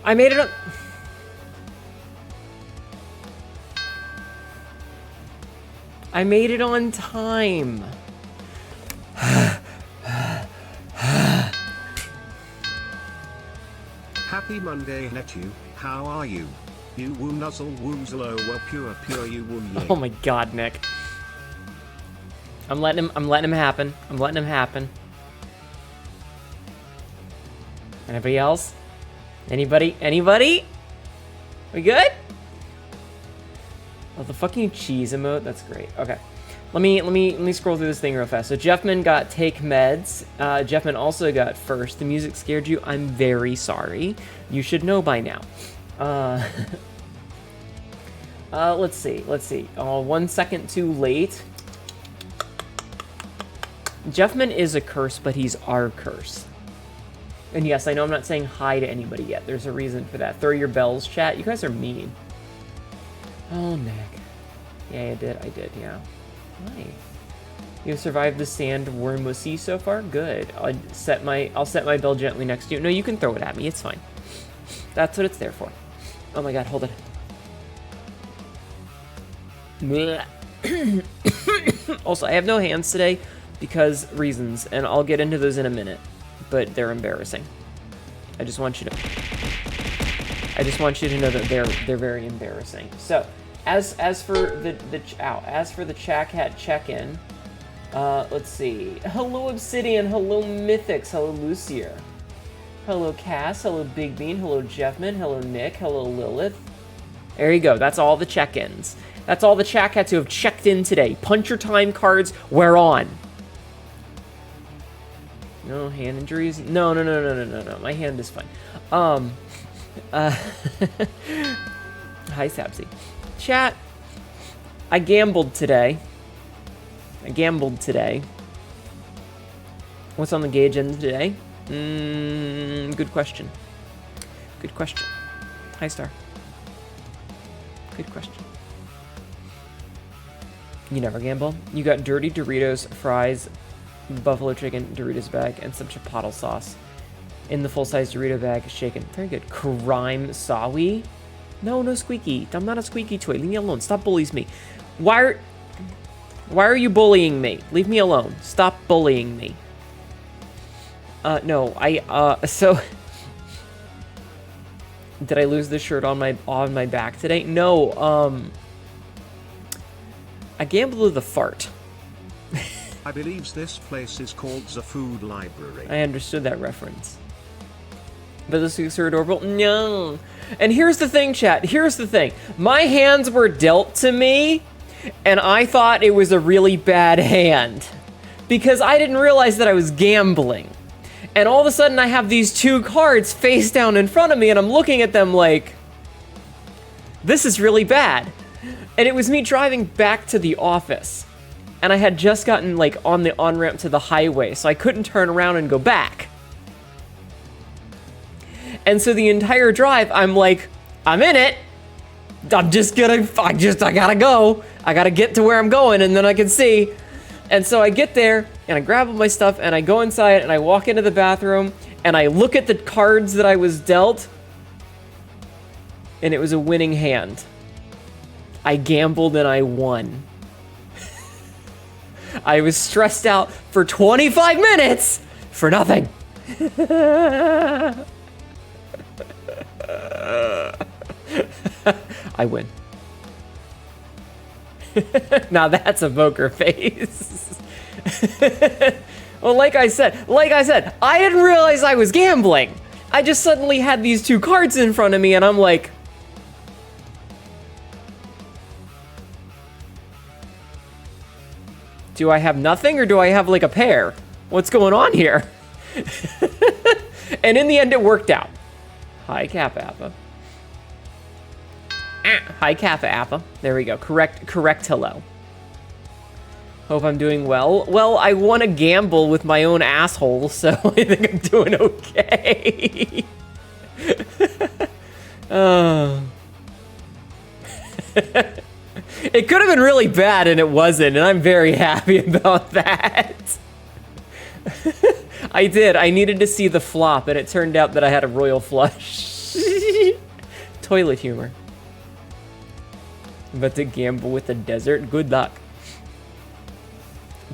I made it. I made it on time. Happy Monday, Hnetu. How are you? You woo nuzzle woozlo well pure you woo yay. Oh my god, Nick. I'm letting him happen. I'm letting him happen. Anybody else? Anybody? Anybody? We good? Oh, the fucking cheese emote. That's great. Okay. Let me scroll through this thing real fast. So Jeffman got take meds. Jeffman also got first. The music scared you. I'm very sorry. You should know by now. Let's see. 1 second too late. Jeffman is a curse, but he's our curse. And yes, I know I'm not saying hi to anybody yet. There's a reason for that. Throw your bells, chat. You guys are mean. Oh, Nick. Yeah, I did, yeah. Hi. You survived the sand wormussy so far? Good. I'll set my bell gently next to you. No, you can throw it at me. It's fine. That's what it's there for. Oh my god, hold it. Also, I have no hands today because reasons, and I'll get into those in a minute. But they're embarrassing. I just want you to know that they're very embarrassing. So, as for the chat cat check-in, let's see. Hello Obsidian, hello Mythics, hello Lucier, hello Cass, hello Big Bean, hello Jeffman, hello Nick, hello Lilith. There you go. That's all the check-ins. That's all the chat cats who have checked in today. Punch your time cards. We're on. No hand injuries? No. My hand is fine. Hi, Sapsy. Chat, I gambled today. What's on the gauge end today? Good question. Hi, Star. Good question. You never gamble? You got dirty Doritos, fries, buffalo chicken, Doritos bag, and some chipotle sauce in the full-size Dorito bag, shaken. Very good. Crime Sawi? No, Squeaky. I'm not a squeaky toy. Leave me alone. Stop bullies me. Why are you bullying me? Leave me alone. Stop bullying me. No, so did I lose the shirt on my back today? No, I gambled with a fart. I believe this place is called the Food Library. I understood that reference. But this is so adorable. No. And here's the thing, chat. Here's the thing. My hands were dealt to me, and I thought it was a really bad hand. Because I didn't realize that I was gambling. And all of a sudden, I have these two cards face down in front of me, and I'm looking at them like, this is really bad. And it was me driving back to the office. And I had just gotten, like, on the on-ramp to the highway, so I couldn't turn around and go back. And so the entire drive, I'm like, I'm in it. I gotta go. I gotta get to where I'm going, and then I can see. And so I get there, and I grab all my stuff, and I go inside, and I walk into the bathroom, and I look at the cards that I was dealt, and it was a winning hand. I gambled, and I won. I was stressed out for 25 minutes for nothing. I win. Now that's a poker face. Well, like I said, I didn't realize I was gambling. I just suddenly had these two cards in front of me, and I'm like, do I have nothing, or do I have like a pair? What's going on here? And in the end, it worked out. Hi, Kappa Appa. Hi, Kappa Appa. There we go. Correct hello. Hope I'm doing well. Well, I want to gamble with my own asshole, so I think I'm doing okay. It could have been really bad, and it wasn't, and I'm very happy about that. I did. I needed to see the flop, and it turned out that I had a royal flush. Toilet humor. But to gamble with the desert, good luck.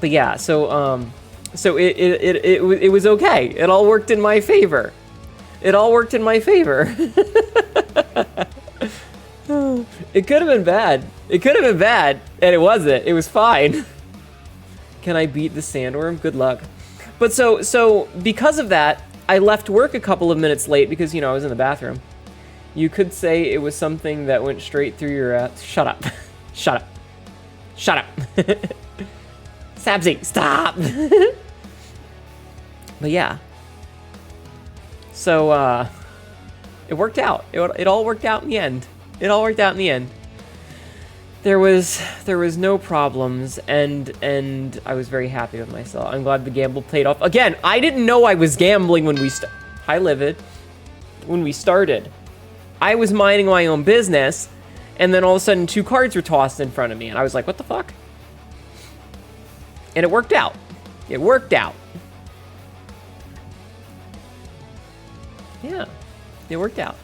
But yeah, so it was okay. It all worked in my favor. It all worked in my favor. It could have been bad. It could have been bad, and it wasn't. It was fine. Can I beat the sandworm? Good luck. But so because of that, I left work a couple of minutes late because, I was in the bathroom. You could say it was something that went straight through your ass. Shut up. Shut up. Shut up. Sabzi, stop. But yeah. So, it worked out. It all worked out in the end. It all worked out in the end. There was no problems, and I was very happy with myself. I'm glad the gamble paid off. Again, I didn't know I was gambling when we Hi, Livid. When we started. I was minding my own business, and then all of a sudden 2 cards were tossed in front of me, and I was like, what the fuck? And it worked out. It worked out. Yeah, it worked out.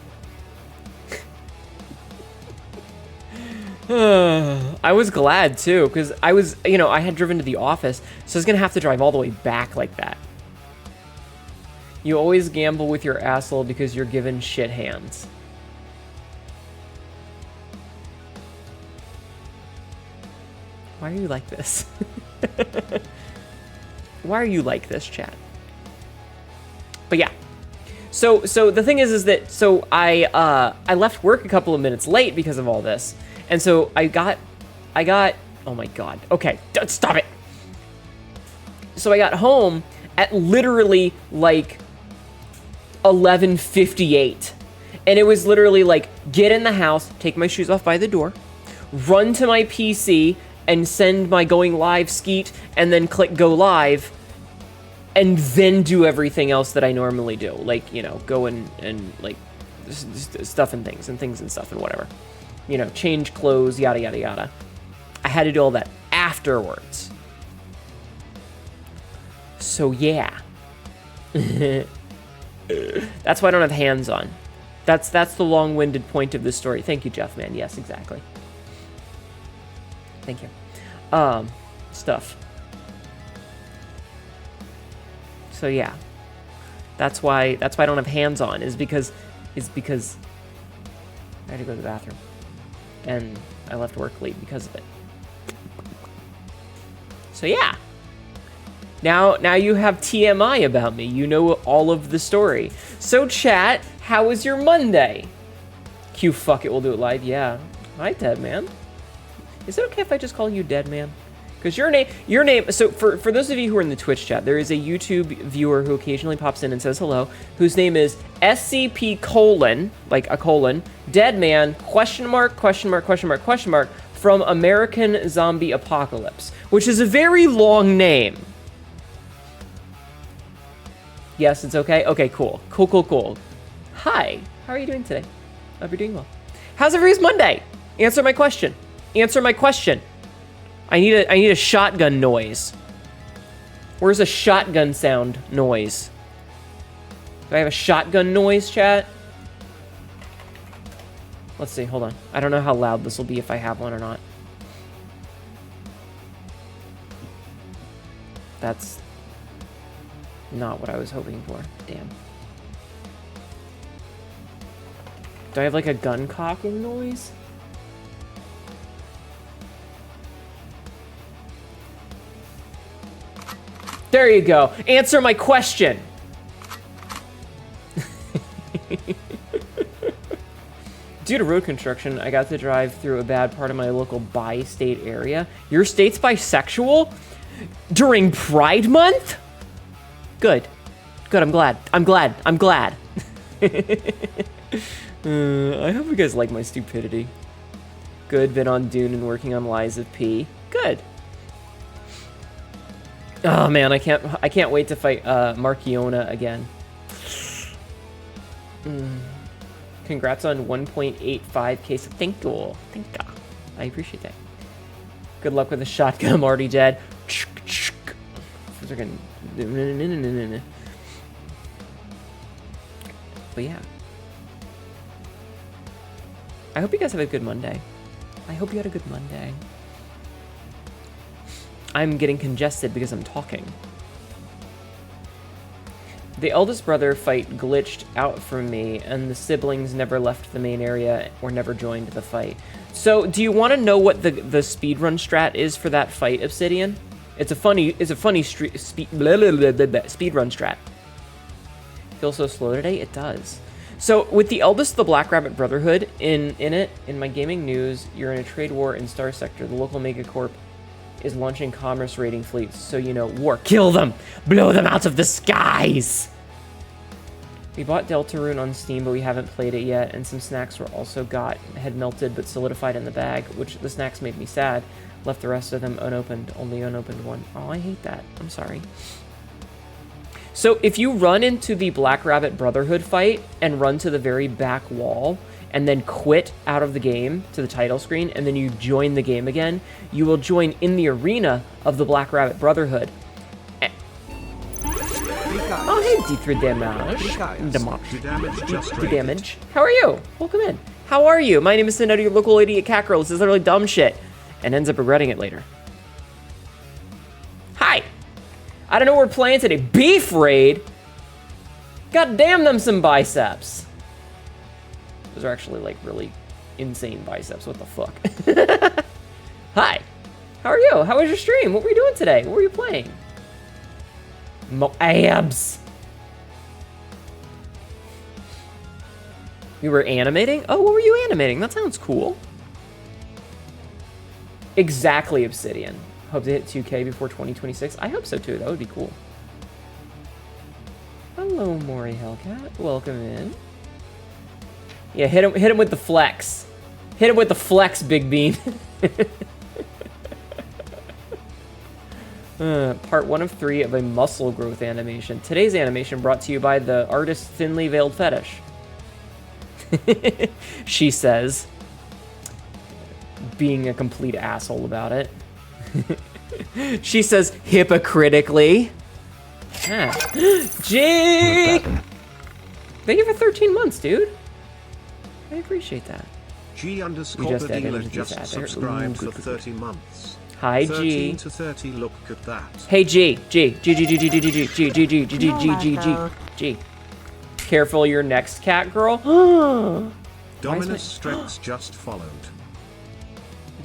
I was glad too, because I was, I had driven to the office, so I was gonna have to drive all the way back like that. You always gamble with your asshole because you're given shit hands. Why are you like this? Why are you like this, chat? But yeah. So the thing is that I left work a couple of minutes late because of all this. And so I got, oh my God. Okay, stop it. So I got home at literally like 11:58. And it was literally like, get in the house, take my shoes off by the door, run to my PC and send my going live skeet, and then click go live, and then do everything else that I normally do. Like, go and like stuff and things and stuff and whatever. Change clothes, yada, yada, yada. I had to do all that afterwards. So, yeah. That's why I don't have hands on. That's the long-winded point of this story. Thank you, Jeff, man. Yes, exactly. Thank you. Stuff. So, yeah. That's why I don't have hands on, is because I had to go to the bathroom. And I left work late because of it. So yeah. Now you have TMI about me. You know all of the story. So chat, how was your Monday? Q fuck it, we'll do it live. Yeah. Hi, Dead Man. Is it okay if I just call you Dead Man? Because your name, so for those of you who are in the Twitch chat, there is a YouTube viewer who occasionally pops in and says hello, whose name is SCP : like a colon, Deadman, question mark, from American Zombie Apocalypse, which is a very long name. Yes, it's okay? Okay, cool. Cool. Hi, how are you doing today? Hope you're doing well. How's everybody's Monday? Answer my question. I need a shotgun noise. Where's a shotgun sound noise? Do I have a shotgun noise, chat? Let's see, hold on. I don't know how loud this will be if I have one or not. That's not what I was hoping for. Damn. Do I have like a gun cocking noise? There you go. Answer my question. Due to road construction, I got to drive through a bad part of my local bi-state area. Your state's bisexual? During Pride Month? Good. I'm glad. I hope you guys like my stupidity. Good. Been on Dune and working on Lies of P. Good. Oh man, I can't wait to fight Markiona again. Congrats on 1.85k. Thank you. I appreciate that. Good luck with the shotgun. I'm already dead. But yeah. I hope you guys have a good Monday. I hope you had a good Monday. I'm getting congested because I'm talking. The eldest brother fight glitched out from me, and the siblings never left the main area or never joined the fight. So, do you want to know what the speedrun strat is for that fight, Obsidian? It's a funny speedrun strat. Feel so slow today? It does. So, with the eldest of the Black Rabbit Brotherhood, in my gaming news, you're in a trade war in Star Sector. The local megacorp is launching commerce raiding fleets, so you know, war. Kill them! Blow them out of the skies! We bought Deltarune on Steam, but we haven't played it yet, and some snacks were also had melted but solidified in the bag, which the snacks made me sad. Left the rest of them unopened, only unopened one. Oh, I hate that. I'm sorry. So if you run into the Black Rabbit Brotherhood fight and run to the very back wall, and then quit out of the game to the title screen, and then you join the game again, you will join in the arena of the Black Rabbit Brotherhood. Oh, hey, D3 damage. How are you? Welcome in. How are you? My name is Hnetu, your local idiot cat girl. This is literally dumb shit, and ends up regretting it later. Hi. I don't know what we're playing today. Beef raid? God damn them some biceps. Those are actually, like, really insane biceps. What the fuck? Hi. How are you? How was your stream? What were you doing today? What were you playing? Abs. You were animating? Oh, what were you animating? That sounds cool. Exactly, Obsidian. Hope to hit 2K before 2026. I hope so, too. That would be cool. Hello, Maury Hellcat. Welcome in. Yeah, hit him with the flex. Hit him with the flex, Big Bean. Part 1 of 3 of a muscle growth animation. Today's animation brought to you by the artist Thinly Veiled Fetish. She says, being a complete asshole about it. She says hypocritically. Ah. G! Thank you for 13 months, dude. I appreciate that. G_the just subscribed for 30 months. Hi, 13 G. to 30, look at that. Hey, G. Careful your next cat girl. Dominus Strex just followed.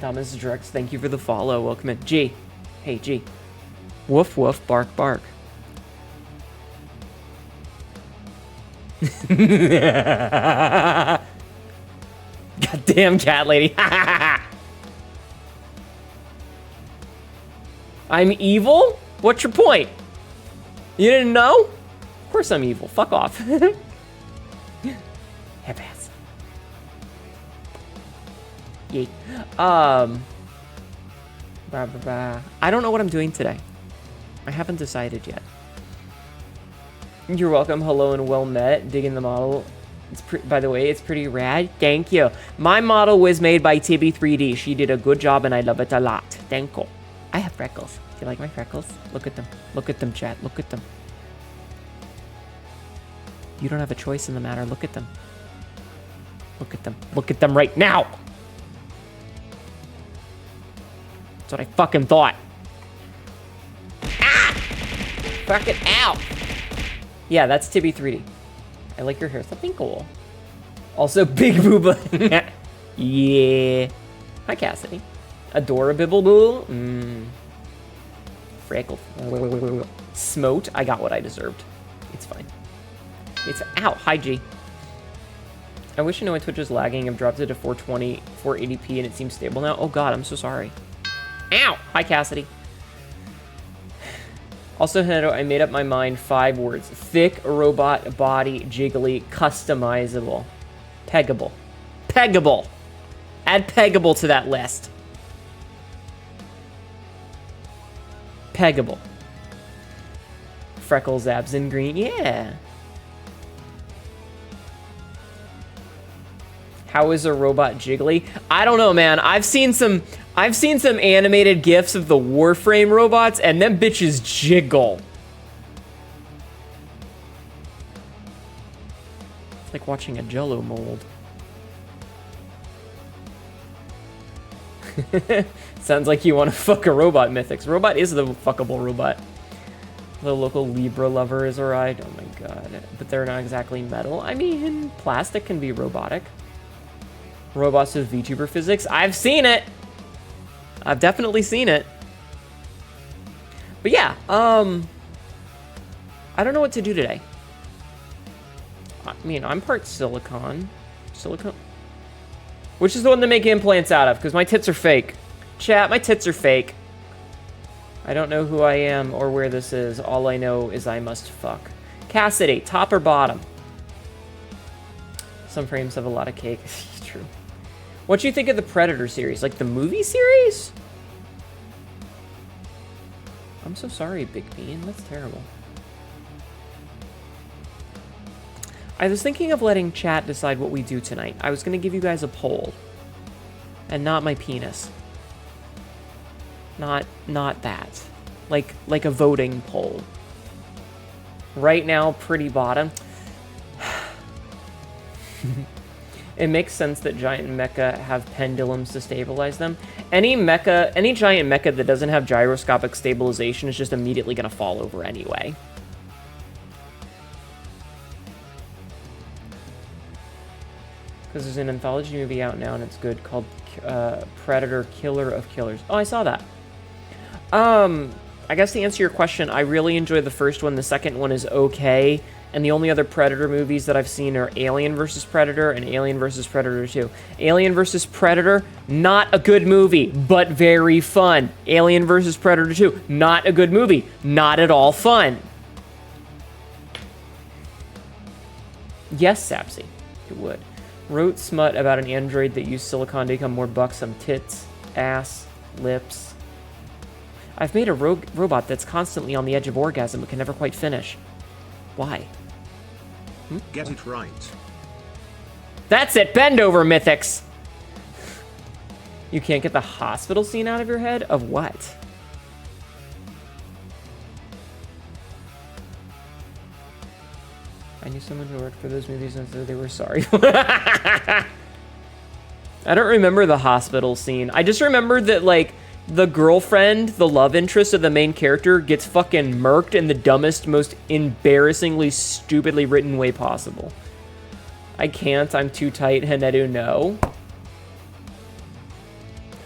Dominus Strex, thank you for the follow. Welcome in. G. Hey, G. Woof, woof, bark, bark. Goddamn cat lady. I'm evil? What's your point? You didn't know? Of course I'm evil. Fuck off. Have ass. Yeet. I don't know what I'm doing today. I haven't decided yet. You're welcome. Hello and well met. Digging the model. By the way, it's pretty rad. Thank you. My model was made by Tibi3D. She did a good job and I love it a lot. Thank you. I have freckles. Do you like my freckles? Look at them. Look at them, chat. Look at them. You don't have a choice in the matter. Look at them. Look at them. Look at them right now. That's what I fucking thought. Ah! Fuck it out. Yeah, that's Tibi3D. I like your hair. Something cool. Also, Big Booba. Yeah. Hi, Cassidy. Adorabibble. Freckle. Smote. I got what I deserved. It's fine. It's ow. Hi, G. I wish I knew my Twitch is lagging. I've dropped it to 420, 480p, and it seems stable now. Oh God, I'm so sorry. Ow. Hi, Cassidy. Also, Hnetu, I made up my mind. 5 words. Thick, robot, body, jiggly, customizable. Peggable. Peggable. Add peggable to that list. Peggable. Freckles, abs, and green. Yeah. How is a robot jiggly? I don't know, man. I've seen some animated GIFs of the Warframe robots, and them bitches jiggle. It's like watching a Jello mold. Sounds like you want to fuck a robot, Mythics. Robot is the fuckable robot. The local Libra lover is alright. Oh my god. But they're not exactly metal. I mean, plastic can be robotic. Robots with VTuber physics. I've seen it! I've definitely seen it. But yeah, I don't know what to do today. I mean, I'm part silicon. Silicon? Which is the one to make implants out of, because my tits are fake. Chat, my tits are fake. I don't know who I am or where this is. All I know is I must fuck. Cassidy, top or bottom? Some frames have a lot of cake. True. What do you think of the Predator series? Like the movie series? I'm so sorry, Big Bean. That's terrible. I was thinking of letting chat decide what we do tonight. I was going to give you guys a poll. And not my penis. Not that. Like a voting poll. Right now, pretty bottom. It makes sense that giant mecha have pendulums to stabilize them. Any giant mecha that doesn't have gyroscopic stabilization is just immediately going to fall over anyway. Because there's an anthology movie out now and it's good called Predator Killer of Killers. Oh, I saw that. I guess to answer your question, I really enjoy the first one. The second one is okay. And the only other Predator movies that I've seen are Alien vs. Predator and Alien vs. Predator 2. Alien vs. Predator, not a good movie, but very fun. Alien vs. Predator 2, not a good movie, not at all fun. Yes, Sapsy, it would. Wrote smut about an android that used silicon to become more buxom. Tits, ass, lips. I've made a robot that's constantly on the edge of orgasm but can never quite finish. Why? Get it right. That's it! Bend over, Mythics! You can't get the hospital scene out of your head? Of what? I knew someone who worked for those movies and said they were sorry. I don't remember the hospital scene. I just remember that, like, the girlfriend, the love interest of the main character, gets fucking murked in the dumbest, most embarrassingly, stupidly written way possible. I can't. I'm too tight. Hnetu, no.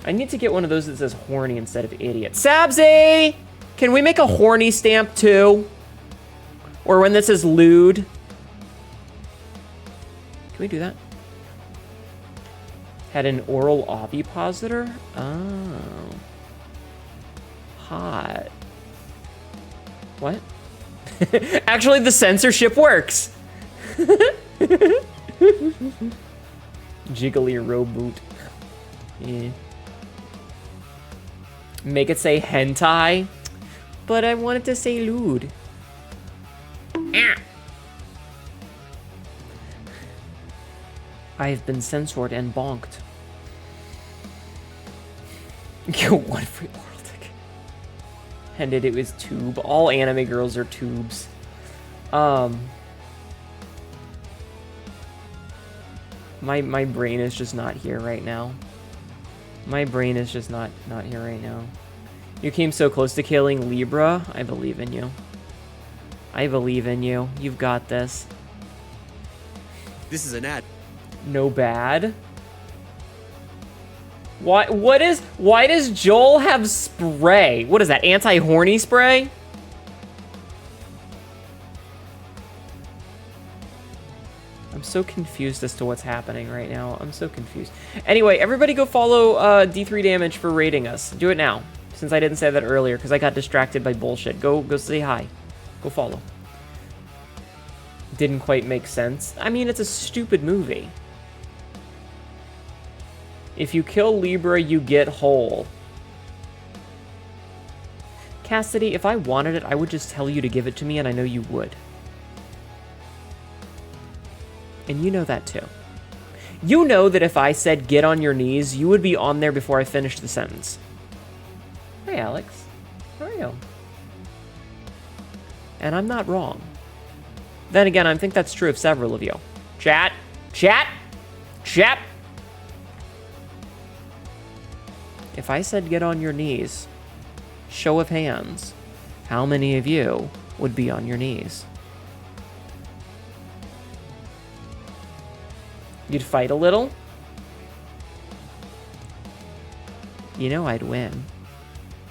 I need to get one of those that says horny instead of idiot. Sabsy! Can we make a horny stamp too? Or one that says lewd? Can we do that? Had an oral ovipositor? Oh. Hot. What? Actually, the censorship works. Jiggly roboot. Yeah. Make it say hentai, but I wanted to say lewd. I have been censored and bonked. One free oral dick. And it was tube. All anime girls are tubes. My brain is just not here right now. My brain is just not here right now. You came so close to killing Libra. I believe in you. I believe in you. You've got this. This is an ad. No bad. Why does Joel have spray? What is that, anti-horny spray? I'm so confused as to what's happening right now. I'm so confused. Anyway, everybody go follow D3 Damage for rating us. Do it now, since I didn't say that earlier, because I got distracted by bullshit. Go say hi. Go follow. Didn't quite make sense. I mean, it's a stupid movie. If you kill Libra, you get whole. Cassidy, if I wanted it, I would just tell you to give it to me, and I know you would. And you know that too. You know that if I said get on your knees, you would be on there before I finished the sentence. Hi, Alex. How are you? And I'm not wrong. Then again, I think that's true of several of you. Chat. Chat. Chat. If I said get on your knees, show of hands, how many of you would be on your knees? You'd fight a little? You know I'd win,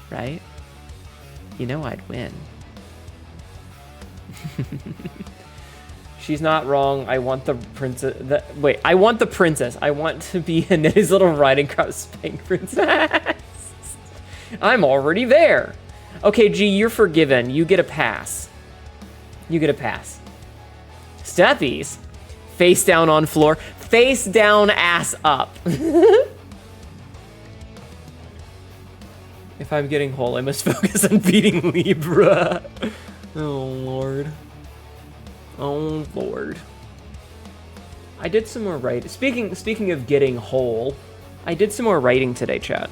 right? You know I'd win. She's not wrong. I want the princess. Wait, I want the princess. I want to be Hnetu's little riding crop spank princess. I'm already there. Okay, G, you're forgiven. You get a pass. You get a pass. Steppies. Face down on floor. Face down, ass up. If I'm getting whole, I must focus on beating Libra. Oh, Lord. Oh, Lord. I did some more writing. Speaking of getting whole, I did some more writing today, chat.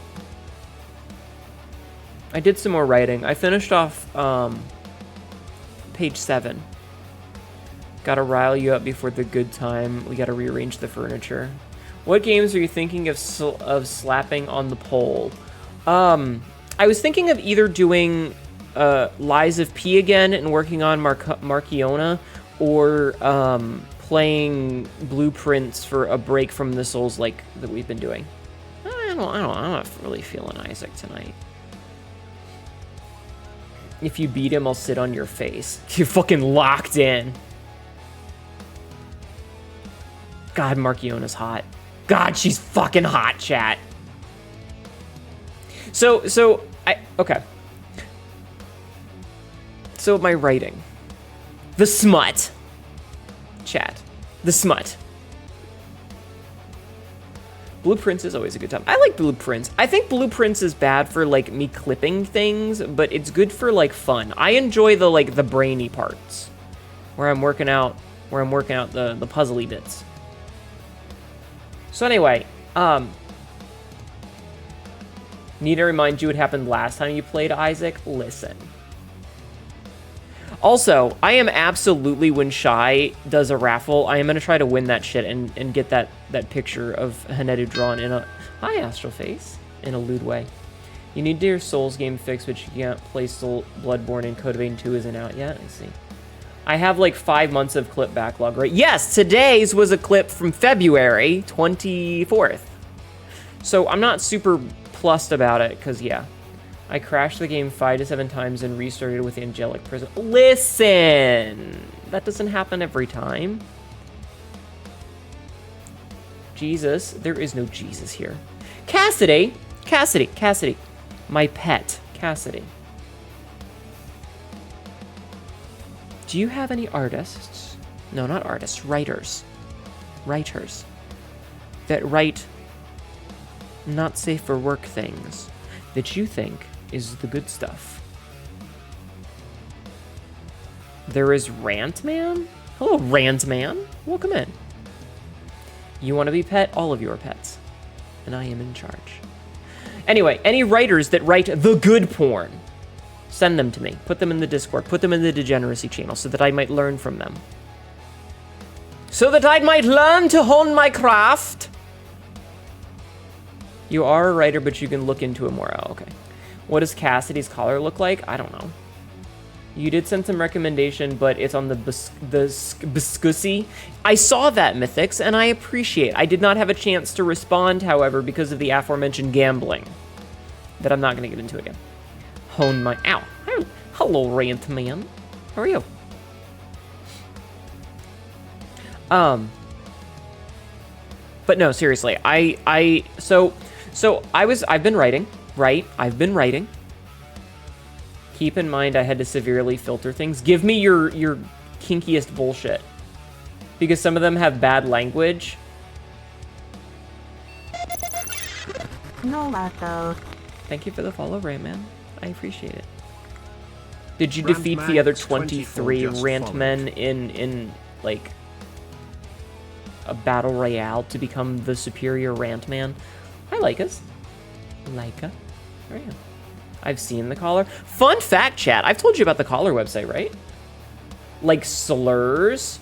I did some more writing. I finished off page 7. Gotta rile you up before the good time. We gotta rearrange the furniture. What games are you thinking of slapping on the poll? I was thinking of either doing Lies of P again and working on Marciona, or playing Blueprints for a break from the Souls-like that we've been doing. I'm not really feeling Isaac tonight. If you beat him, I'll sit on your face. You're fucking locked in. God, Marciona's hot. God, she's fucking hot, chat. Okay. So my writing. The smut. Chat. The smut. Blueprints is always a good time. I like Blueprints. I think Blueprints is bad for, like, me clipping things, but it's good for, like, fun. I enjoy the, like, the brainy parts. Where I'm working out the puzzly bits. So anyway, need to remind you what happened last time you played Isaac? Listen. Also, I am absolutely, when Shy does a raffle, I am going to try to win that shit and get that picture of Hnetu drawn in a... Hi, Astral Face. In a lewd way. You need your Souls game fixed, but you can't play Bloodborne, and Code Vein 2 isn't out yet. I see. I have like 5 months of clip backlog, right? Yes, today's was a clip from February 24th. So I'm not super plussed about it, because, yeah. I crashed the game 5 to 7 times and restarted with Angelic Prison. Listen! That doesn't happen every time. Jesus. There is no Jesus here. Cassidy! Cassidy. My pet. Cassidy. Do you have any artists? No, not artists. Writers. That write not safe for work things that you think is the good stuff. There is Rantman? Hello, Rantman. Welcome in. You want to be pet? All of you are pets. And I am in charge. Anyway, any writers that write the good porn, send them to me. Put them in the Discord. Put them in the Degeneracy channel so that I might learn from them. So that I might learn to hone my craft. You are a writer, but you can look into it more. Oh, okay. What does Cassidy's collar look like? I don't know. You did send some recommendation, but it's on the Biscussy. I saw that, Mythics, and I appreciate it. I did not have a chance to respond, however, because of the aforementioned gambling. That I'm not going to get into again. Hone my... Ow. Hello, Rantman. How are you? But no, seriously. So I've been writing, right? I've been writing. Keep in mind I had to severely filter things. Give me your kinkiest bullshit. Because some of them have bad language. No, Marco. Thank you for the follow, Rantman. I appreciate it. Did you defeat the other 23 Rantmen in like a battle royale to become the superior Rantman? Hi, Leica's. Leica. There you go. I've seen the collar. Fun fact, chat. I've told you about the collar website, right? Like slurs.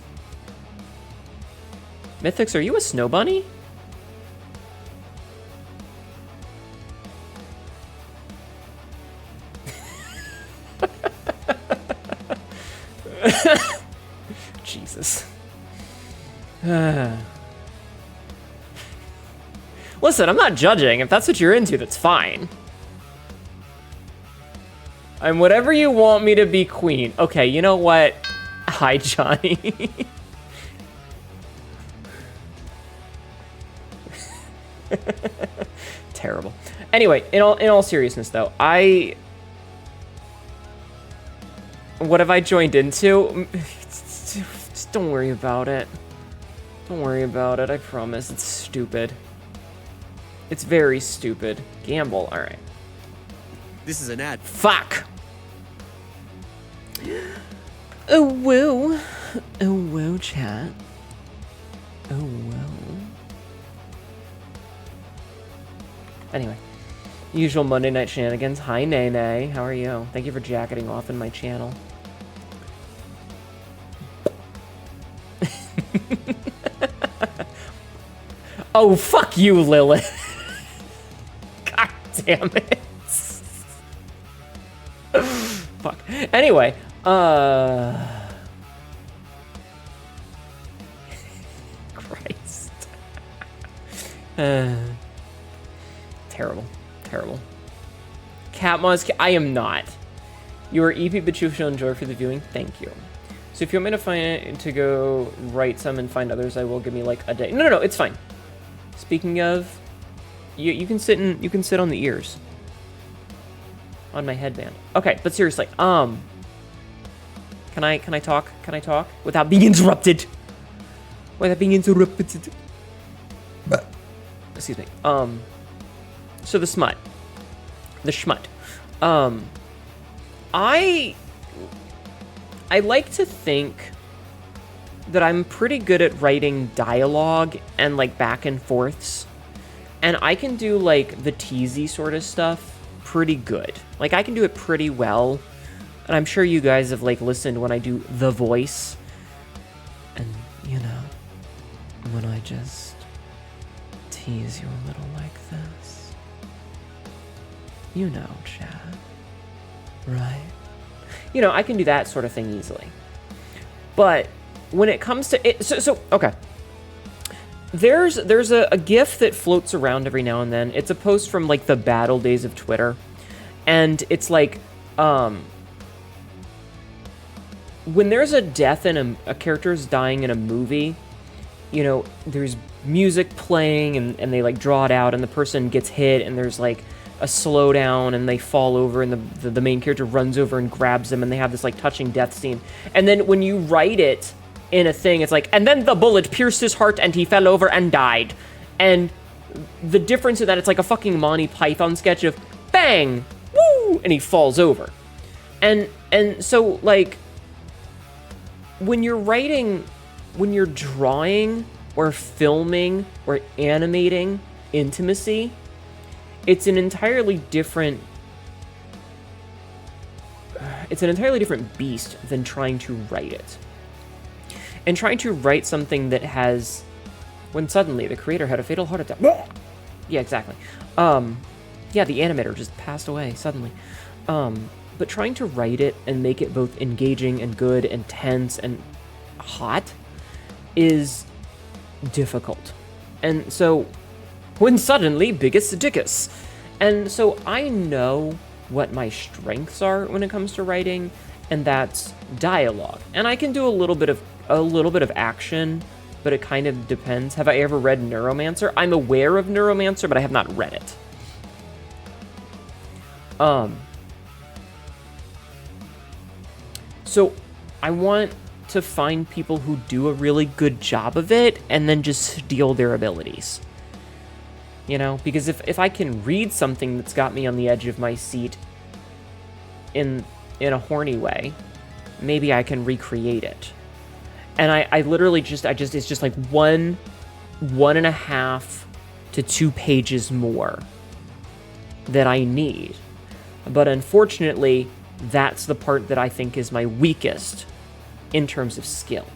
Mythics, are you a snow bunny? Jesus. Listen, I'm not judging. If that's what you're into, that's fine. I'm whatever you want me to be, queen. Okay, you know what? Hi, Johnny. Terrible. Anyway, in all seriousness, though, what have I joined into? Just don't worry about it. Don't worry about it, I promise. It's stupid. It's very stupid. Gamble, alright. This is an ad. Fuck! Oh, whoa. Oh, whoa, chat. Oh, whoa. Anyway. Usual Monday night shenanigans. Hi, Nene. How are you? Thank you for jacketing off in my channel. Oh, fuck you, Lilith. God damn it. Fuck. Anyway, Christ. Terrible. Terrible. Catmos, I am not. You are EP, but you shall enjoy for the viewing. Thank you. So if you want me to find it, to go write some and find others, I will. Give me like a day. No, it's fine. Speaking of, you can sit on the ears. On my headband. Okay, but seriously, can I talk? Can I talk without being interrupted? Without being interrupted. Excuse me. So the schmut. I like to think that I'm pretty good at writing dialogue and like back and forths, and I can do like the teasy sort of stuff pretty good. Like I can do it pretty well, and I'm sure you guys have like listened when I do the voice, and you know, when I just tease you a little like this. You know, Chad. Right? You know, I can do that sort of thing easily. But when it comes to it, so okay. There's a GIF that floats around every now and then. It's a post from like the battle days of Twitter. And it's like, when there's a death in a character's dying in a movie, you know, there's music playing and they like draw it out and the person gets hit and there's like a slowdown and they fall over and the main character runs over and grabs them and they have this like touching death scene. And then when you write it in a thing, it's like, and then the bullet pierced his heart and he fell over and died. And the difference in that, it's like a fucking Monty Python sketch of bang, woo, and he falls over. And so like, when you're writing, when you're drawing or filming or animating intimacy, it's an entirely different beast than trying to write it. And trying to write something that has, when suddenly the creator had a fatal heart attack. Yeah, exactly. Yeah, the animator just passed away suddenly. But trying to write it and make it both engaging and good and tense and hot is difficult. And so, when suddenly, biggest dickus. And so I know what my strengths are when it comes to writing, and that's dialogue. And I can do a little bit of action, but it kind of depends. Have I ever read Neuromancer? I'm aware of Neuromancer, but I have not read it. So I want to find people who do a really good job of it and then just steal their abilities. You know, because if I can read something that's got me on the edge of my seat in a horny way, maybe I can recreate it. And I literally just it's just like 1.5 to 2 pages more that I need. But unfortunately, that's the part that I think is my weakest in terms of skill.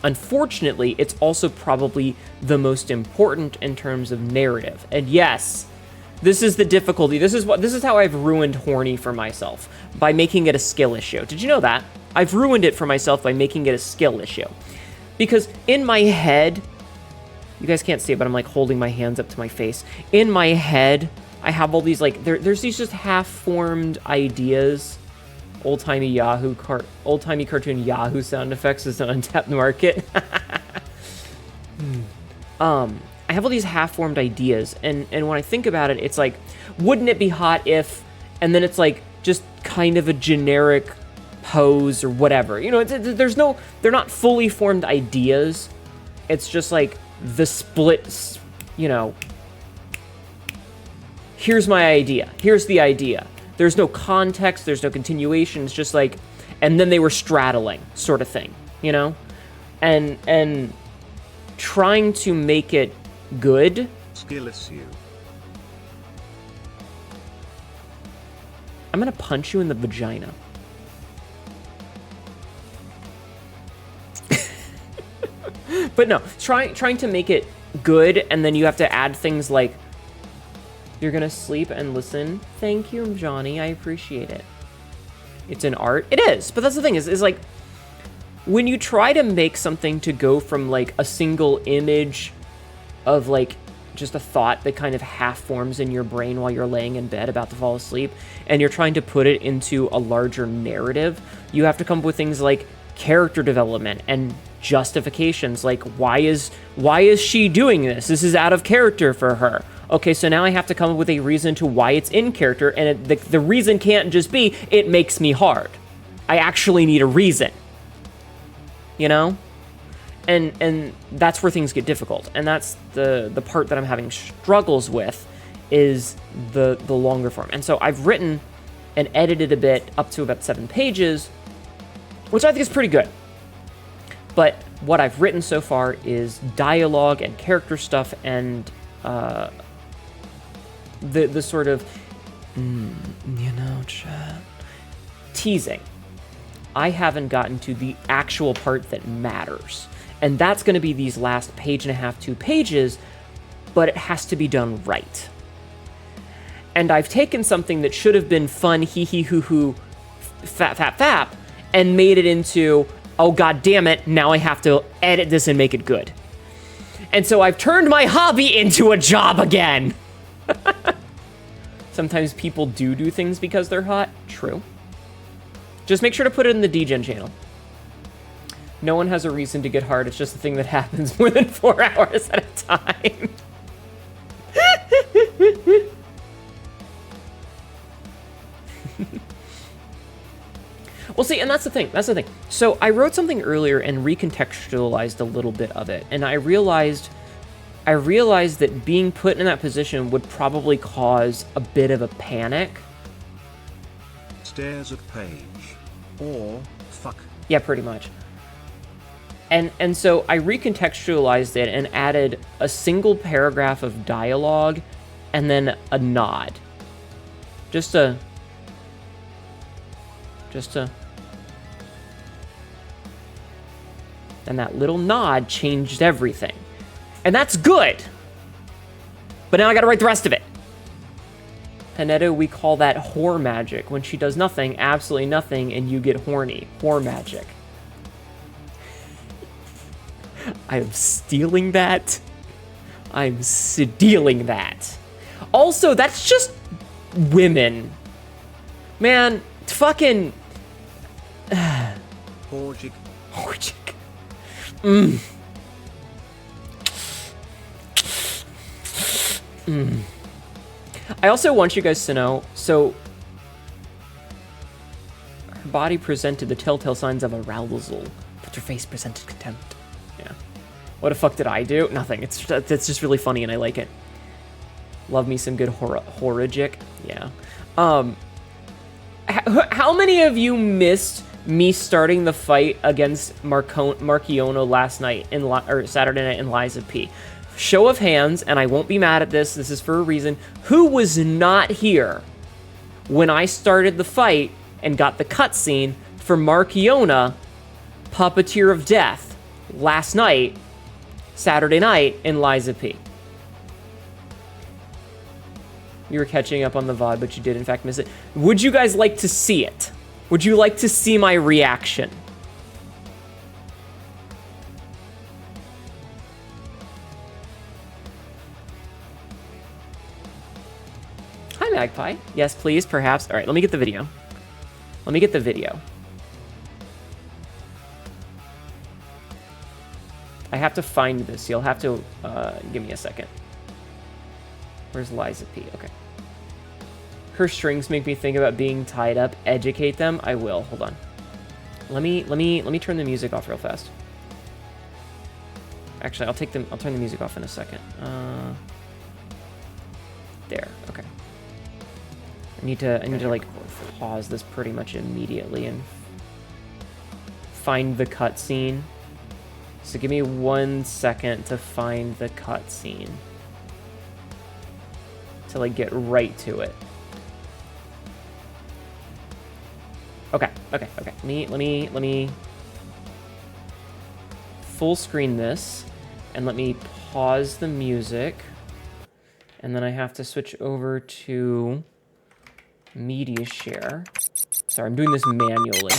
Unfortunately, it's also probably the most important in terms of narrative. And yes, this is the difficulty. This is how I've ruined horny for myself, by making it a skill issue. Did you know that? I've ruined it for myself by making it a skill issue. Because in my head, you guys can't see it, but I'm like holding my hands up to my face. In my head, I have all these like, there's these just half-formed ideas. Old-timey cartoon Yahoo sound effects is an untapped market. I have all these half-formed ideas, and when I think about it, it's like, wouldn't it be hot if, and then it's like, just kind of a generic pose or whatever. You know, they're not fully formed ideas. It's just like the splits, you know, here's my idea. Here's the idea. There's no context. There's no continuation. It's just like, and then they were straddling sort of thing, you know? And trying to make it good. Skill issue. I'm gonna punch you in the vagina. But no, trying to make it good, and then you have to add things like, you're gonna sleep and listen. Thank you, Johnny. I appreciate it. It's an art. It is, but that's the thing is like, when you try to make something to go from like a single image of like just a thought that kind of half forms in your brain while you're laying in bed about to fall asleep, and you're trying to put it into a larger narrative, you have to come up with things like character development and justifications, like why is she doing this? This is out of character for her. Okay, so now I have to come up with a reason to why it's in character, and the reason can't just be, it makes me hard. I actually need a reason. You know? And that's where things get difficult. And that's the part that I'm having struggles with, is the longer form. And so I've written and edited a bit up to about 7 pages, which I think is pretty good. But what I've written so far is dialogue and character stuff and the sort of, you know, chat, teasing. I haven't gotten to the actual part that matters. And that's going to be these last page and a half, 2 pages, but it has to be done right. And I've taken something that should have been fun, hee hee hoo hoo, fap, and made it into, oh god damn it, now I have to edit this and make it good. And so I've turned my hobby into a job again. Sometimes people do things because they're hot. True. Just make sure to put it in the DGen channel. No one has a reason to get hard. It's just a thing that happens more than 4 hours at a time. Well, see, and that's the thing. So I wrote something earlier and recontextualized a little bit of it, and I realized that being put in that position would probably cause a bit of a panic. Stares at page. Or, fuck. Yeah, pretty much. And so I recontextualized it and added a single paragraph of dialogue and then a nod. Just a... And that little nod changed everything. And that's good! But now I gotta write the rest of it. Hnetu, we call that whore magic. When she does nothing, absolutely nothing, and you get horny. Whore magic. I am stealing that. I'm stealing that. Also, that's just women. Man, fucking... Horgic. Horgic. I also want you guys to know, so her body presented the telltale signs of arousal, but her face presented contempt. Yeah. What the fuck did I do? Nothing. It's just really funny and I like it. Love me some good horrigic. Yeah. How many of you missed me starting the fight against Marchionne last night or Saturday night in Liza P? Show of hands, and I won't be mad at this. This is for a reason. Who was not here when I started the fight and got the cutscene for Marchionne, Puppeteer of Death, last night, Saturday night in Liza P? You were catching up on the VOD, but you did in fact miss it. Would you guys like to see it? Would you like to see my reaction? Hi, Magpie. Yes, please, perhaps. All right, let me get the video. Let me get the video. I have to find this. You'll have to give me a second. Where's Liza P? Okay. Her strings make me think about being tied up. Educate them. I will. Hold on. Let me turn the music off real fast. Actually, I'll turn the music off in a second. There. Okay. I need to like pause this pretty much immediately and find the cutscene. So give me 1 second to find the cutscene. To like get right to it. Okay. Let me full screen this and let me pause the music. And then I have to switch over to media share. Sorry, I'm doing this manually.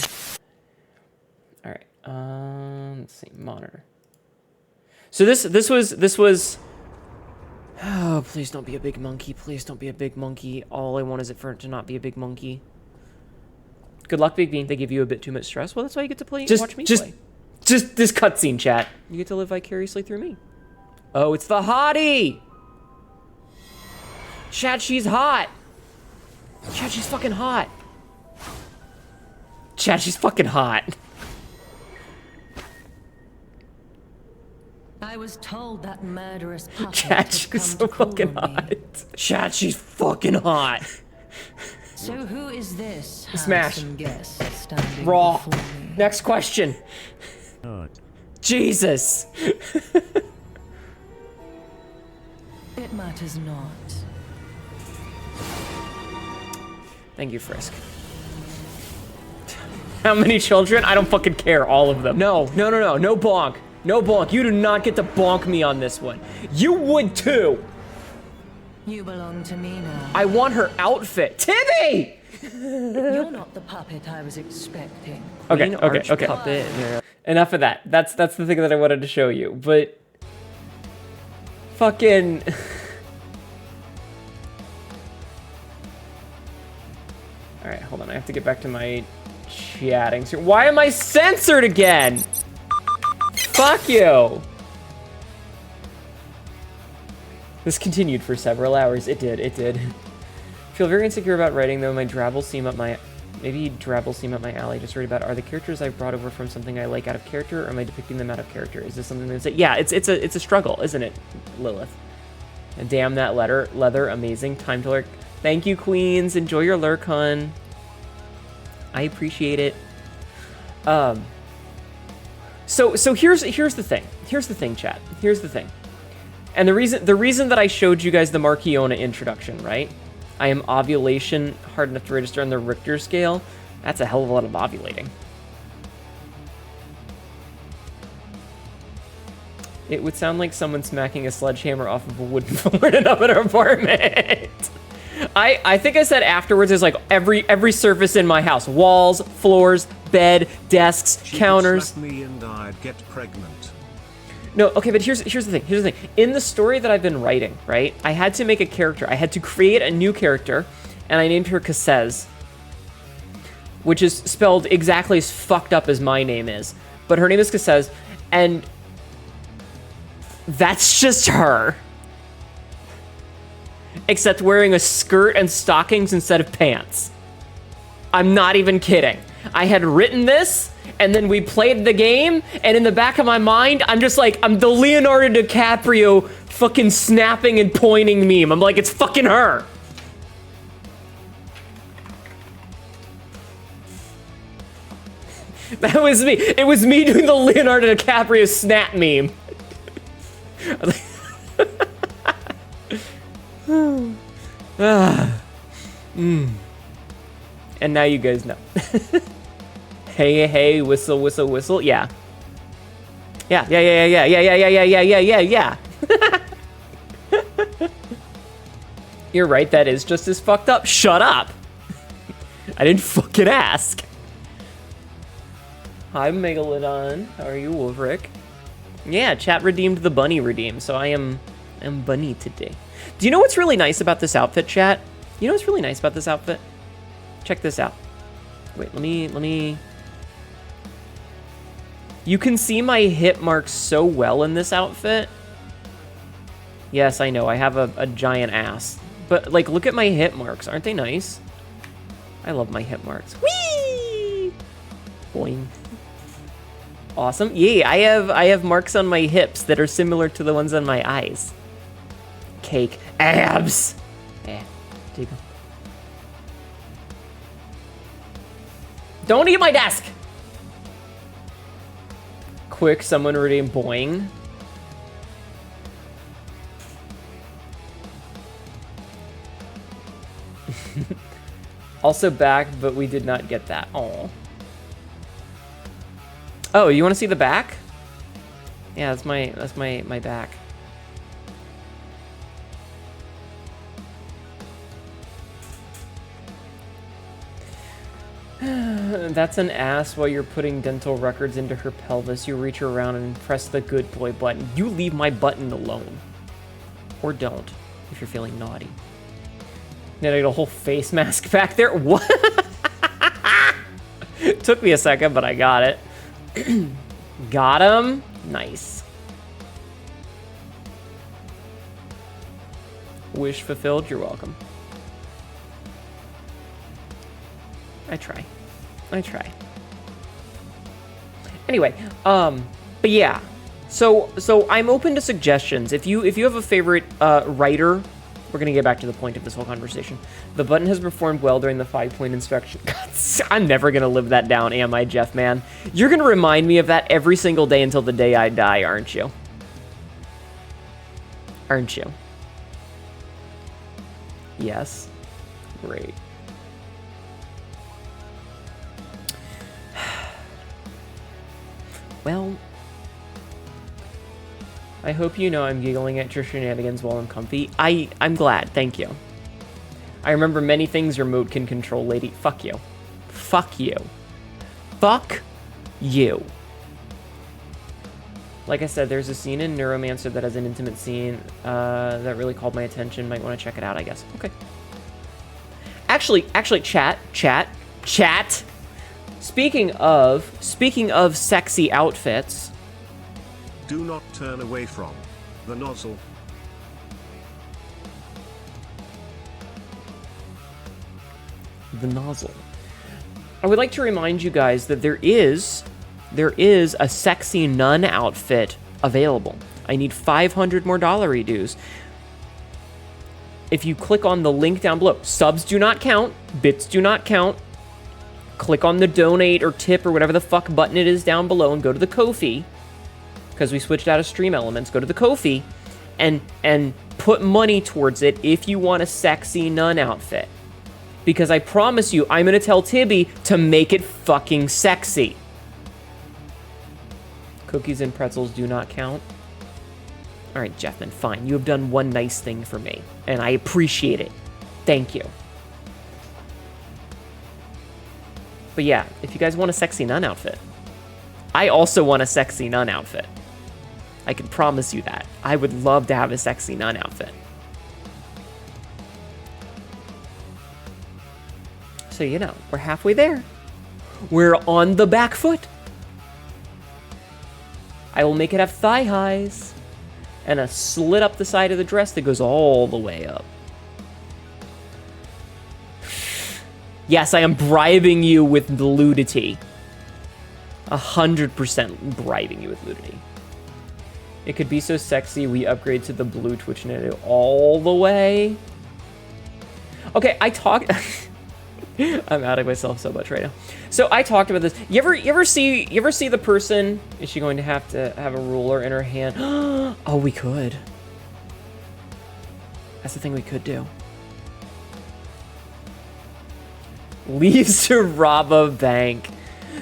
All right. Let's see, monitor. So this was. Oh, please don't be a big monkey. Please don't be a big monkey. All I want is for it to not be a big monkey. Good luck, Big Bean. They give you a bit too much stress. Well, that's why you get to play. Watch me play. Just this cutscene, chat. You get to live vicariously through me. Oh, it's the hottie. Chat, she's hot. Chat, she's fucking hot. Chat, she's fucking hot. I was told that murderous puppet Chat, she's so fucking hot. Chat, she's fucking hot. So who is this Smash. handsome guest standing Raw. before me? Next question. Jesus. It matters not. Thank you, Frisk. How many children? I don't fucking care. All of them. No bonk. No bonk. You do not get to bonk me on this one. You would too. You belong to me now. I want her outfit. Timmy! You're not the puppet I was expecting. Okay. Puppet. Enough of that. That's the thing that I wanted to show you. But fucking all right, hold on. I have to get back to my chatting. Why am I censored again? Fuck you. This continued for several hours. It did. Feel very insecure about writing, though. My drabbles seem up my... Maybe drabbles seem up my alley. Just worried about, are the characters I've brought over from something I like out of character, or am I depicting them out of character? Is this something that's... Yeah, it's a struggle, isn't it, Lilith? And damn that leather. Amazing. Time to lurk. Thank you, queens. Enjoy your lurk, hun. I appreciate it. So here's the thing. Here's the thing, chat. Here's the thing. And the reason that I showed you guys the Markiona introduction, right? I am ovulation hard enough to register on the Richter scale. That's a hell of a lot of ovulating. It would sound like someone smacking a sledgehammer off of a wooden floor in another apartment. I think I said afterwards, there's like every surface in my house. Walls, floors, bed, desks, She counters. could slap me and I'd get pregnant. No, okay, but here's the thing. In the story that I've been writing, right, I had to make a character. I had to create a new character, and I named her Cassez, which is spelled exactly as fucked up as my name is. But her name is Cassez, and that's just her. Except wearing a skirt and stockings instead of pants. I'm not even kidding. I had written this, and then we played the game, and in the back of my mind, I'm just like, I'm the Leonardo DiCaprio fucking snapping and pointing meme. I'm like, it's fucking her. That was me. It was me doing the Leonardo DiCaprio snap meme. And now you guys know. Hey, whistle, whistle, whistle. Yeah. Yeah. You're right, that is just as fucked up. Shut up. I didn't fucking ask. Hi, Megalodon. How are you, Wolfric? Yeah, chat redeemed the bunny redeem, so I'm bunny today. Do you know what's really nice about this outfit, chat? You know what's really nice about this outfit? Check this out. Wait, let me... You can see my hit marks so well in this outfit. Yes, I know, I have a giant ass. But, like, look at my hit marks. Aren't they nice? I love my hit marks. Whee! Boing. Awesome. Yeah, I have marks on my hips that are similar to the ones on my eyes. Cake. Abs! Eh, there you go. Don't eat my desk! Quick, someone redeem boing. Also back, but we did not get that. Oh. Oh, you want to see the back? Yeah, that's my back. That's an ass while you're putting dental records into her pelvis. You reach around and press the good boy button. You leave my button alone. Or don't, if you're feeling naughty. Now I got a whole face mask back there. What? Took me a second, but I got it. Got him. Nice. Wish fulfilled. You're welcome. I try. Anyway, but yeah. So I'm open to suggestions. If you have a favorite writer, we're gonna get back to the point of this whole conversation. The button has performed well during the 5-point inspection. God, I'm never gonna live that down, am I, Jeff, man? You're gonna remind me of that every single day until the day I die, aren't you? Aren't you? Yes. Great. Well, I hope you know I'm giggling at your shenanigans while I'm comfy. I'm glad, thank you. I remember many things your mode can control, lady. Fuck you. Fuck you. Fuck you. Like I said, there's a scene in Neuromancer that has an intimate scene that really called my attention. Might want to check it out, I guess. Okay. Actually, chat. Speaking of sexy outfits. Do not turn away from the nozzle. The nozzle. I would like to remind you guys that there is a sexy nun outfit available. I need 500 more dollary dues. If you click on the link down below, subs do not count, bits do not count. Click on the donate or tip or whatever the fuck button it is down below and go to the Ko-fi, because we switched out of Stream Elements. Go to the Ko-fi and put money towards it if you want a sexy nun outfit. Because I promise you, I'm gonna tell Tibby to make it fucking sexy. Cookies and pretzels do not count. All right, Jeffman, fine. You have done one nice thing for me, and I appreciate it. Thank you. But yeah, if you guys want a sexy nun outfit, I also want a sexy nun outfit. I can promise you that. I would love to have a sexy nun outfit. So, you know, we're halfway there. We're on the back foot. I will make it have thigh highs and a slit up the side of the dress that goes all the way up. Yes, I am bribing you with nudity. 100% bribing you with nudity. It could be so sexy, we upgrade to the blue Twitch Hnetu all the way. Okay, I talked... I'm outing myself so much right now. So I talked about this. You ever see the person? Is she going to have a ruler in her hand? Oh, we could. That's the thing we could do. Leaves to rob a bank.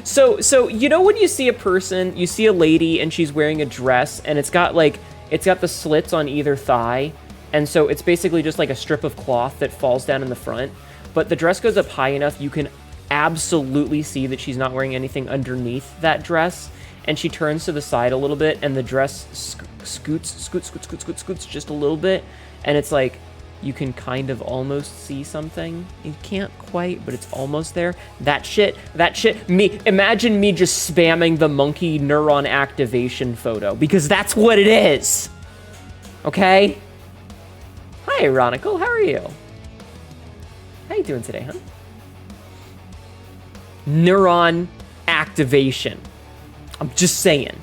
So you know when you see a person, you see a lady and she's wearing a dress and it's got the slits on either thigh, and so it's basically just like a strip of cloth that falls down in the front. But the dress goes up high enough you can absolutely see that she's not wearing anything underneath that dress, and she turns to the side a little bit, and the dress scoots just a little bit, and it's like, you can kind of almost see something. You can't quite, but it's almost there. That shit, imagine me just spamming the monkey neuron activation photo, because that's what it is. Okay? Hi, Ironical, how are you? How you doing today, huh? Neuron activation. I'm just saying.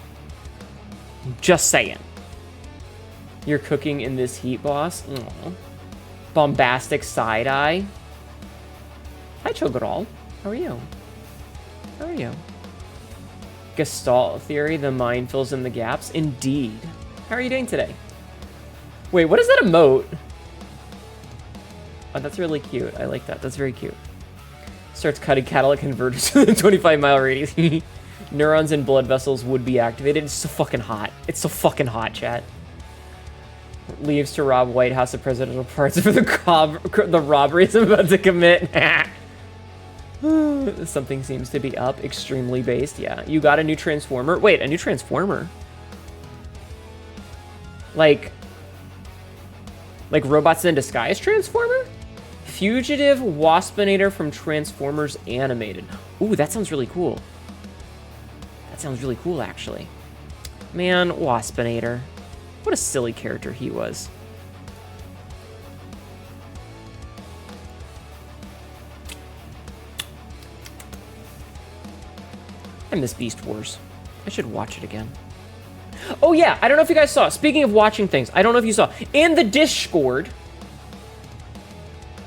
You're cooking in this heat, boss? Aww. Bombastic side-eye. Hi, Chogoral. How are you? Gestalt theory, the mind fills in the gaps. Indeed. How are you doing today? Wait, what is that emote? Oh, that's really cute. I like that. That's very cute. Starts cutting catalytic converters within 25-mile radius. Neurons in blood vessels would be activated. It's so fucking hot. It's so fucking hot, chat. Leaves to rob White House of presidential parts for the robberies I'm about to commit. Something seems to be up. Extremely based. Yeah. You got a new Transformer? Wait, a new Transformer? Like Robots in Disguise Transformer? Fugitive Waspinator from Transformers Animated. Ooh, that sounds really cool. That sounds really cool, actually. Man, Waspinator. What a silly character he was. I miss Beast Wars. I should watch it again. Oh yeah, I don't know if you guys saw. Speaking of watching things, I don't know if you saw. In the Discord,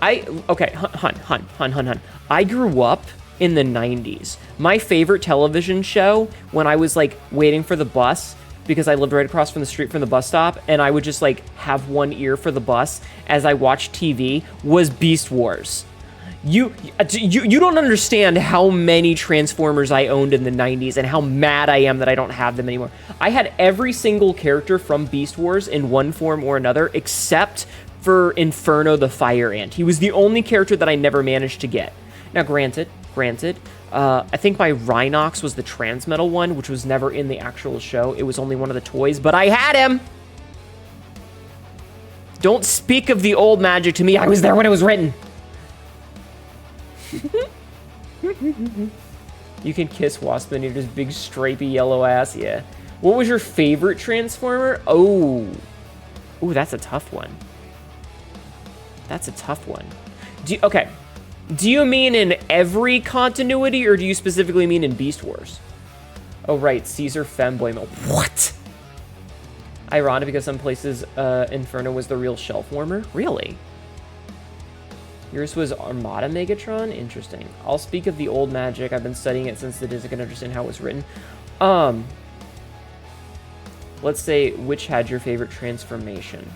okay, hun. I grew up in the 90s. My favorite television show when I was like waiting for the bus, because I lived right across from the street from the bus stop, and I would just like have one ear for the bus as I watched TV, was Beast Wars. You don't understand how many Transformers I owned in the 90s and how mad I am that I don't have them anymore. I had every single character from Beast Wars in one form or another, except for Inferno the Fire Ant. He was the only character that I never managed to get. Now, granted, I think my Rhinox was the Transmetal one, which was never in the actual show. It was only one of the toys, but I had him! Don't speak of the old magic to me. I was there when it was written. You can kiss Waspinator's big stripy yellow ass, yeah. What was your favorite Transformer? Oh. Ooh, that's a tough one. Okay. Do you mean in every continuity, or do you specifically mean in Beast Wars? Oh, right, Caesar Femboy. What? Ironic, because some places Inferno was the real shelf warmer. Really? Yours was Armada Megatron? Interesting. I'll speak of the old magic. I've been studying it since the days I can understand how it was written. Let's say, which had your favorite transformation?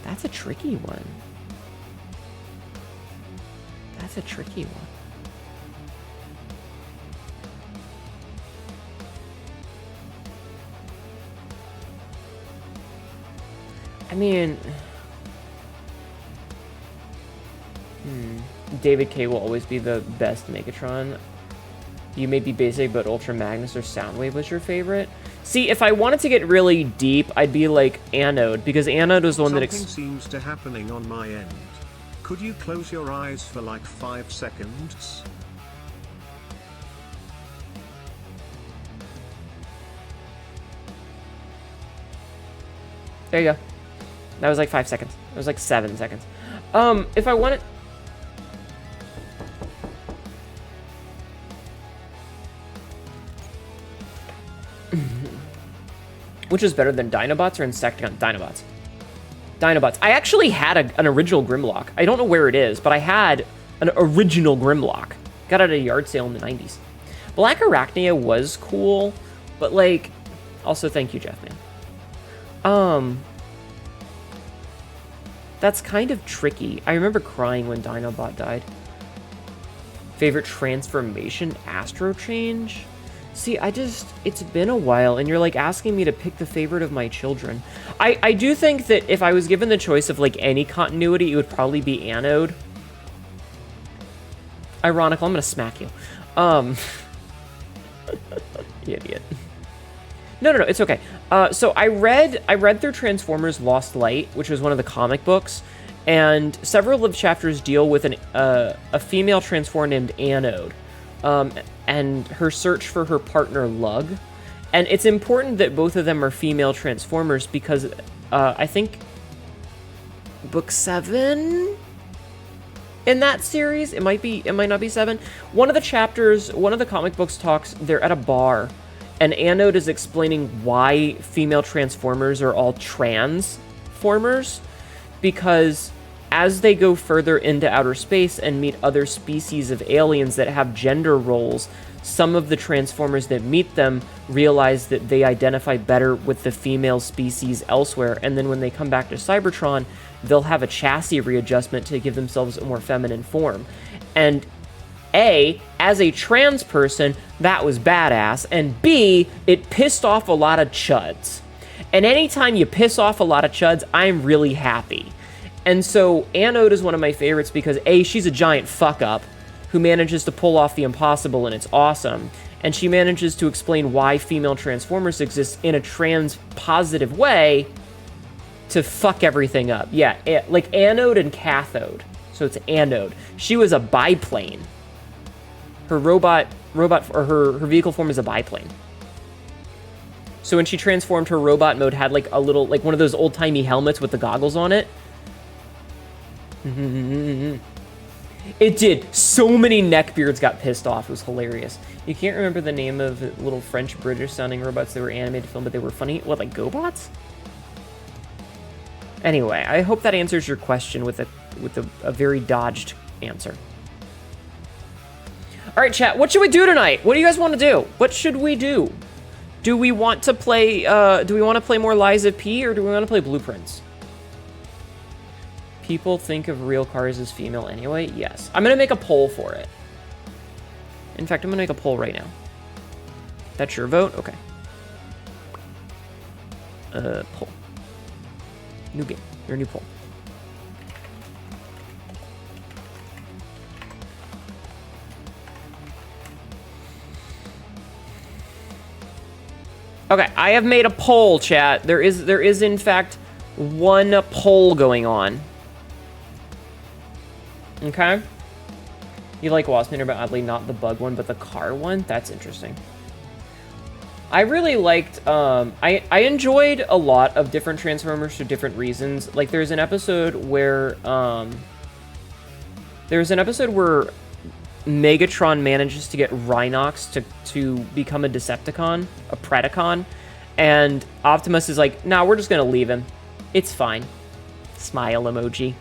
That's a tricky one. I mean, David K will always be the best Megatron. You may be basic, but Ultra Magnus or Soundwave was your favorite. See, if I wanted to get really deep, I'd be like Anode, because Anode was the one Something that... seems to happening on my end. Could you close your eyes for like 5 seconds? There you go. That was like 5 seconds. It was like 7 seconds. If I wanted... Which is better than Dinobots or Insecticon? Dinobots. Dinobots. I actually had an original Grimlock. I don't know where it is, but I had an original Grimlock. Got it at a yard sale in the 90s. Black Arachnia was cool, but like... Also, thank you, Jeff, man. That's kind of tricky. I remember crying when Dinobot died. Favorite transformation? Astro Change? See, it's been a while, and you're, like, asking me to pick the favorite of my children. I do think that if I was given the choice of, like, any continuity, it would probably be Anode. Ironical, I'm gonna smack you. You idiot. No, it's okay. So I read through Transformers Lost Light, which was one of the comic books, and several of the chapters deal with a female Transformer named Anode, and her search for her partner Lug. And it's important that both of them are female Transformers because I think book 7 in that series, it might not be 7. One of the chapters, one of the comic books talks, they're at a bar, and Anode is explaining why female Transformers are all transformers, because as they go further into outer space and meet other species of aliens that have gender roles, some of the Transformers that meet them realize that they identify better with the female species elsewhere, and then when they come back to Cybertron, they'll have a chassis readjustment to give themselves a more feminine form. And A, as a trans person, that was badass, and B, it pissed off a lot of chuds. And anytime you piss off a lot of chuds, I'm really happy. And so Anode is one of my favorites because A, she's a giant fuck-up who manages to pull off the impossible, and it's awesome. And she manages to explain why female Transformers exist in a trans-positive way to fuck everything up. Yeah, like Anode and Cathode. So it's Anode. She was a biplane. Her her vehicle form is a biplane. So when she transformed, her robot mode had like a little, like one of those old-timey helmets with the goggles on it. It did. So many neckbeards got pissed off. It was hilarious. You can't remember the name of the little French British sounding robots that were animated film, but they were funny. What, like GoBots? Anyway, I hope that answers your question with a very dodged answer. All right, chat. What should we do tonight? What do you guys want to do? What should we do? Do we want to play? Do we want to play more Lies of P, or do we want to play Blueprints? People think of real cars as female anyway. Yes. I'm gonna make a poll for it. In fact, I'm gonna make a poll right now. That's your vote? Okay. Poll. New game. Your new poll. Okay, I have made a poll, chat. There is in fact one poll going on. Okay. You like Waspinator, but oddly not the bug one, but the car one? That's interesting. I really liked, I enjoyed a lot of different Transformers for different reasons. Like, there's an episode where, Megatron manages to get Rhinox to become a Decepticon, a Predacon, and Optimus is like, nah, we're just gonna leave him. It's fine. Smile emoji.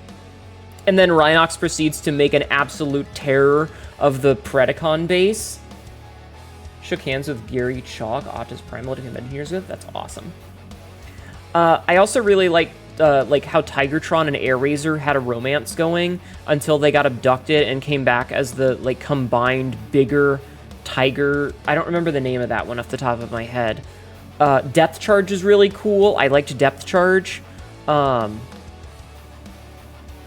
And then Rhinox proceeds to make an absolute terror of the Predacon base. Shook hands with Gary Chalk, Optus Primal, to convention years ago. That's awesome. I also really liked like how Tigertron and Airazor had a romance going until they got abducted and came back as the like combined bigger Tiger. I don't remember the name of that one off the top of my head. Depth Charge is really cool. I liked Depth Charge.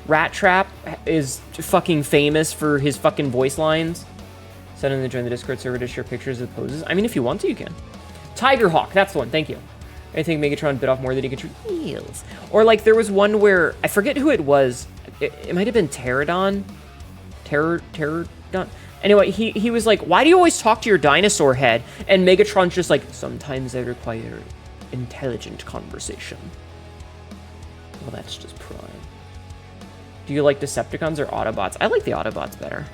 Rat Trap is fucking famous for his fucking voice lines. Send them to join the Discord server to share pictures of poses. I mean, if you want to, you can. Tigerhawk, that's the one. Thank you. I think Megatron bit off more than he could chew. Heels. Or like there was one where I forget who it was. It might have been Pterodon. Pterodon. Anyway, he was like, "Why do you always talk to your dinosaur head?" And Megatron's just like, "Sometimes I require intelligent conversation." Well, that's just prime. Do you like Decepticons or Autobots? I like the Autobots better.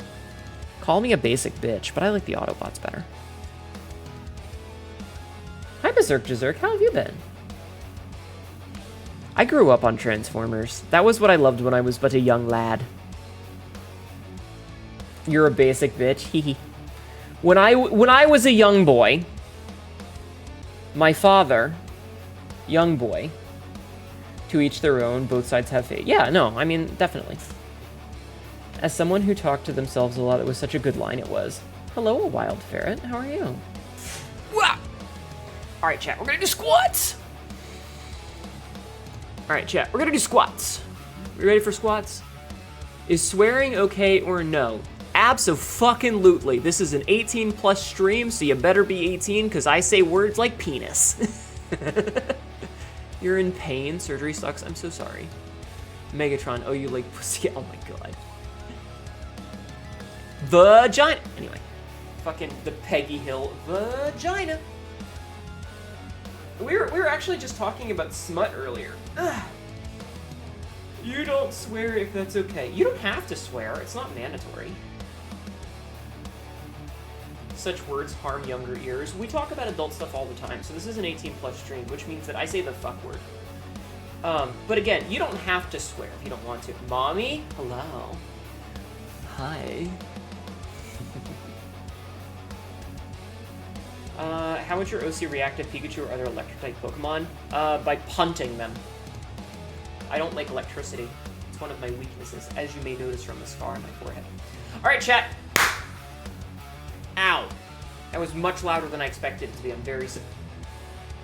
Call me a basic bitch, but I like the Autobots better. Hi, Berserk Jazerk. How have you been? I grew up on Transformers. That was what I loved when I was but a young lad. You're a basic bitch. Hee When I was a young boy, my father, young boy, to each their own, both sides have fate. Yeah, no, I mean, definitely. As someone who talked to themselves a lot, it was such a good line it was. Hello, a wild ferret. How are you? Wah! All right, chat, we're gonna do squats. All right, chat, we're gonna do squats. We ready for squats? Is swearing okay or no? Abso-fucking-lutely. This is an 18+ stream, so you better be 18, because I say words like penis. You're in pain. Surgery sucks. I'm so sorry. Megatron. Oh, you like pussy. Oh my god. Vagina. Anyway. Fucking the Peggy Hill vagina. We were actually just talking about smut earlier. Ugh. You don't swear if that's okay. You don't have to swear. It's not mandatory. Such words harm younger ears. We talk about adult stuff all the time, so this is an 18+ stream, which means that I say the fuck word. But again, you don't have to swear if you don't want to. Mommy? Hello. Hi. How would your OC react to Pikachu or other electric-type Pokemon? By punting them. I don't like electricity. It's one of my weaknesses, as you may notice from the scar on my forehead. Alright, chat. Ow. That was much louder than I expected it to be. I'm very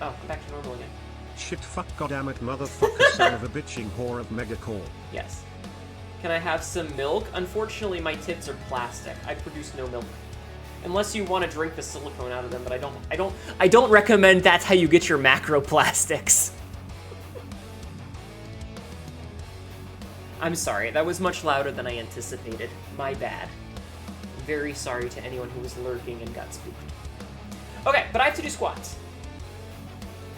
oh, I'm back to normal again. Shit fuck goddammit motherfucker son of a bitching whore of Megacore. Yes. Can I have some milk? Unfortunately, my tits are plastic. I produce no milk. Unless you want to drink the silicone out of them, but I don't recommend that's how you get your macroplastics. I'm sorry, that was much louder than I anticipated. My bad. Very sorry to anyone who was lurking and got spooked. Okay, but I have to do squats.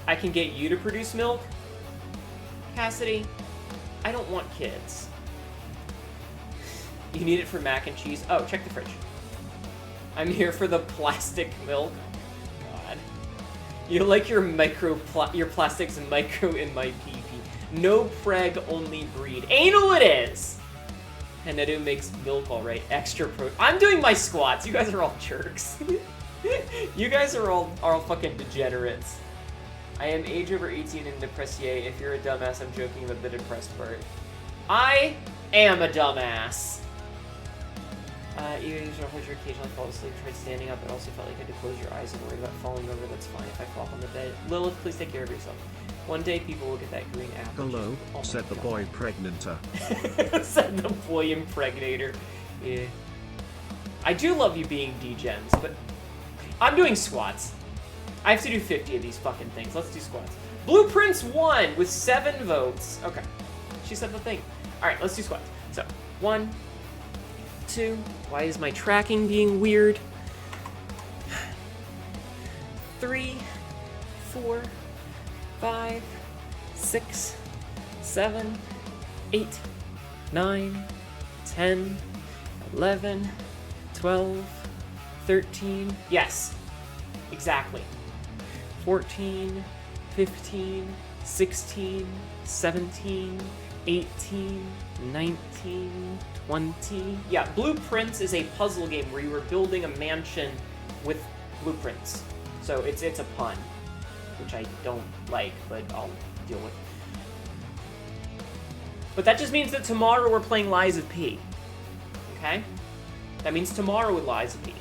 I can get you to produce milk. Cassidy, I don't want kids. You need it for mac and cheese. Oh, check the fridge. I'm here for the plastic milk. God. You like your plastics micro in my pee-pee. No preg, only breed. Anal it is! Hnetu makes milk all right. Extra pro. I'm doing my squats. You guys are all jerks. You guys are all fucking degenerates. I am age over 18 and depressier. If you're a dumbass, I'm joking about the depressed part. I am a dumbass. You occasionally fall asleep, tried standing up, but also felt like I had to close your eyes and worried about falling over. That's fine if I flop on the bed. Lilith, please take care of yourself. One day people will get that green apple. Hello, oh said the boy pregnanter. Said the boy impregnator. Yeah. I do love you being degens, but I'm doing squats. I have to do 50 of these fucking things. Let's do squats. Blueprints won with 7 votes. Okay. She said the thing. Alright, let's do squats. So, 1, 2. Why is my tracking being weird? 3, 4, 5, 6, 7, 8, 9, 10, 11, 12, 13. Yes, exactly. 14, 15, 16, 17, 18, 19, 20. Yeah, Blueprints is a puzzle game where you are building a mansion with blueprints. So it's a pun, which I don't like, but I'll deal with. But that just means that tomorrow we're playing Lies of P. Okay? That means tomorrow with Lies of P.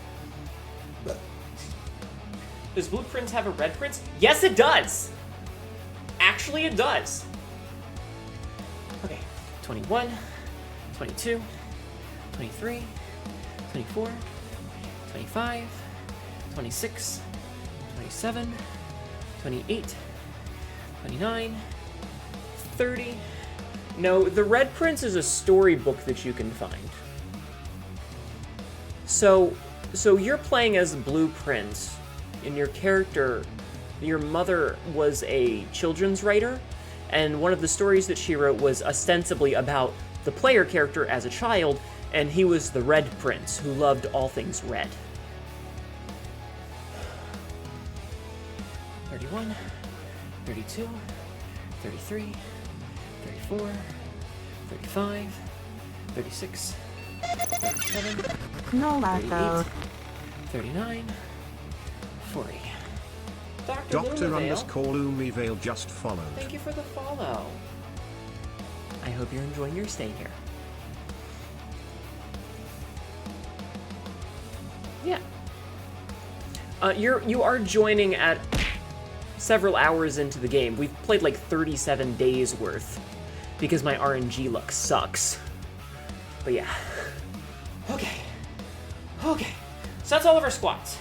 Does Blueprints have a red prince? Yes, it does! Actually, it does. Okay, 21, 22, 23, 24, 25, 26, 27, 28, 29, 30. No, the Red Prince is a storybook that you can find. So you're playing as Blue Prince, and your character, your mother was a children's writer, and one of the stories that she wrote was ostensibly about the player character as a child, and he was the Red Prince who loved all things red. 31, 32, 33, 34, 35, 36, 37, No lasso. 39, 40. Dr. Dr_Lumivale just followed. Thank you for the follow. I hope you're enjoying your stay here. Yeah. You are joining at several hours into the game. We've played like 37 days worth because my RNG luck sucks. But yeah. Okay. Okay. So that's all of our squats.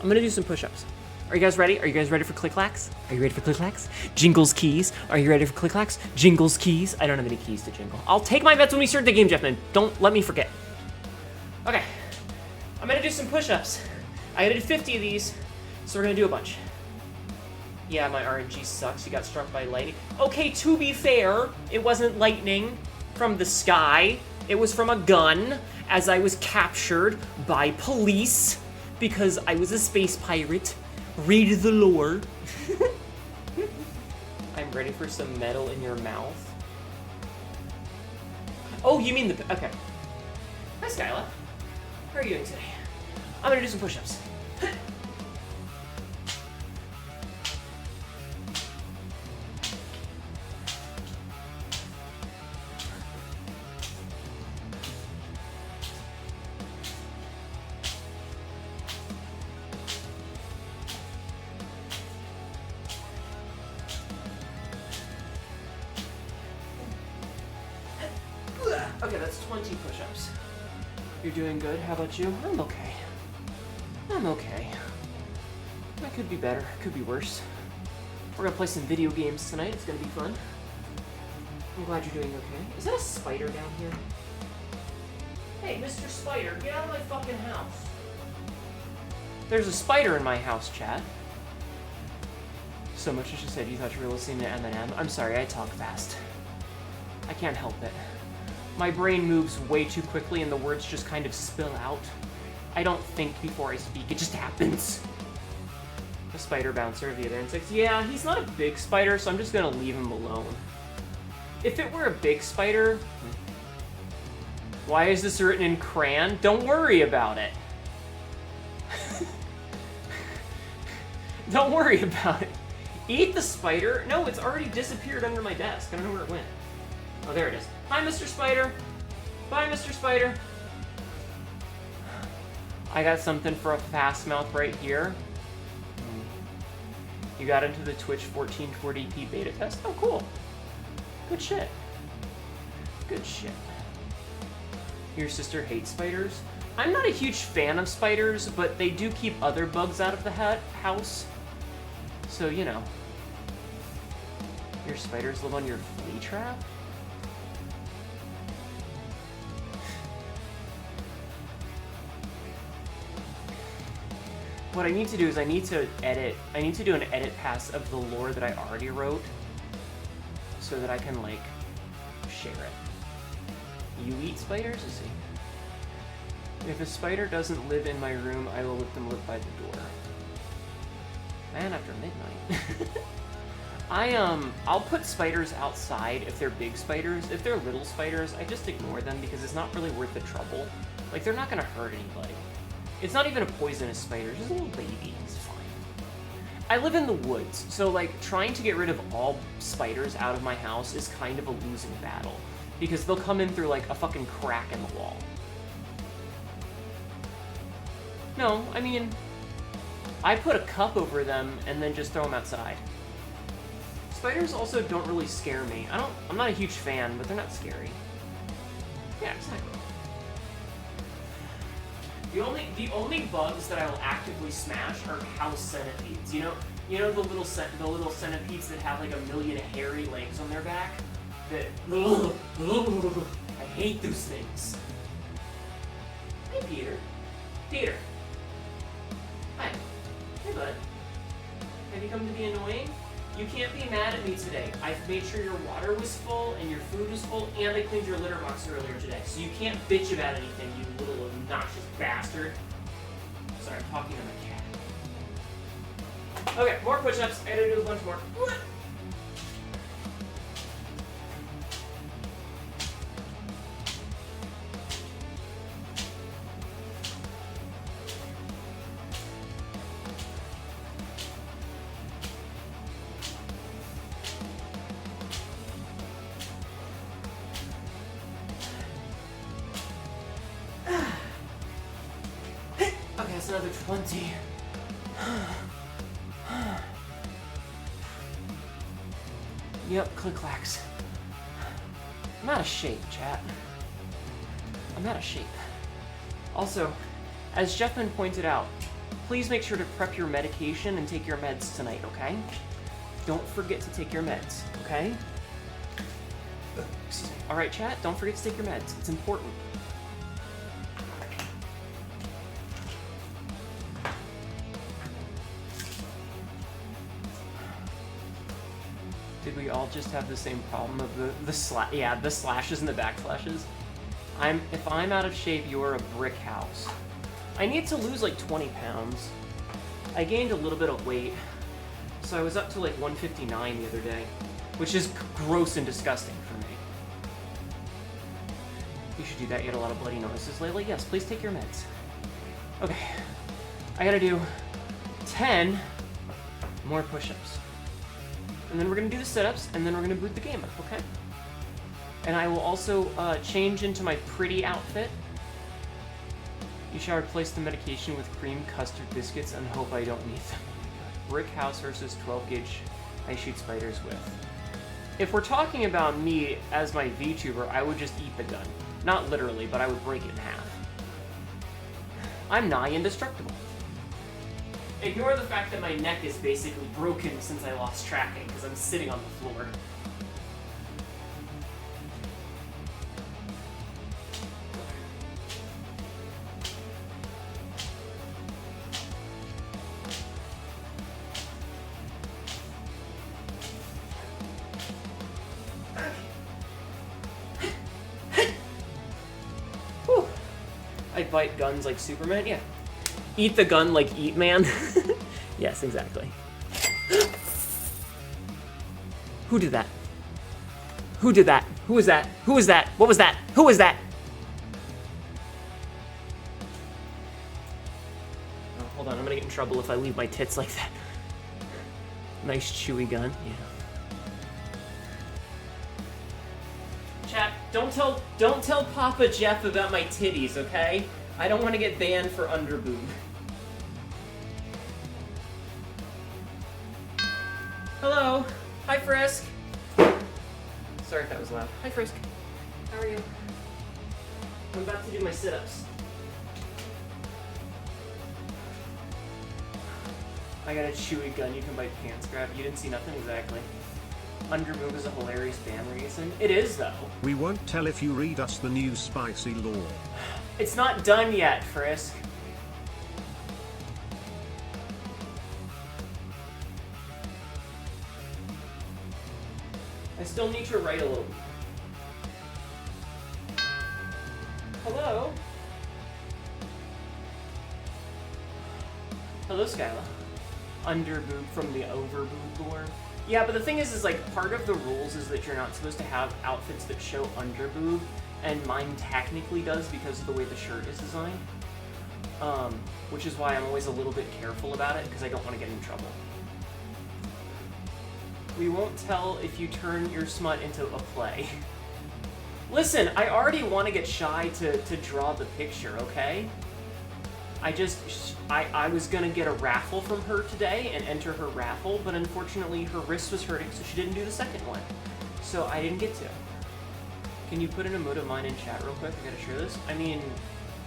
I'm gonna do some push-ups. Are you guys ready? Are you guys ready for click-clacks? Are you ready for click-clacks? Jingles keys. Are you ready for click-clacks? Jingles keys. I don't have any keys to jingle. I'll take my bets when we start the game, Jeffman. Don't let me forget. Okay. I'm gonna do some push-ups. I gotta do 50 of these, so we're gonna do a bunch. Yeah, my RNG sucks. You got struck by lightning. Okay, to be fair, it wasn't lightning from the sky. It was from a gun, as I was captured by police because I was a space pirate. Read the lore. I'm ready for some metal in your mouth. Oh, you mean the... Okay. Hi, Skyla. How are you doing today? I'm gonna do some push-ups. Okay, that's 20 push-ups. You're doing good. How about you? I'm okay. I'm okay. I could be better. Could be worse. We're gonna play some video games tonight. It's gonna be fun. I'm glad you're doing okay. Is that a spider down here? Hey, Mr. Spider, get out of my fucking house. There's a spider in my house, chat. So much as you said you thought you were listening to Eminem. I'm sorry, I talk fast. I can't help it. My brain moves way too quickly and the words just kind of spill out. I don't think before I speak, it just happens. The spider bouncer of the other insects. Yeah, he's not a big spider, so I'm just gonna leave him alone. If it were a big spider... Why is this written in crayon? Don't worry about it. Don't worry about it. Eat the spider? No, it's already disappeared under my desk. I don't know where it went. Oh, there it is. Hi, Mr. Spider. Bye, Mr. Spider. I got something for a fast mouth right here. You got into the Twitch 1440p beta test? Oh, cool. Good shit. Good shit. Your sister hates spiders? I'm not a huge fan of spiders, but they do keep other bugs out of the house. So, you know. Your spiders live on your flea trap? What I need to do is I need to do an edit pass of the lore that I already wrote so that I can, like, share it. You eat spiders? Let's see. If a spider doesn't live in my room, I will let them live by the door. Man, after midnight. I'll put spiders outside if they're big spiders. If they're little spiders, I just ignore them because it's not really worth the trouble. Like, they're not gonna hurt anybody. It's not even a poisonous spider, it's just a little baby. It's fine. I live in the woods, so like trying to get rid of all spiders out of my house is kind of a losing battle because they'll come in through like a fucking crack in the wall. No, I mean, I put a cup over them and then just throw them outside. Spiders also don't really scare me. I'm not a huge fan, but they're not scary. Yeah, exactly. The only bugs that I will actively smash are house centipedes. You know the little centipedes that have like a million hairy legs on their back. That I hate those things. Hey Peter. Peter. Hi. Hey bud. Have you come to be annoying? You can't be mad at me today. I've made sure your water was full and your food was full, and I cleaned your litter box earlier today. So you can't bitch about anything, you little obnoxious bastard. Sorry, I'm talking to my cat. Okay, more push-ups. I gotta do a bunch more. guess another 20. Yep, click-clacks. I'm out of shape, chat. I'm out of shape. Also, as Jeffman pointed out, please make sure to prep your medication and take your meds tonight, okay? Don't forget to take your meds, okay? Excuse me. Alright, chat, don't forget to take your meds. It's important. Did we all just have the same problem of the slashes and the backslashes? If I'm out of shape, you're a brick house. I need to lose like 20 pounds. I gained a little bit of weight, so I was up to like 159 the other day, which is gross and disgusting for me. You should do that. You had a lot of bloody noses lately. Yes, please take your meds. Okay, I gotta do 10 more push-ups. And then we're gonna do the sit-ups, and then we're gonna boot the game up, okay? And I will also change into my pretty outfit. You shall replace the medication with cream custard biscuits and hope I don't need them. Brick house versus 12 gauge I shoot spiders with. If we're talking about me as my VTuber, I would just eat the gun. Not literally, but I would break it in half. I'm nigh indestructible. Ignore the fact that my neck is basically broken since I lost tracking, because I'm sitting on the floor. Whew. I bite guns like Superman, yeah. Eat the gun like Eat Man. Yes, exactly. Who did that? Who did that? Who was that? Who was that? What was that? Who was that? Oh, hold on, I'm gonna get in trouble if I leave my tits like that. Nice chewy gun, yeah. Chat, don't tell Papa Jeff about my titties, okay? I don't want to get banned for underboob. Hello. Hi, Frisk. Sorry if that was loud. Hi, Frisk. How are you? I'm about to do my sit-ups. I got a chewy gun you can bite pants grab. You didn't see nothing? Exactly. Underboob is a hilarious ban reason. It is, though. We won't tell if you read us the new spicy lore. It's not done yet, Frisk. I still need to write a little. Hello? Hello, Skyla. Underboob from the overboob lore. Yeah, but the thing is like, part of the rules is that you're not supposed to have outfits that show underboob, and mine technically does because of the way the shirt is designed. Which is why I'm always a little bit careful about it, because I don't want to get in trouble. We won't tell if you turn your smut into a play. Listen, I already want to get Shy to draw the picture, okay? I was gonna get a raffle from her today and enter her raffle, but unfortunately her wrist was hurting, so she didn't do the second one. So I didn't get to. Can you put an emote of mine in chat real quick? I gotta share this. I mean,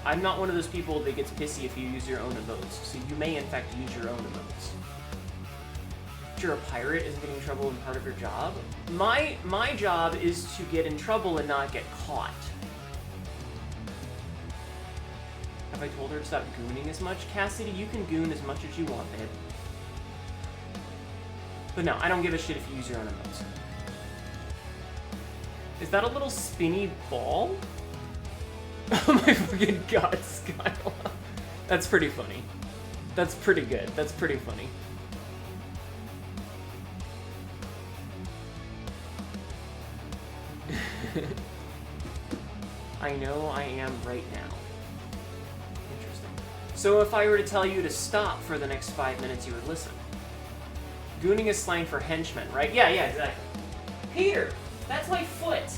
I'm not one of those people that gets pissy if you use your own emotes, so you may in fact use your own emotes. If you're a pirate, isn't getting in trouble in part of your job? My job is to get in trouble and not get caught. Have I told her to stop gooning as much? Cassidy, you can goon as much as you want, babe. But no, I don't give a shit if you use your own emotes. Is that a little spinny ball? Oh my fucking god, Skyla. That's pretty funny. That's pretty good. That's pretty funny. I know I am right now. Interesting. So if I were to tell you to stop for the next 5 minutes, you would listen. Gooning is slang for henchmen, right? Yeah, exactly. Peter, that's my foot.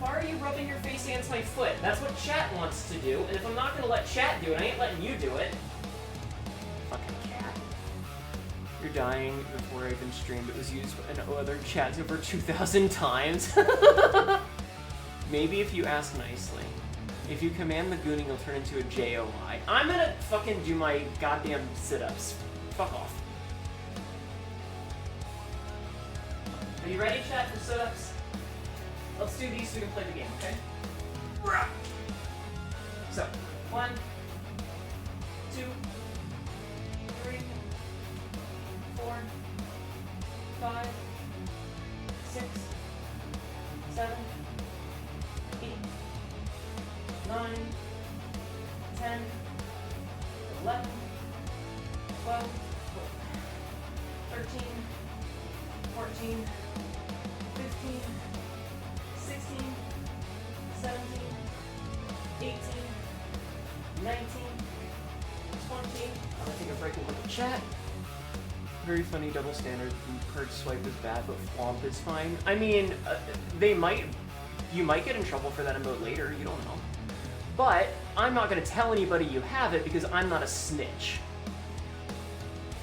why are you rubbing your face against my foot? That's what chat wants to do, and if I'm not gonna let chat do it, I ain't letting you do it. Fucking cat. You're dying before I even streamed. It was used in other chats over 2,000 times. Maybe if you ask nicely. If you command the gooning, you'll turn into a JOI. I'm gonna fucking do my goddamn sit-ups. Fuck off. Are you ready, chat, for sit-ups? Let's do these so we can play the game, okay? So, 1, 2, 3, 4, 5, 6, 7, 8, 9, 10, 11, 12, 13, 14, 15, 16, 17, 18, 19, 20. I'm gonna take a break and look at chat. Very funny double standard. Purge swipe is bad, but flomp is fine. I mean, you might get in trouble for that emote later, you don't know. But I'm not gonna tell anybody you have it because I'm not a snitch.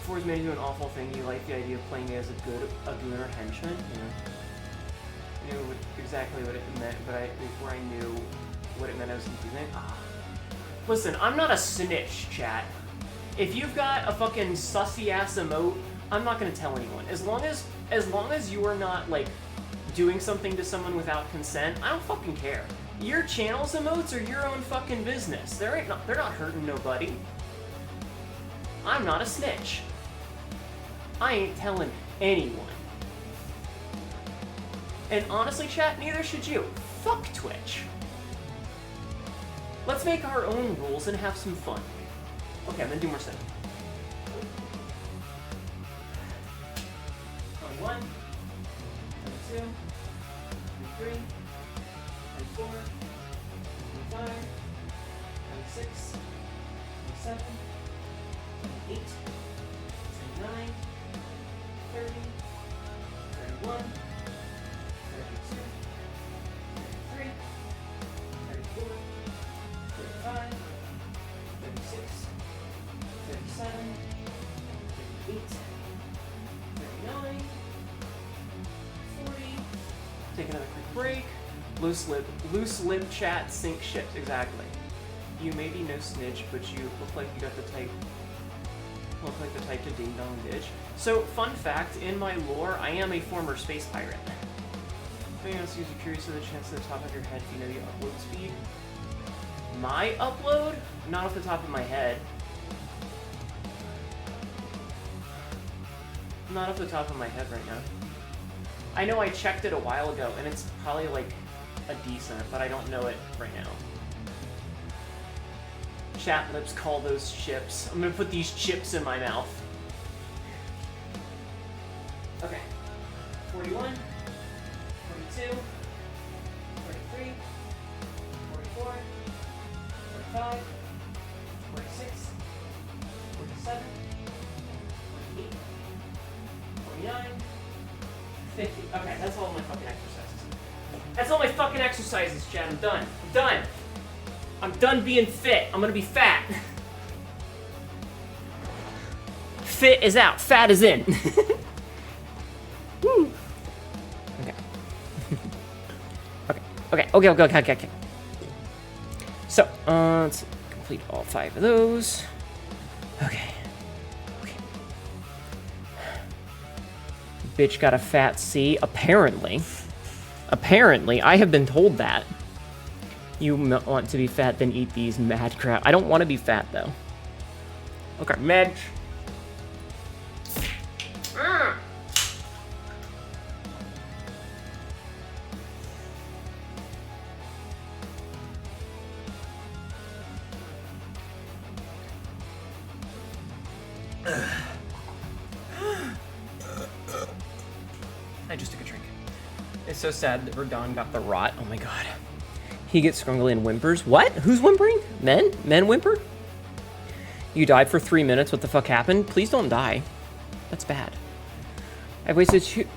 For's made you an awful thing. You like the idea of playing as a goon or henchman? Yeah. I knew exactly what it meant, but before I knew what it meant, I was confusing. Listen, I'm not a snitch, chat. If you've got a fucking sussy-ass emote, I'm not gonna tell anyone. As long as you are not, like, doing something to someone without consent, I don't fucking care. Your channel's emotes are your own fucking business. They're not hurting nobody. I'm not a snitch. I ain't telling anyone. And honestly, chat, neither should you. Fuck Twitch. Let's make our own rules and have some fun. Okay, I'm gonna do more stuff. On 1, on 2, on 3, on 4, on 5, on 6, on 7, on 8, on 9, 30, 31, 32, 33, 34, 35, 36, 37, 38, 39, 40. Take another quick break. Loose lip chat sync ships, exactly. You may be no snitch, but you look like you got the type. Look like the type to ding dong ditch. So, fun fact, in my lore, I am a former space pirate. Anything else you're curious of the chance at the top of your head, do you know the upload speed? My upload? Not off the top of my head. Not off the top of my head right now. I know I checked it a while ago, and it's probably like a decent, but I don't know it right now. Chat lips call those chips. I'm gonna put these chips in my mouth. Okay. 41, 42, 43, 44, 45, 46, 47, 48, 49, 50. Okay, that's all my fucking exercises. That's all my fucking exercises, chat. I'm done. I'm done. I'm done being fit. I'm gonna be fat. Fit is out. Fat is in. Woo. Okay. So, let's complete all 5 of those. Okay. Bitch got a fat C. Apparently, I have been told that. You want to be fat, then eat these mad crap. I don't want to be fat, though. Okay, Medj. I just took a drink. It's so sad that Radon got the rot. Oh my god. He gets scrungly and whimpers. What? Who's whimpering? Men? Men whimper? You died for 3 minutes. What the fuck happened? Please don't die. That's bad. I've wasted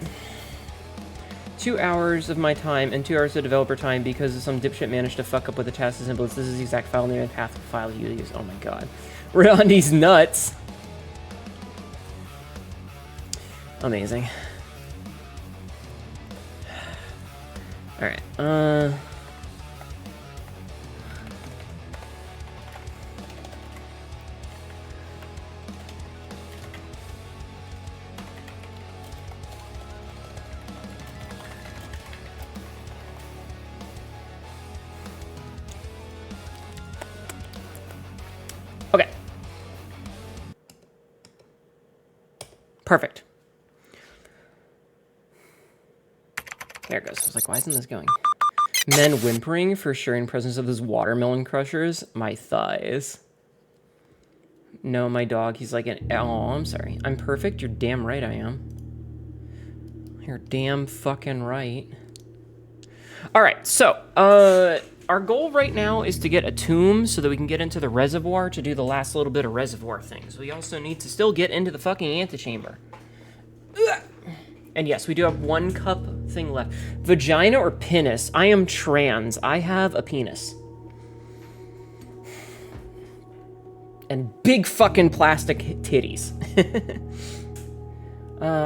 2 hours of my time and 2 hours of developer time because some dipshit managed to fuck up with the task as simple as this is the exact file name and path file you use. Oh my god. Rondi's nuts. Amazing. Alright, okay. Perfect. There it goes. I was like, why isn't this going? Men whimpering for sure in presence of those watermelon crushers. My thighs. No, my dog. He's like an... Oh, I'm sorry. I'm perfect. You're damn right I am. You're damn fucking right. Alright, so, our goal right now is to get a tomb so that we can get into the reservoir to do the last little bit of reservoir things. We also need to still get into the fucking antechamber. Ugh. And yes, we do have 1 cup thing left. Vagina or penis? I am trans. I have a penis. And big fucking plastic titties.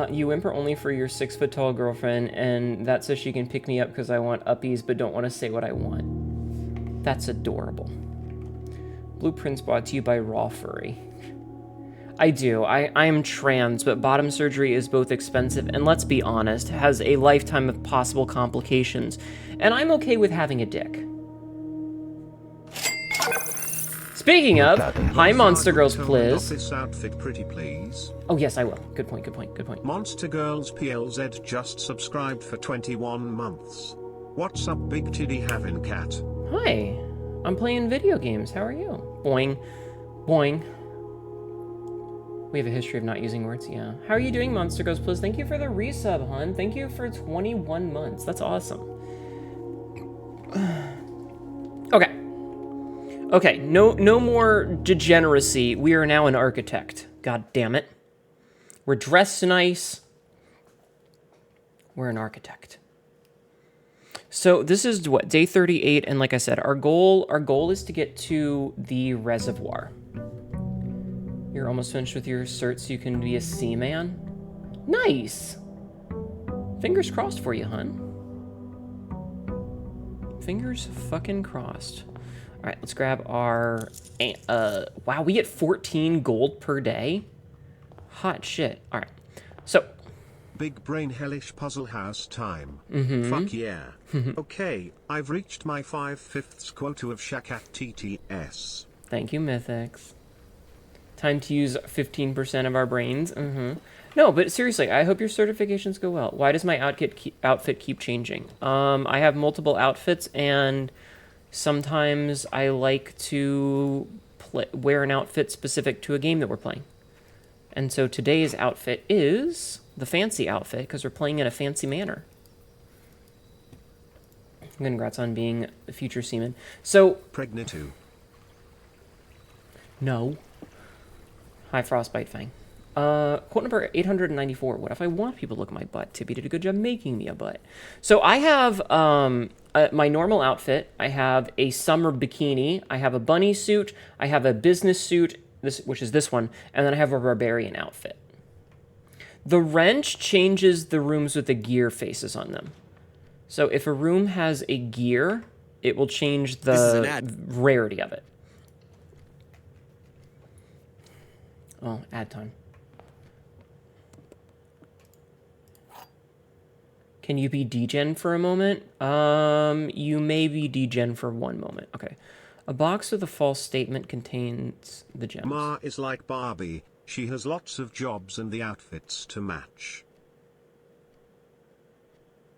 You whimper only for your 6-foot-tall girlfriend, and that says she can pick me up because I want uppies but don't want to say what I want. That's adorable. Blueprints brought to you by Raw Furry. I do. I am trans, but bottom surgery is both expensive and, let's be honest, has a lifetime of possible complications. And I'm okay with having a dick. Speaking of, hi Monster Girls, please. This outfit pretty please. Oh yes, I will. Good point, good point, good point. Monster Girls PLZ just subscribed for 21 months. What's up, Big Titty Having Cat? Hi. I'm playing video games. How are you? Boing. Boing. We have a history of not using words, yeah. How are you doing, Monster Ghost Plus? Thank you for the resub, hun. Thank you for 21 months. That's awesome. Okay. Okay, no more degeneracy. We are now an architect. God damn it. We're dressed nice. We're an architect. So this is what, day 38, and like I said, our goal is to get to the reservoir. You're almost finished with your cert so you can be a seaman? Nice! Fingers crossed for you, hun. Fingers fucking crossed. Alright, let's grab our... wow, we get 14 gold per day? Hot shit. Alright, so... Big brain hellish puzzle house time. Fuck yeah. Okay, I've reached my 5/5 quota of Shakat TTS. Thank you, Mythics. Time to use 15% of our brains. No, but seriously, I hope your certifications go well. Why does my outfit keep changing? I have multiple outfits, and sometimes I like to wear an outfit specific to a game that we're playing. And so today's outfit is the fancy outfit, because we're playing in a fancy manner. Congrats on being a future seaman. So... Hnetu. No. Hi, Frostbite Fang. Quote number 894. What if I want people to look at my butt? Tippy did a good job making me a butt. So I have my normal outfit. I have a summer bikini. I have a bunny suit. I have a business suit, which is this one. And then I have a barbarian outfit. The wrench changes the rooms with the gear faces on them. So if a room has a gear, it will change the rarity of it. Oh, ad time. Can you be degen for a moment? You may be degen for one moment. Okay. A box with a false statement contains the gems. Ma is like Barbie. She has lots of jobs and the outfits to match.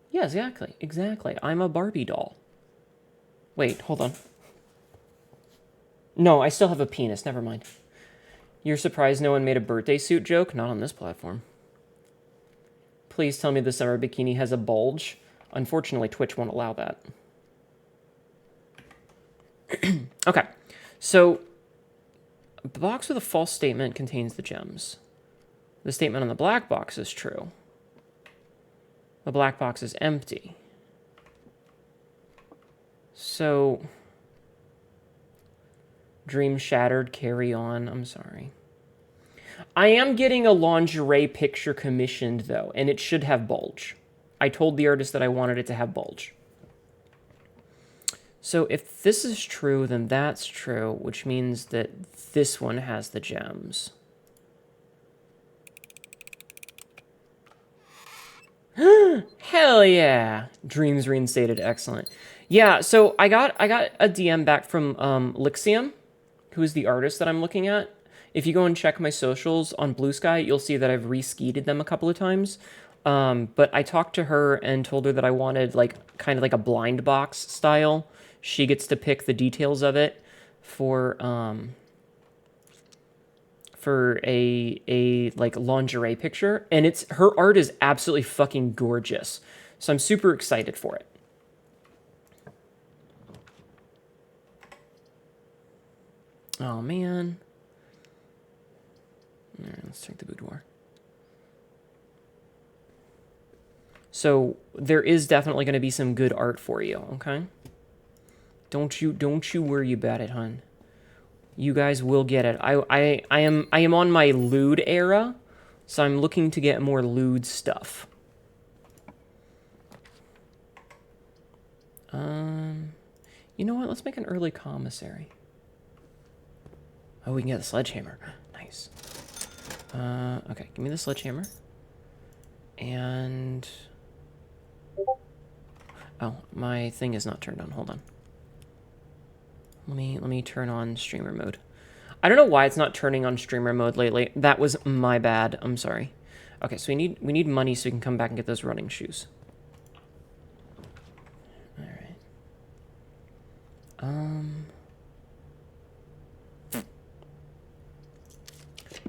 Yeah, exactly. Exactly. I'm a Barbie doll. Wait, hold on. No, I still have a penis. Never mind. You're surprised no one made a birthday suit joke? Not on this platform. Please tell me the summer bikini has a bulge. Unfortunately, Twitch won't allow that. Okay. So, the box with a false statement contains the gems. The statement on the black box is true. The black box is empty. So, dream shattered, carry on. I'm sorry. I am getting a lingerie picture commissioned, though, and it should have bulge. I told the artist that I wanted it to have bulge. So if this is true, then that's true, which means that this one has the gems. Hell yeah! Dreams reinstated, excellent. Yeah, so I got a DM back from Lixium, who is the artist that I'm looking at. If you go and check my socials on Blue Sky, you'll see that I've reskeeted them a couple of times. But I talked to her and told her that I wanted like kind of like a blind box style. She gets to pick the details of it for a like lingerie picture, and her art is absolutely fucking gorgeous. So I'm super excited for it. Oh man. All right, let's take the boudoir. So there is definitely going to be some good art for you, okay? Don't you worry about it, hun. You guys will get it. I am on my lewd era, so I'm looking to get more lewd stuff. You know what? Let's make an early commissary. Oh, we can get the sledgehammer. Nice. Okay, give me the sledgehammer. And oh, my thing is not turned on. Hold on. Let me turn on streamer mode. I don't know why it's not turning on streamer mode lately. That was my bad. I'm sorry. Okay, so we need money so we can come back and get those running shoes. All right.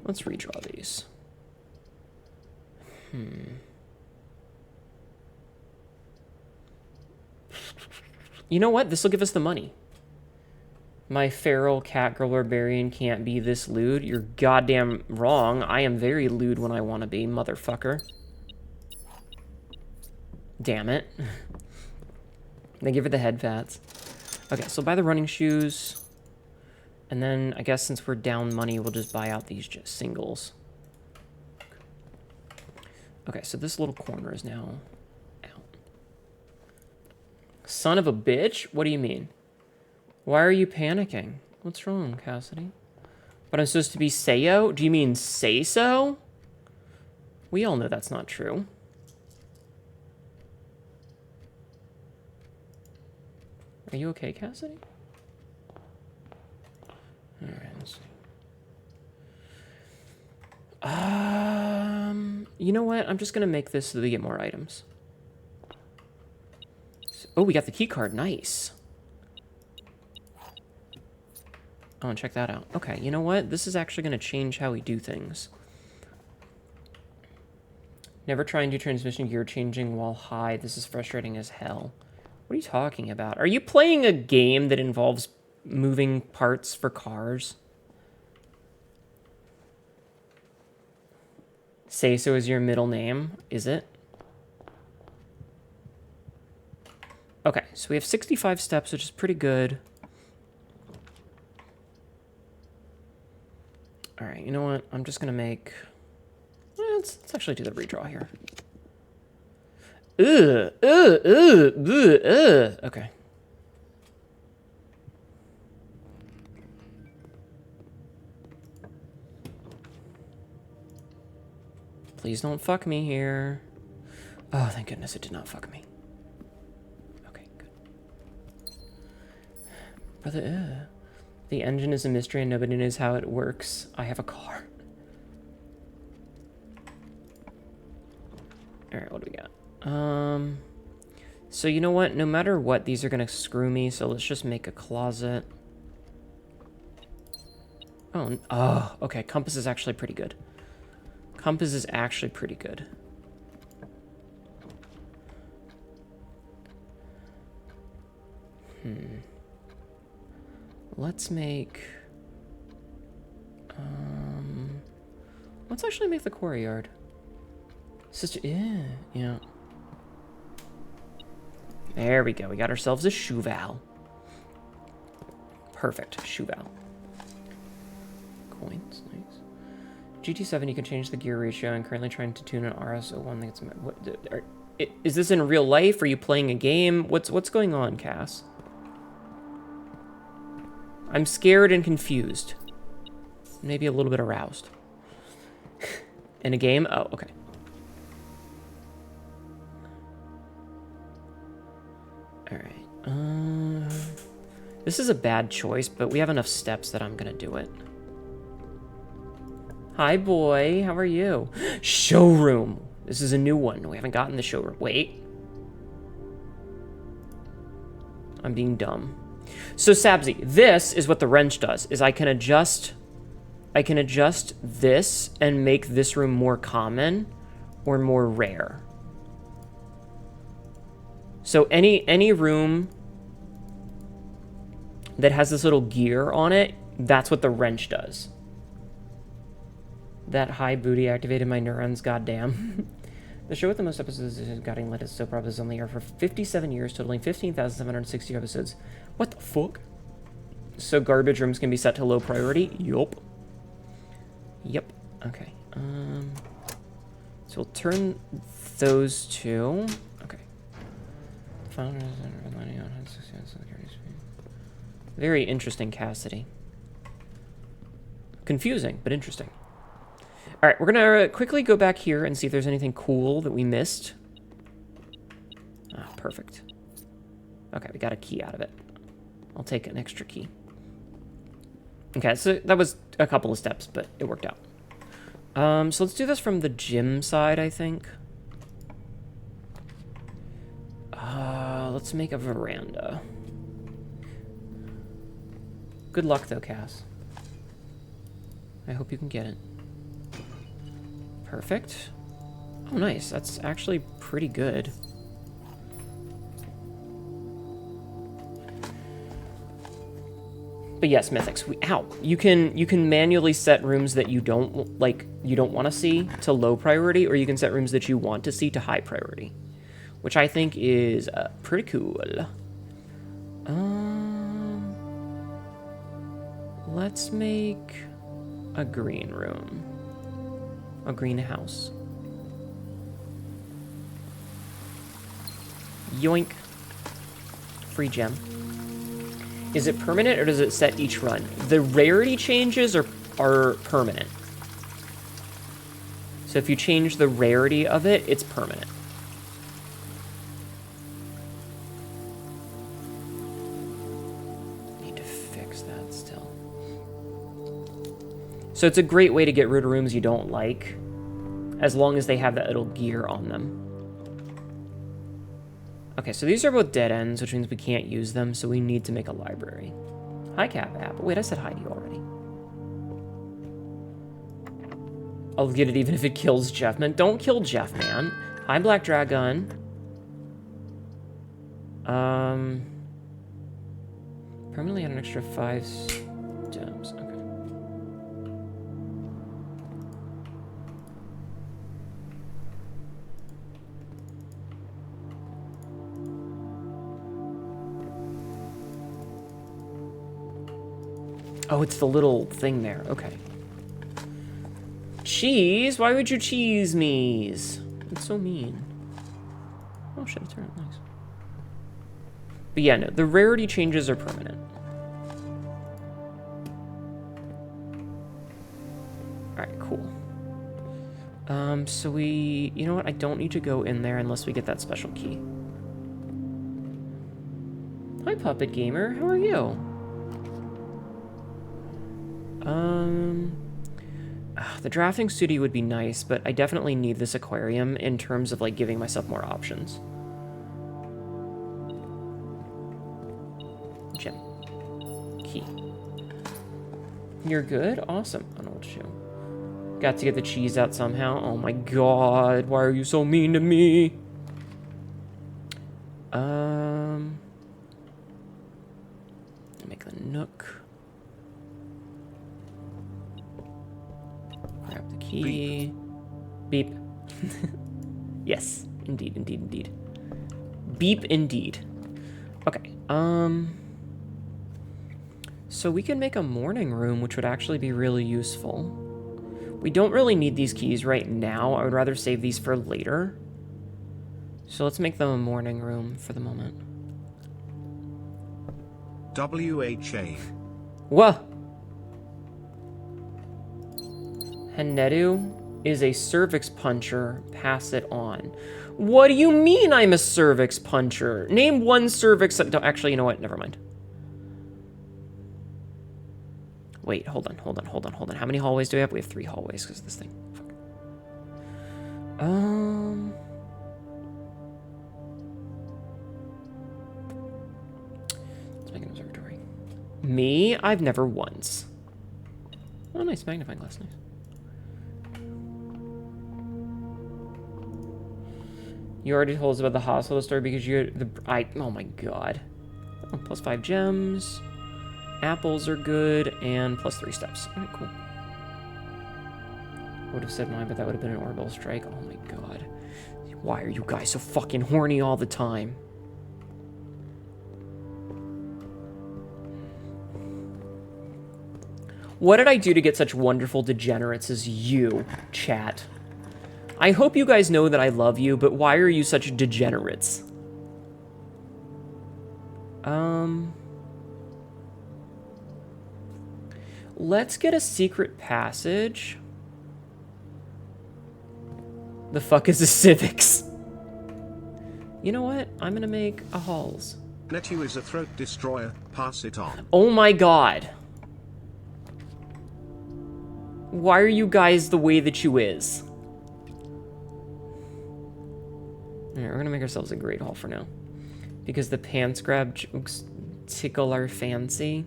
Let's redraw these. You know what? This will give us the money. My feral catgirl barbarian can't be this lewd. You're goddamn wrong. I am very lewd when I want to be, motherfucker. Damn it. They give her the head pats. Okay, so buy the running shoes. And then I guess since we're down money, we'll just buy out these just singles. Okay, so this little corner is now out. Son of a bitch? What do you mean? Why are you panicking? What's wrong, Cassidy? But I'm supposed to be Sayo? Do you mean say so? We all know that's not true. Are you okay, Cassidy? Alright, let's see. You know what? I'm just gonna make this so that we get more items. Oh, we got the key card. Nice. Oh, and check that out. Okay, you know what? This is actually gonna change how we do things. Never try and do transmission gear changing while high. This is frustrating as hell. What are you talking about? Are you playing a game that involves moving parts for cars? Say so is your middle name, is it? Okay, so we have 65 steps, which is pretty good. All right, you know what? I'm just gonna make... Let's actually do the redraw here. Okay. Please don't fuck me here. Oh, thank goodness it did not fuck me. Okay, good. Brother, the engine is a mystery and nobody knows how it works. I have a car. Alright, what do we got? So you know what? No matter what, these are gonna screw me, so let's just make a closet. Oh, okay, compass is actually pretty good. Compass is actually pretty good. Let's make... let's actually make the quarry yard. Sister, yeah. There we go. We got ourselves a Shuval. Perfect. Shuval. Coins. Nice. GT7, you can change the gear ratio. I'm currently trying to tune an RS01. Is this in real life? Are you playing a game? What's going on, Cass? I'm scared and confused. Maybe a little bit aroused. In a game? Oh, okay. Alright. This is a bad choice, but we have enough steps that I'm gonna do it. Hi, boy. How are you? Showroom. This is a new one. We haven't gotten the showroom. Wait. I'm being dumb. So, Sabzi, this is what the wrench does, is I can adjust this and make this room more common or more rare. So any room that has this little gear on it, that's what the wrench does. That high booty activated my neurons, goddamn. The show with the most episodes is Guiding Light is soap operas on the air for 57 years, totaling 15,760 episodes. What the fuck? So garbage rooms can be set to low priority? Yup. Yep. Okay. So we'll turn those two. Okay. Very interesting, Cassidy. Confusing, but interesting. All right, we're gonna quickly go back here and see if there's anything cool that we missed. Ah, perfect. Okay, we got a key out of it. I'll take an extra key. Okay, so that was a couple of steps, but it worked out. So let's do this from the gym side, I think. Let's make a veranda. Good luck, though, Cass. I hope you can get it. Perfect. Oh, nice. That's actually pretty good. But yes, Mythics. You can manually set rooms that you don't want to see to low priority, or you can set rooms that you want to see to high priority, which I think is pretty cool. Let's make a green room. A greenhouse. Yoink. Free gem. Is it permanent or does it set each run? The rarity changes are permanent. So if you change the rarity of it, it's permanent. Need to fix that still. So it's a great way to get rid of rooms you don't like, as long as they have that little gear on them. Okay, so these are both dead ends, which means we can't use them, so we need to make a library. Hi, Cap App. Wait, I said hi to you already. I'll get it even if it kills Jeff, man. Don't kill Jeff, man. Hi, Black Dragon. Permanently add an extra 5 gems. Okay. Oh, it's the little thing there. Okay. Cheese? Why would you cheese me's? That's so mean. Oh, shit, I turned it nice. But yeah, no, the rarity changes are permanent. Alright, cool. So we... You know what? I don't need to go in there unless we get that special key. Hi, Puppet Gamer. How are you? The drafting studio would be nice, but I definitely need this aquarium in terms of, like, giving myself more options. Gem. Key. You're good? Awesome. An old shoe. Got to get the cheese out somehow. Oh my god, why are you so mean to me? Make the nook. Grab the key. Beep. Yes, indeed, indeed, indeed. beep indeed. Okay, so we can make a morning room, which would actually be really useful. We don't really need these keys right now. I would rather save these for later. So let's make them a morning room for the moment. WHA. What? Hnetu is a cervix puncher. Pass it on. What do you mean I'm a cervix puncher? Name one cervix... Actually, you know what? Never mind. Wait, hold on. How many hallways do we have? We have 3 hallways because of this thing. Fuck. Let's make an observatory. Me? I've never once. Oh, nice magnifying glass. Nice. You already told us about the hospital story because you're the... oh my god. Oh, plus 5 gems. Apples are good, and plus 3 steps. Alright, cool. Would have said mine, but that would have been an orbital strike. Oh my god. Why are you guys so fucking horny all the time? What did I do to get such wonderful degenerates as you, chat? I hope you guys know that I love you, but why are you such degenerates? Let's get a secret passage. The fuck is a civics? You know what? I'm gonna make a halls. Hnetu is a throat destroyer. Pass it on. Oh my god. Why are you guys the way that you is? Alright, we're gonna make ourselves a great hall for now. Because the pants grab jokes tickle our fancy.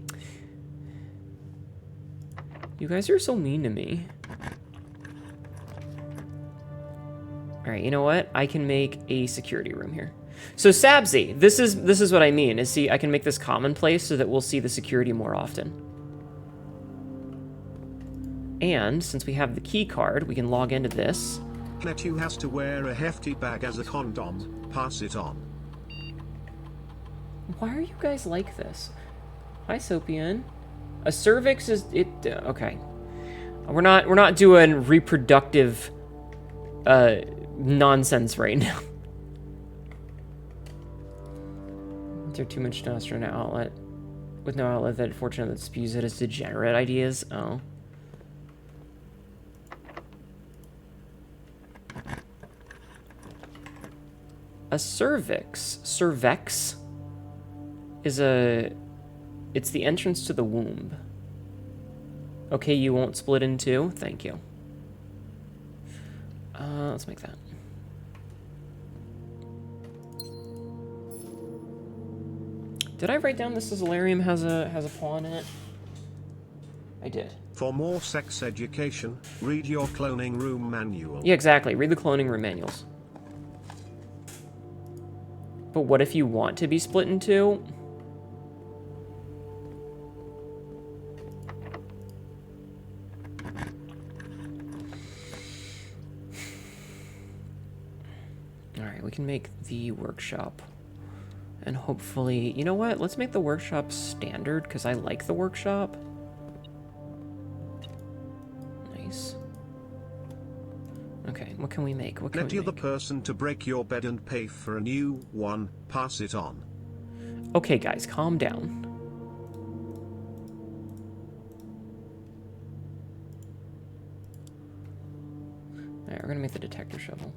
You guys are so mean to me. Alright, you know what? I can make a security room here. So Sabzi, this is what I mean, is see, I can make this commonplace so that we'll see the security more often. And since we have the key card, we can log into this. Hnetu has to wear a hefty bag as a condom. Pass it on. Why are you guys like this? Hi, Sopian. A cervix is it? Okay, we're not doing reproductive nonsense right now. Is there too much testosterone outlet? With no outlet, that fortunate that spews it as degenerate ideas. Oh. A cervix is it's the entrance to the womb. Okay, you won't split in 2? Thank you. Let's make that. Did I write down this Solarium has a paw in it? I did. For more sex education, read your cloning room manual. Yeah, exactly. Read the cloning room manuals. But what if you want to be split in 2? Alright, we can make the workshop. And hopefully... You know what? Let's make the workshop standard, because I like the workshop. Nice. Okay, what can we make? What can Let we you make? the person to break your bed and pay for a new one. Pass it on. Okay, guys, calm down. Alright, we're gonna make the detector shovel.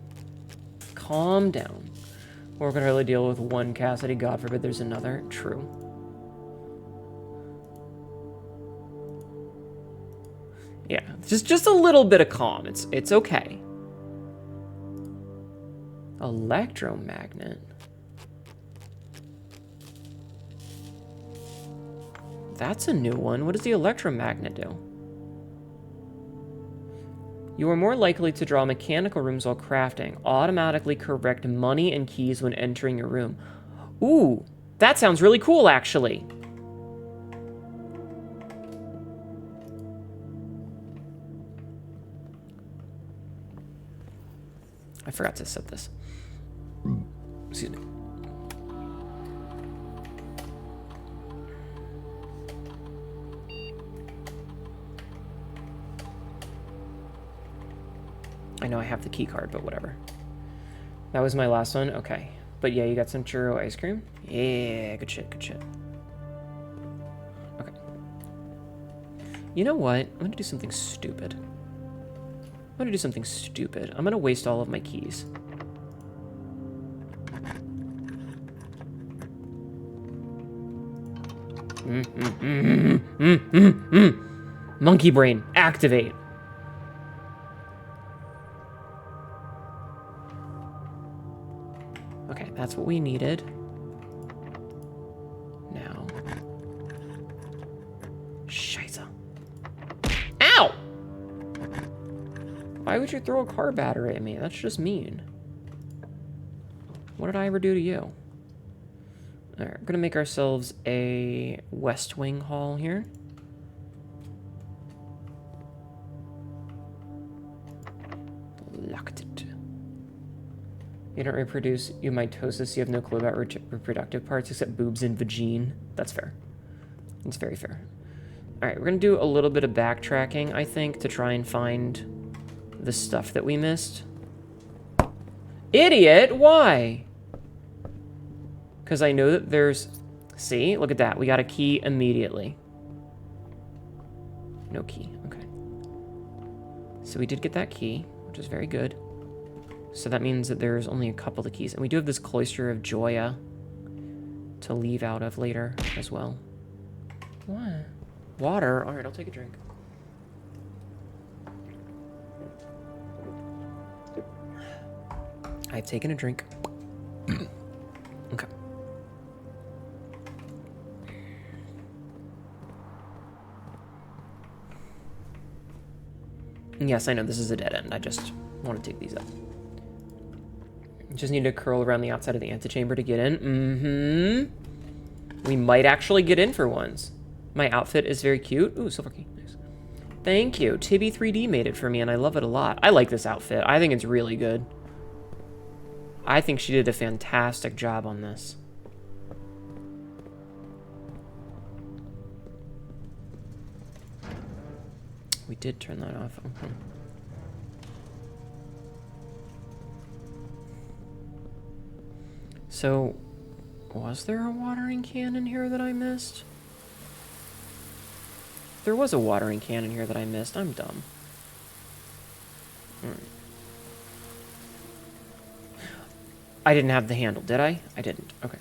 Calm down. We're gonna really deal with one Cassidy. God forbid there's another. True. Yeah, just a little bit of calm. It's okay. Electromagnet. That's a new one. What does the electromagnet do? You are more likely to draw mechanical rooms while crafting. Automatically correct money and keys when entering your room. Ooh, that sounds really cool, actually. I forgot to set this. Excuse me. I know I have the key card, but whatever. That was my last one? Okay. But yeah, you got some churro ice cream? Yeah, good shit, good shit. Okay. You know what? I'm gonna do something stupid. I'm gonna waste all of my keys. Monkey brain, activate. Okay, that's what we needed. Now. Scheiße. Ow! Why would you throw a car battery at me? That's just mean. What did I ever do to you? Alright, we're gonna make ourselves a West Wing hall here. Locked it. You don't reproduce you mitosis, you have no clue about reproductive parts except boobs and vagine. That's fair. That's very fair. Alright, we're gonna do a little bit of backtracking, I think, to try and find the stuff that we missed. Idiot! Why? Because I know that there's... See? Look at that. We got a key immediately. No key. Okay. So we did get that key, which is very good. So that means that there's only a couple of keys. And we do have this Cloister of Joya to leave out of later as well. What? Water? Alright, I'll take a drink. I've taken a drink. Okay. Yes, I know this is a dead end. I just want to take these up. Just need to curl around the outside of the antechamber to get in. We might actually get in for once. My outfit is very cute. Ooh, silver key. Nice. Thank you. Tibby3D made it for me, and I love it a lot. I like this outfit. I think it's really good. I think she did a fantastic job on this. We did turn that off. Okay. So, was there a watering can in here that I missed? There was a watering can in here that I missed. I'm dumb. I didn't have the handle, did I? I didn't. Okay.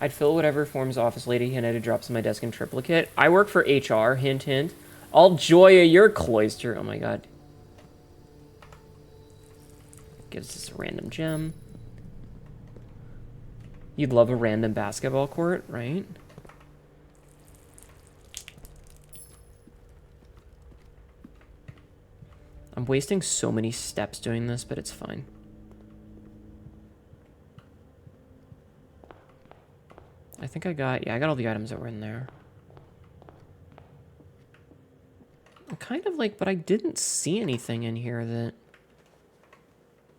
I'd fill whatever forms office lady Hnetu drops on my desk in triplicate. I work for HR, hint, hint. All joy of your cloister. Oh my god. Gives us a random gem. You'd love a random basketball court, right? I'm wasting so many steps doing this, but it's fine. I think I got all the items that were in there. I'm kind of like, but I didn't see anything in here that,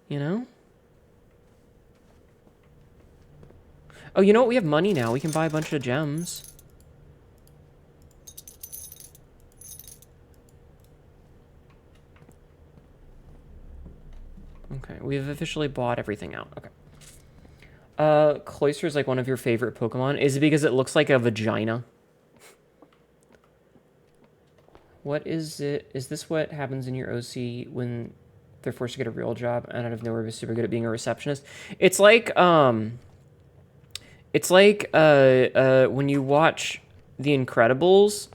you know? Oh, you know what? We have money now. We can buy a bunch of gems. Okay, we've officially bought everything out. Okay. Cloister is like one of your favorite Pokemon. Is it because it looks like a vagina? What is it? Is this what happens in your OC when they're forced to get a real job and out of nowhere be super good at being a receptionist? It's like when you watch The Incredibles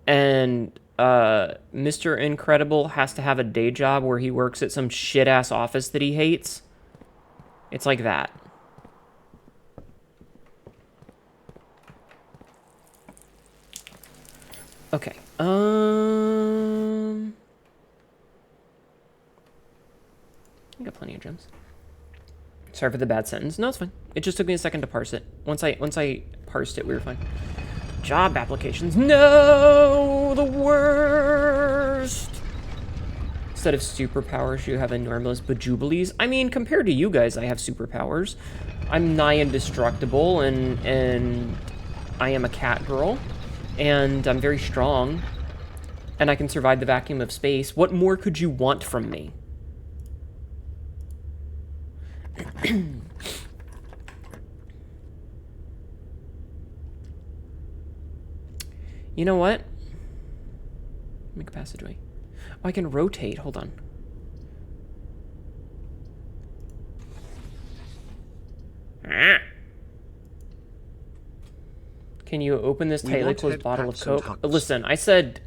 and Mr. Incredible has to have a day job where he works at some shit-ass office that he hates. It's like that. Okay. I got plenty of gems. Sorry for the bad sentence. No, it's fine. It just took me a second to parse it. Once I parsed it, we were fine. Job applications. No! The worst! Instead of superpowers, you have enormous bejubilees. I mean, compared to you guys, I have superpowers. I'm nigh indestructible, and I am a cat girl. And I'm very strong. And I can survive the vacuum of space. What more could you want from me? You know what? Make a passageway. Oh, I can rotate. Hold on. Can you open this tightly closed bottle of Coke? Listen, I said...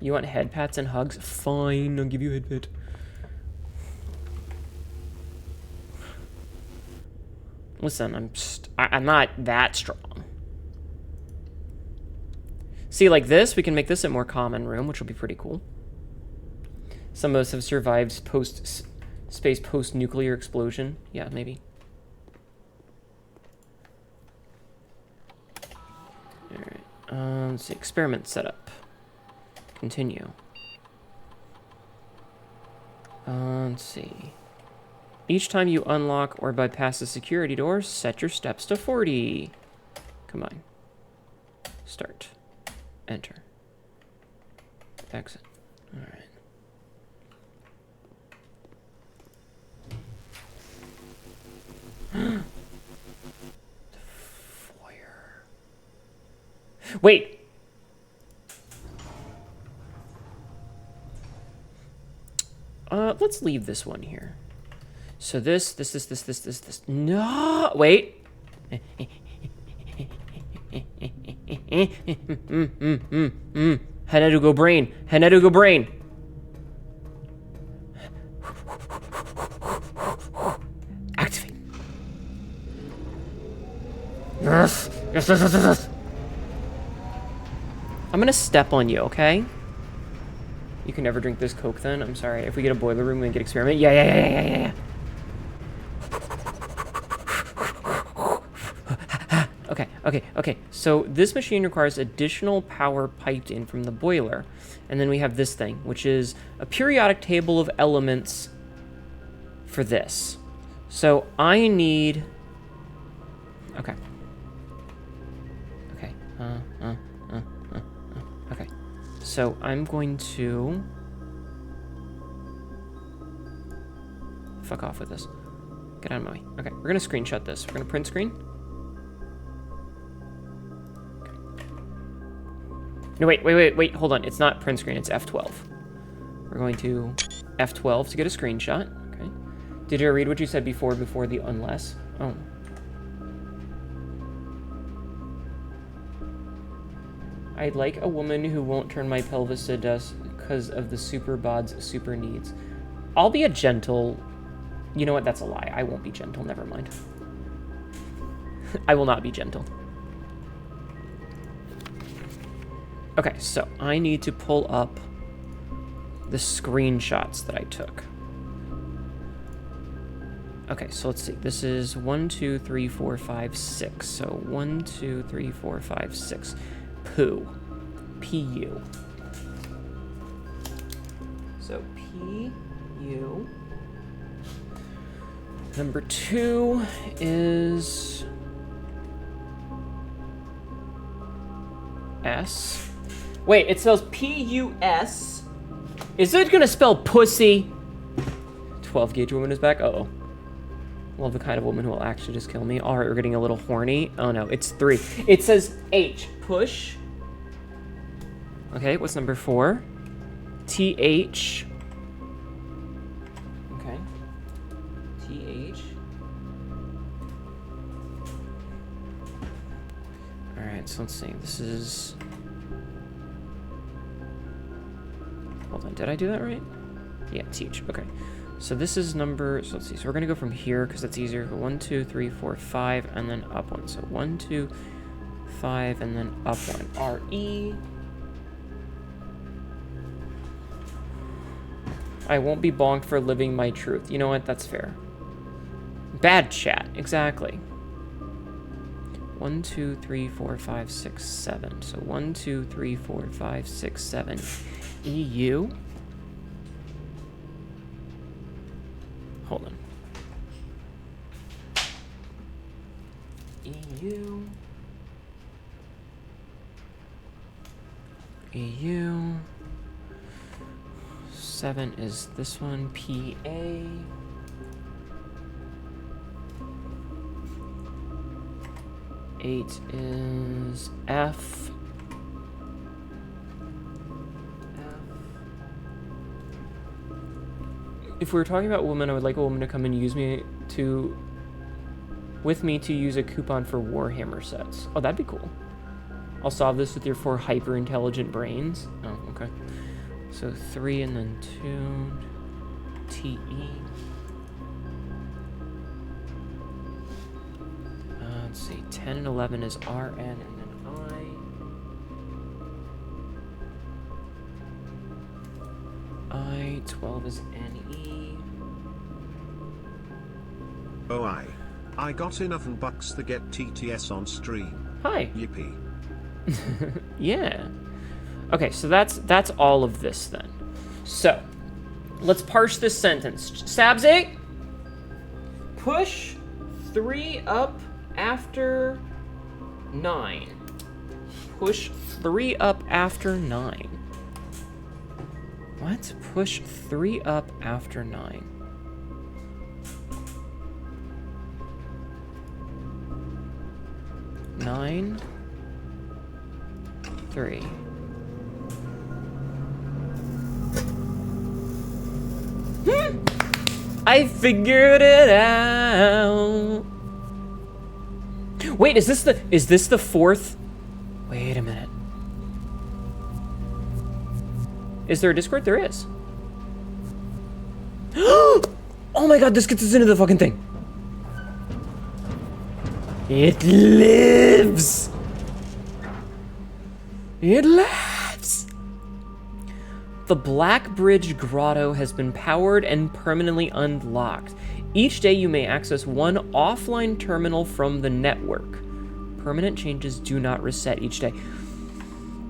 You want head pats and hugs? Fine, I'll give you a head pat. Listen, I'm not that strong. See, like this, we can make this a more common room, which will be pretty cool. Some of us have survived space post-nuclear explosion. Yeah, maybe. Alright, let's see, experiment setup. Continue. Let's see. Each time you unlock or bypass a security door, set your steps to 40. Combine. Start. Enter. Exit. Alright. The foyer. Wait! Let's leave this one here. So this. No! Wait! Hnetu go brain. Hnetu go brain. Activate. Yes. I'm gonna step on you, okay? You can never drink this Coke then. I'm sorry. If we get a boiler room, we can get experiment. Yeah. Okay. So this machine requires additional power piped in from the boiler. And then we have this thing, which is a periodic table of elements for this. So I need... Okay. Okay. So I'm going to... Fuck off with this. Get out of my way. Okay, we're gonna screenshot this. We're gonna print screen. No, wait, hold on. It's not print screen, it's F12. We're going to F12 to get a screenshot. Okay. Did you read what you said before the unless? Oh. I'd like a woman who won't turn my pelvis to dust because of the super bod's super needs. I'll be a gentle... You know what? That's a lie. I won't be gentle. Never mind. I will not be gentle. Okay, so I need to pull up the screenshots that I took. Okay, so let's see. This is 1, 2, 3, 4, 5, 6. So 1, 2, 3, 4, 5, 6. Poo. P-U. So P-U. Number 2 is S. Wait, it spells P-U-S. Is it gonna spell pussy? 12 gauge woman is back. Uh-oh. Love the kind of woman who will actually just kill me. All right, we're getting a little horny. Oh no, it's 3. It says H. Push. Okay, what's number 4? T-H. Okay. T-H. All right, so let's see. This is... Hold on, did I do that right? Yeah, teach. Okay. So this is number... So let's see. So we're going to go from here because it's easier. 1, 2, 3, 4, 5, and then up 1. So 1, 2, 5, and then up 1. R-E. I won't be bonked for living my truth. You know what? That's fair. Bad chat. Exactly. 1, 2, 3, 4, 5, 6, 7. So 1, 2, 3, 4, 5, 6, 7. EU. Hold on. EU. EU. 7 is this one. PA. 8 is F. If we were talking about women, I would like a woman to come and with me to use a coupon for Warhammer sets. Oh, that'd be cool. I'll solve this with your 4 hyper-intelligent brains. Oh, okay. So 3 and then 2. TE. Let's see. 10 and 11 is RN and then I. 12 is NE. Oh, I got enough bucks to get TTS on stream. Hi. Yippee. Yeah. Okay, so that's all of this then. So, let's parse this sentence. Sabzi, push 3 up after 9. Push 3 up after 9. What? Push 3 up after 9. Nine, 3. I figured it out. Wait, is this the 4th? Wait a minute. Is there a Discord? There is. Oh my god, this gets us into the fucking thing. It lives! It lives! The Black Bridge Grotto has been powered and permanently unlocked. Each day you may access one offline terminal from the network. Permanent changes do not reset each day.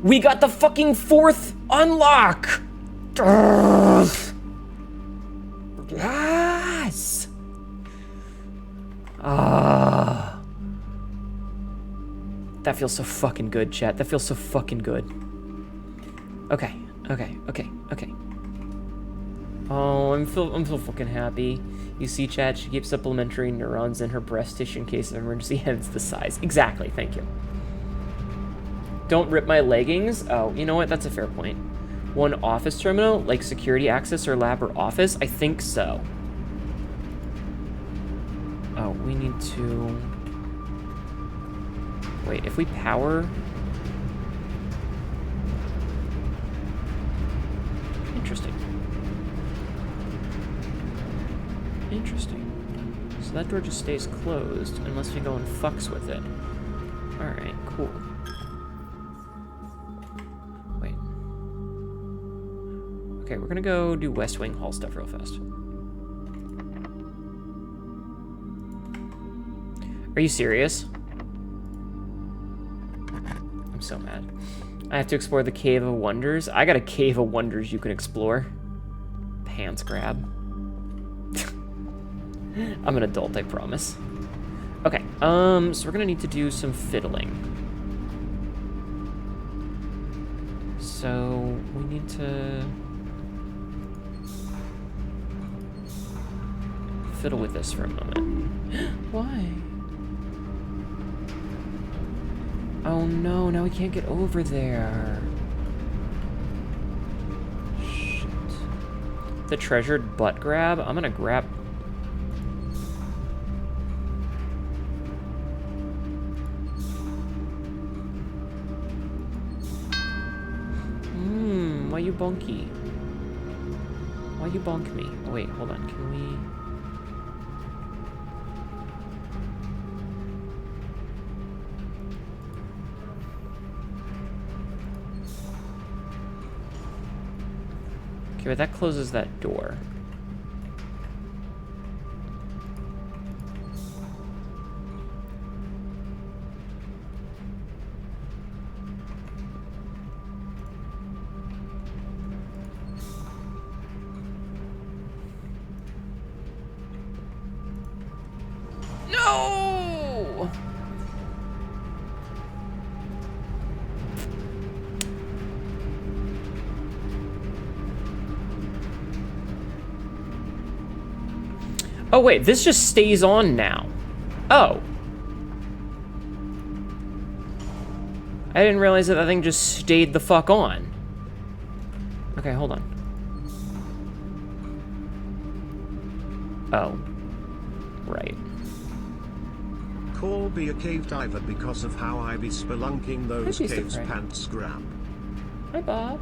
We got the fucking 4th unlock! Yes! That feels so fucking good, chat. That feels so fucking good. Okay. Oh, I'm so fucking happy. You see, chat, she keeps supplementary neurons in her breast tissue in case of emergency, hence the size. Exactly, thank you. Don't rip my leggings? Oh, you know what? That's a fair point. One office terminal, like security access or lab or office? I think so. Oh, we need to... Wait, if we power... Interesting. So that door just stays closed unless we go and fucks with it. Alright, cool. Wait. Okay, we're gonna go do West Wing Hall stuff real fast. Are you serious? I'm so mad. I have to explore the Cave of Wonders. I got a Cave of Wonders you can explore. Pants grab. I'm an adult, I promise. Okay, so we're gonna need to do some fiddling. So we need to fiddle with this for a moment. Why? Oh no, now we can't get over there. Shit. The treasured butt grab? I'm gonna grab... Why you bonky? Why you bonk me? Oh wait, hold on, can we... Okay, but that closes that door. No! Oh wait, this just stays on now. Oh. I didn't realize that thing just stayed the fuck on. Okay, hold on. Oh. Right. Call be a cave diver because of how I be spelunking those Hi, Beast of caves Prey. pants grab. Hi, Bob.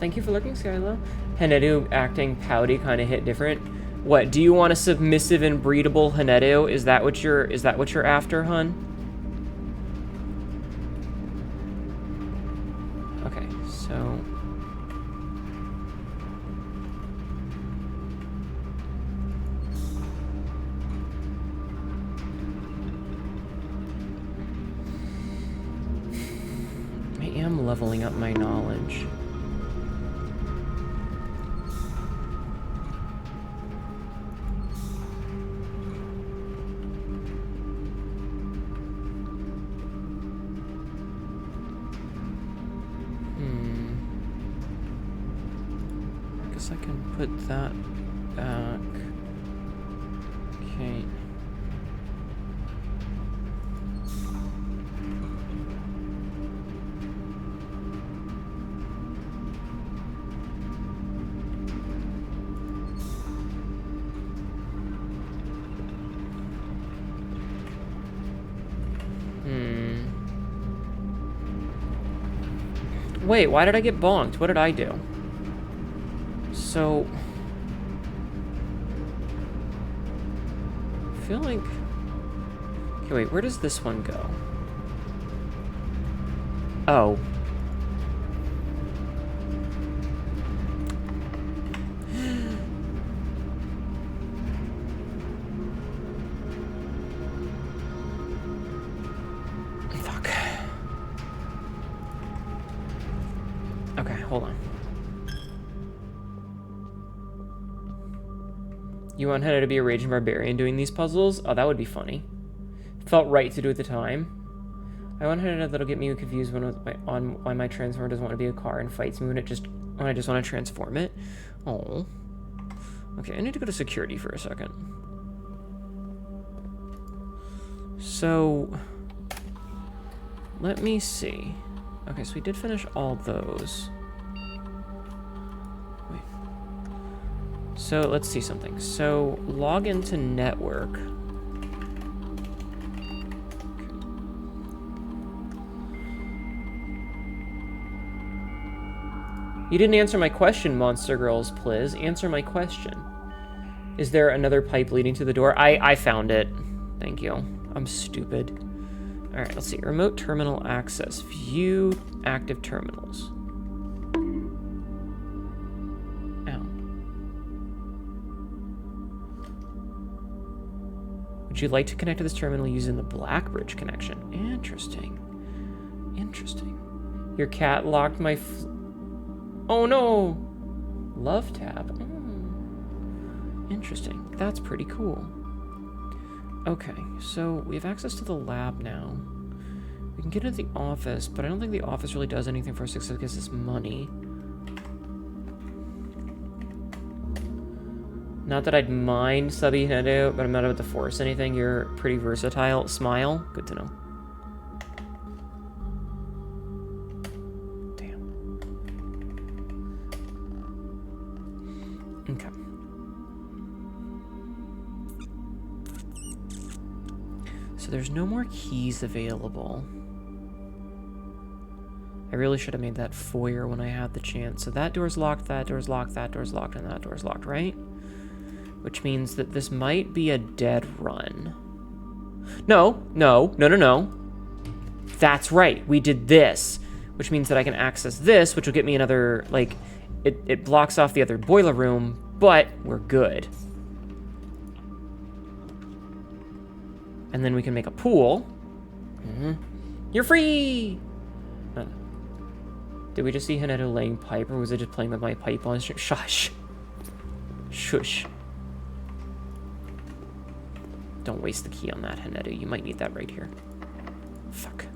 Thank you for lurking, Skylo. Hnetu acting pouty kind of hit different. What, do you want a submissive and breedable Hnetu? Is that what you're after, hun? Okay, so I am leveling up my knowledge. I can put that back. Okay. Wait, why did I get bonked? What did I do? So, I feel like... Okay, wait, where does this one go? Oh. Fuck. Okay, hold on. You want Hnetu to be a raging barbarian doing these puzzles? Oh, that would be funny. Felt right to do at the time. I want Hnetu that'll get me confused on why my transformer doesn't want to be a car and fights me when I just want to transform it. Oh. Okay, I need to go to security for a second. So, let me see. Okay, so we did finish all those. So let's see something. So log into network. You didn't answer my question, Monster Girls, please. Answer my question. Is there another pipe leading to the door? I found it. Thank you. I'm stupid. All right, let's see. Remote terminal access. View active terminals. Would you like to connect to this terminal using the Blackbridge connection? Interesting. Interesting. Your cat locked my oh no! Love tab. Interesting. That's pretty cool. Okay, so we have access to the lab now. We can get into the office, but I don't think the office really does anything for us except gives us money. Not that I'd mind subby Hnetu, but I'm not about to force anything. You're pretty versatile. Smile. Good to know. Damn. Okay. So there's no more keys available. I really should have made that foyer when I had the chance. So that door's locked, that door's locked, that door's locked, and that door's locked, right? Which means that this might be a dead run. No. That's right, we did this. Which means that I can access this, which will get me another, like, it blocks off the other boiler room, but we're good. And then we can make a pool. You're free! Did we just see Hnetu laying pipe, or was it just playing with my pipe on his stream? Shush. Shush. Don't waste the key on that, Hnetu. You might need that right here. Fuck.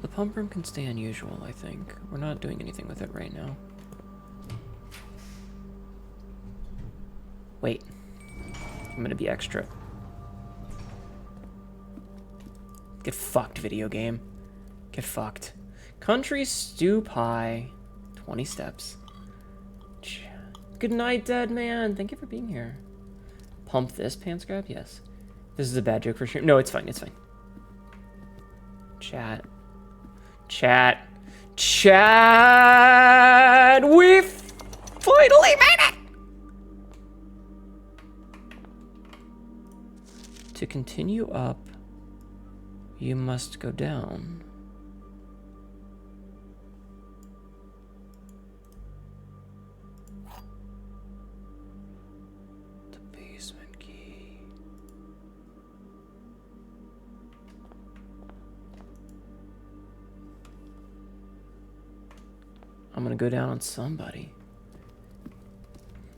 The pump room can stay unusual, I think. We're not doing anything with it right now. Wait. I'm gonna be extra. Get fucked, video game. Get fucked. Country stew pie. 20 steps. Good night, dead man. Thank you for being here. Pump this, pants grab? Yes. This is a bad joke for sure. No, it's fine. It's fine. Chat. Chat. Chat! We finally made it! To continue up, you must go down. The basement key. I'm gonna go down on somebody.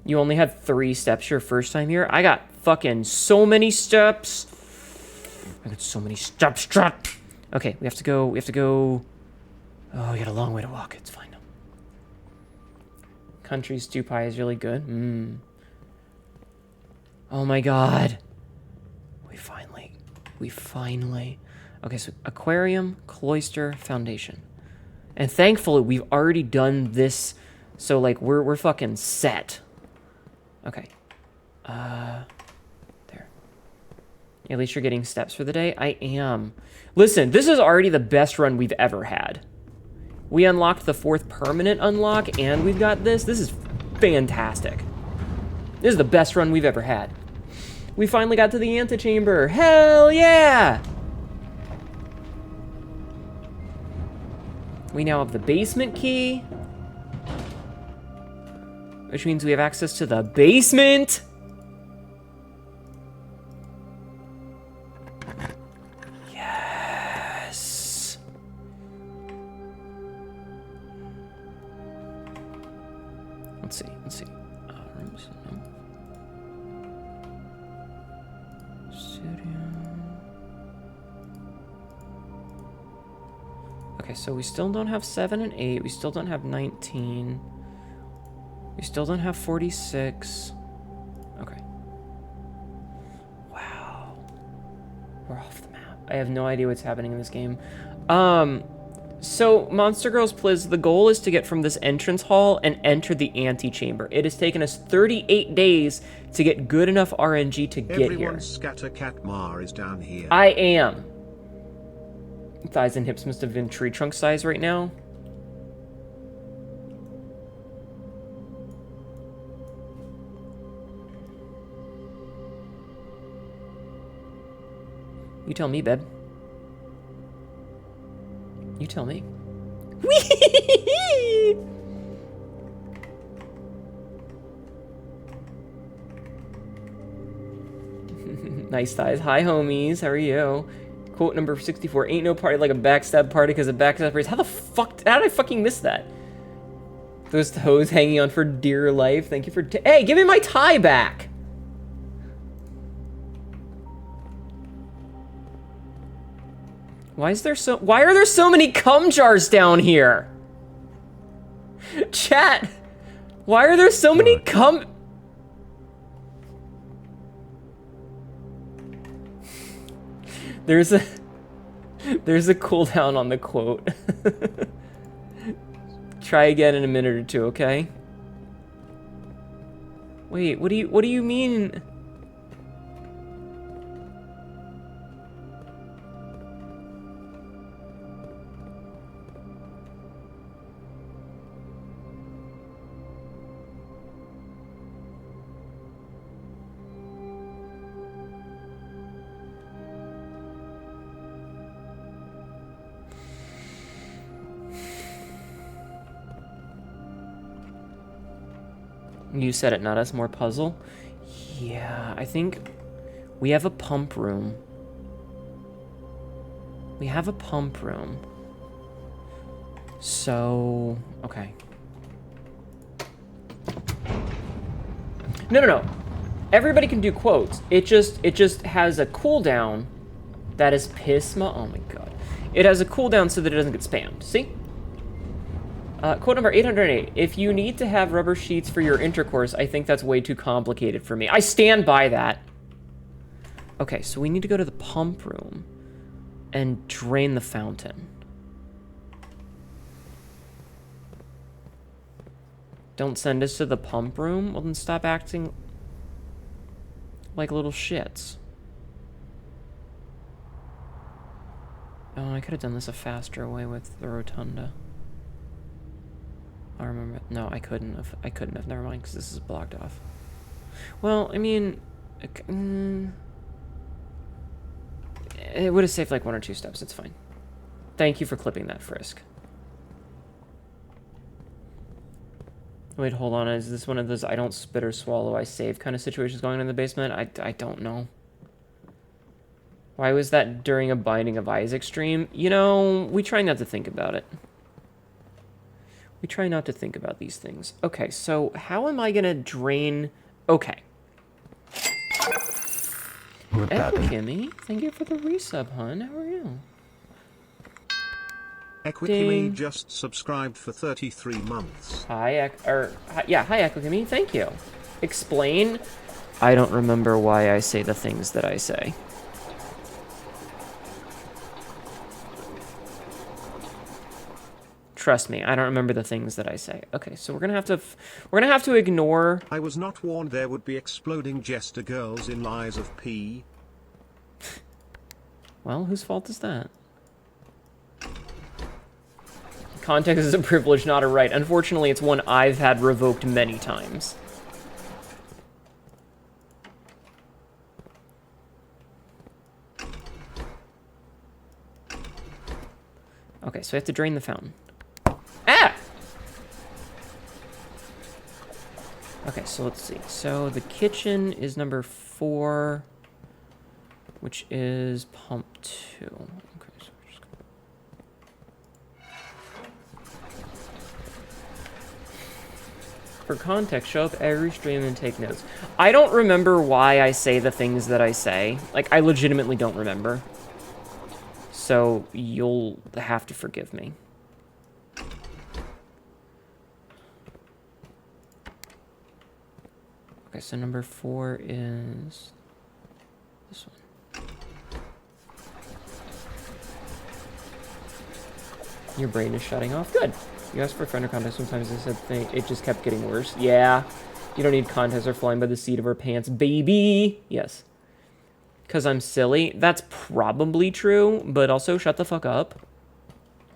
You only had 3 steps your first time here? I got fucking so many steps. I got so many steps. Okay, we have to go. Oh, we got a long way to walk. It's fine. Country stew pie is really good. Oh my god. We finally. Okay, so aquarium, cloister, foundation. And thankfully, we've already done this. So, like, we're fucking set. Okay. There. At least you're getting steps for the day. I am. Listen, this is already the best run we've ever had. We unlocked the 4th permanent unlock, and we've got this. This is fantastic. This is the best run we've ever had. We finally got to the antechamber. Hell yeah! We now have the basement key. Which means we have access to the basement. Yes. Let's see. Rooms. No. Studio. Okay, so we still don't have 7 and 8. We still don't have 19. We still don't have 46. Okay. Wow. We're off the map. I have no idea what's happening in this game. So, Monster Girls Pliz, the goal is to get from this entrance hall and enter the antechamber. It has taken us 38 days to get good enough RNG to get here. Everyone scatter cat Mar is down here. I am. Thighs and hips must have been tree trunk size right now. You tell me, babe. You tell me. Whee! Nice thighs. Hi, homies. How are you? Quote number 64. Ain't no party like a backstab party because a backstab is. How the fuck? How did I fucking miss that? Those toes hanging on for dear life. Thank you for. Hey, give me my tie back. Why are there so many cum jars down here? Chat, why are there so many cum? There's a cooldown on the quote. Try again in a minute or 2, okay? Wait, what do you mean? You said it, not us. More puzzle? Yeah, I think we have a pump room. We have a pump room. So, okay. No. Everybody can do quotes. It just has a cooldown that is Pisma. Oh my god. It has a cooldown so that it doesn't get spammed. See? Quote number 808. If you need to have rubber sheets for your intercourse, I think that's way too complicated for me. I stand by that. Okay, so we need to go to the pump room and drain the fountain. Don't send us to the pump room? Well, then stop acting like little shits. Oh, I could have done this a faster way with the rotunda. I remember. No, I couldn't have. I couldn't have. Never mind, because this is blocked off. Well, I mean, it would have saved like 1 or 2 steps. It's fine. Thank you for clipping that, Frisk. Wait, hold on. Is this one of those I don't spit or swallow, I save kind of situations going on in the basement? I don't know. Why was that during a Binding of Isaac stream? You know, we try not to think about it. We try not to think about these things. Okay, so how am I going to drain... Okay. Kimmy, thank you for the resub, hon. How are you? Equikimi just subscribed for 33 months. Hi, hi, Equikimi. Thank you. Explain. I don't remember why I say the things that I say. Trust me, I don't remember the things that I say. Okay, so we're gonna have to ignore. I was not warned there would be exploding jester girls in Lies of P. Well, whose fault is that? Context is a privilege, not a right. Unfortunately, it's one I've had revoked many times. Okay, so I have to drain the fountain. Ah! Okay, so let's see. So the kitchen is number 4, which is pump 2. Okay, so we're just gonna... For context, show up every stream and take notes. I don't remember why I say the things that I say. Like, I legitimately don't remember. So you'll have to forgive me. Okay, so number 4 is this one. Your brain is shutting off. Good. You asked for a friend or context. Sometimes I said it just kept getting worse. Yeah. You don't need context or flying by the seat of her pants, baby. Yes. Because I'm silly. That's probably true, but also shut the fuck up.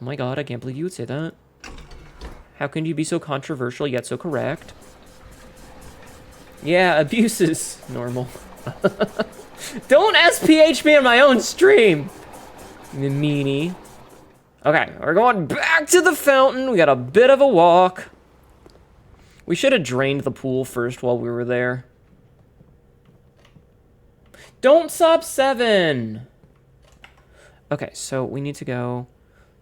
Oh my god, I can't believe you would say that. How can you be so controversial yet so correct? Yeah, abuse is normal. Don't SPH me on my own stream, you meanie. Okay, we're going back to the fountain. We got a bit of a walk. We should have drained the pool first while we were there. Don't sub 7. Okay, so we need to go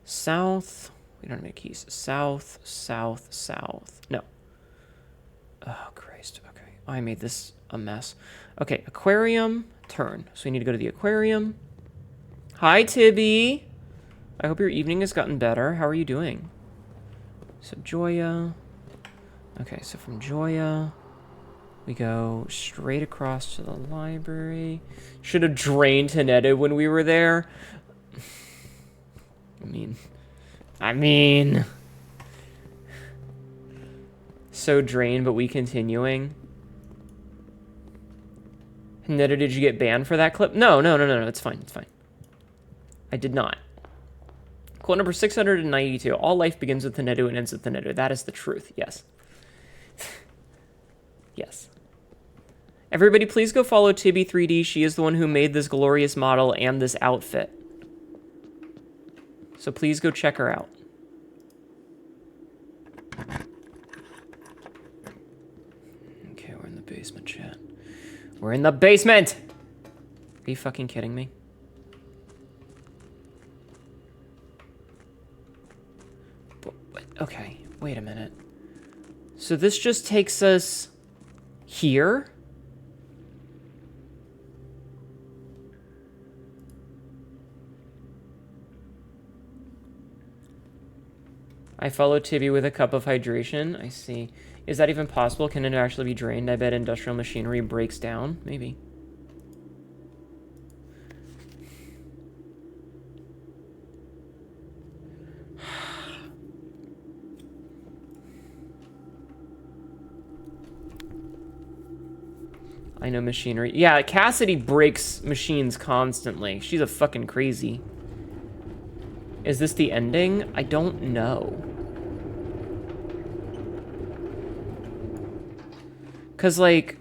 south. We don't have any keys. South, south, south. No. Oh, Christ. Okay. I made this a mess. Okay, aquarium, turn. So we need to go to the aquarium. Hi, Tibby. I hope your evening has gotten better. How are you doing? So Joya. Okay, so from Joya, we go straight across to the library. Should have drained Hnetu when we were there. I mean. So drained, but we continuing. Hnetu, did you get banned for that clip? No, it's fine, it's fine. I did not. Quote number 692. All life begins with Hnetu and ends with Hnetu. That is the truth, yes. Yes. Everybody, please go follow Tibby3D. She is the one who made this glorious model and this outfit. So please go check her out. Okay, we're in the basement, chat. We're in the basement! Are you fucking kidding me? Okay, wait a minute. So this just takes us here? I follow Tibby with a cup of hydration. I see. Is that even possible? Can it actually be drained? I bet industrial machinery breaks down. Maybe. I know machinery. Yeah, Cassidy breaks machines constantly. She's a fucking crazy. Is this the ending? I don't know. Cause like,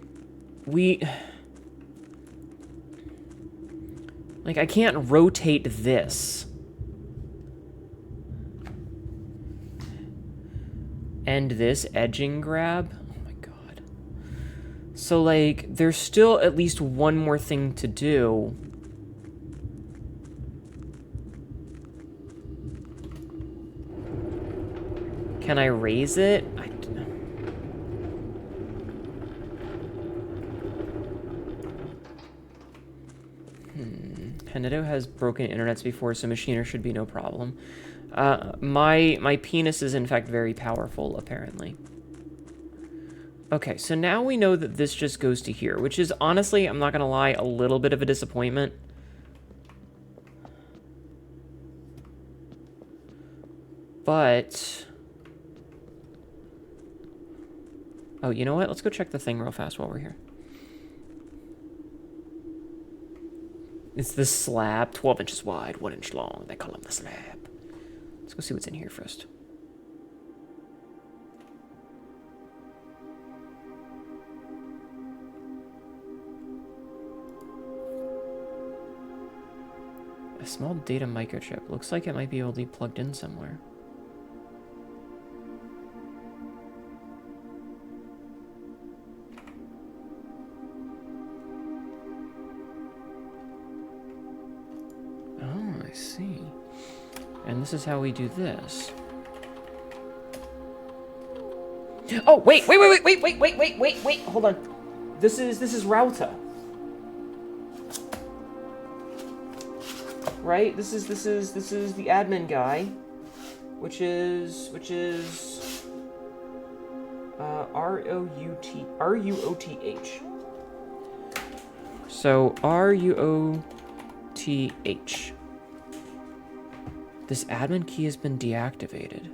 I can't rotate this. And this edging grab. Oh my god. So like, there's still at least one more thing to do. Can I raise it? I don't know. Hnetu has broken internets before, so machiner should be no problem. My penis is in fact very powerful, apparently. Okay, so now we know that this just goes to here, which is honestly, I'm not gonna lie, a little bit of a disappointment. But... oh, you know what? Let's go check the thing real fast while we're here. It's the slab, 12 inches wide, 1 inch long. They call them the slab. Let's go see what's in here first. A small data microchip. Looks like it might be able to be plugged in somewhere. Oh, I see. And this is how we do this. Oh, wait, hold on. This is router. Right? This is the admin guy, which is RUOTH. So RUOTH. This admin key has been deactivated.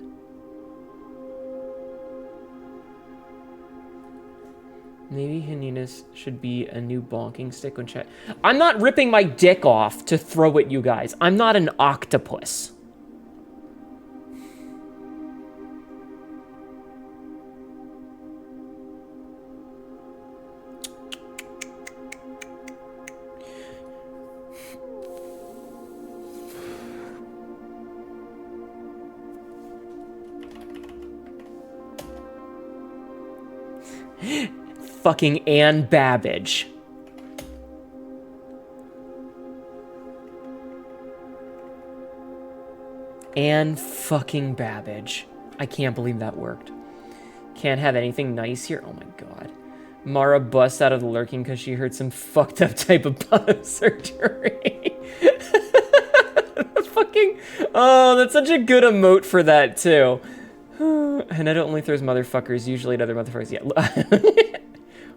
Maybe Hnetu should be a new bonking stick when chat. I'm not ripping my dick off to throw at you guys. I'm not an octopus. Fucking Ann Babbage. Ann fucking Babbage. I can't believe that worked. Can't have anything nice here? Oh my god. Mara busts out of the lurking because she heard some fucked up type of surgery. Fucking... oh, that's such a good emote for that, too. Hnetu only throws motherfuckers, usually at other motherfuckers. Yeah.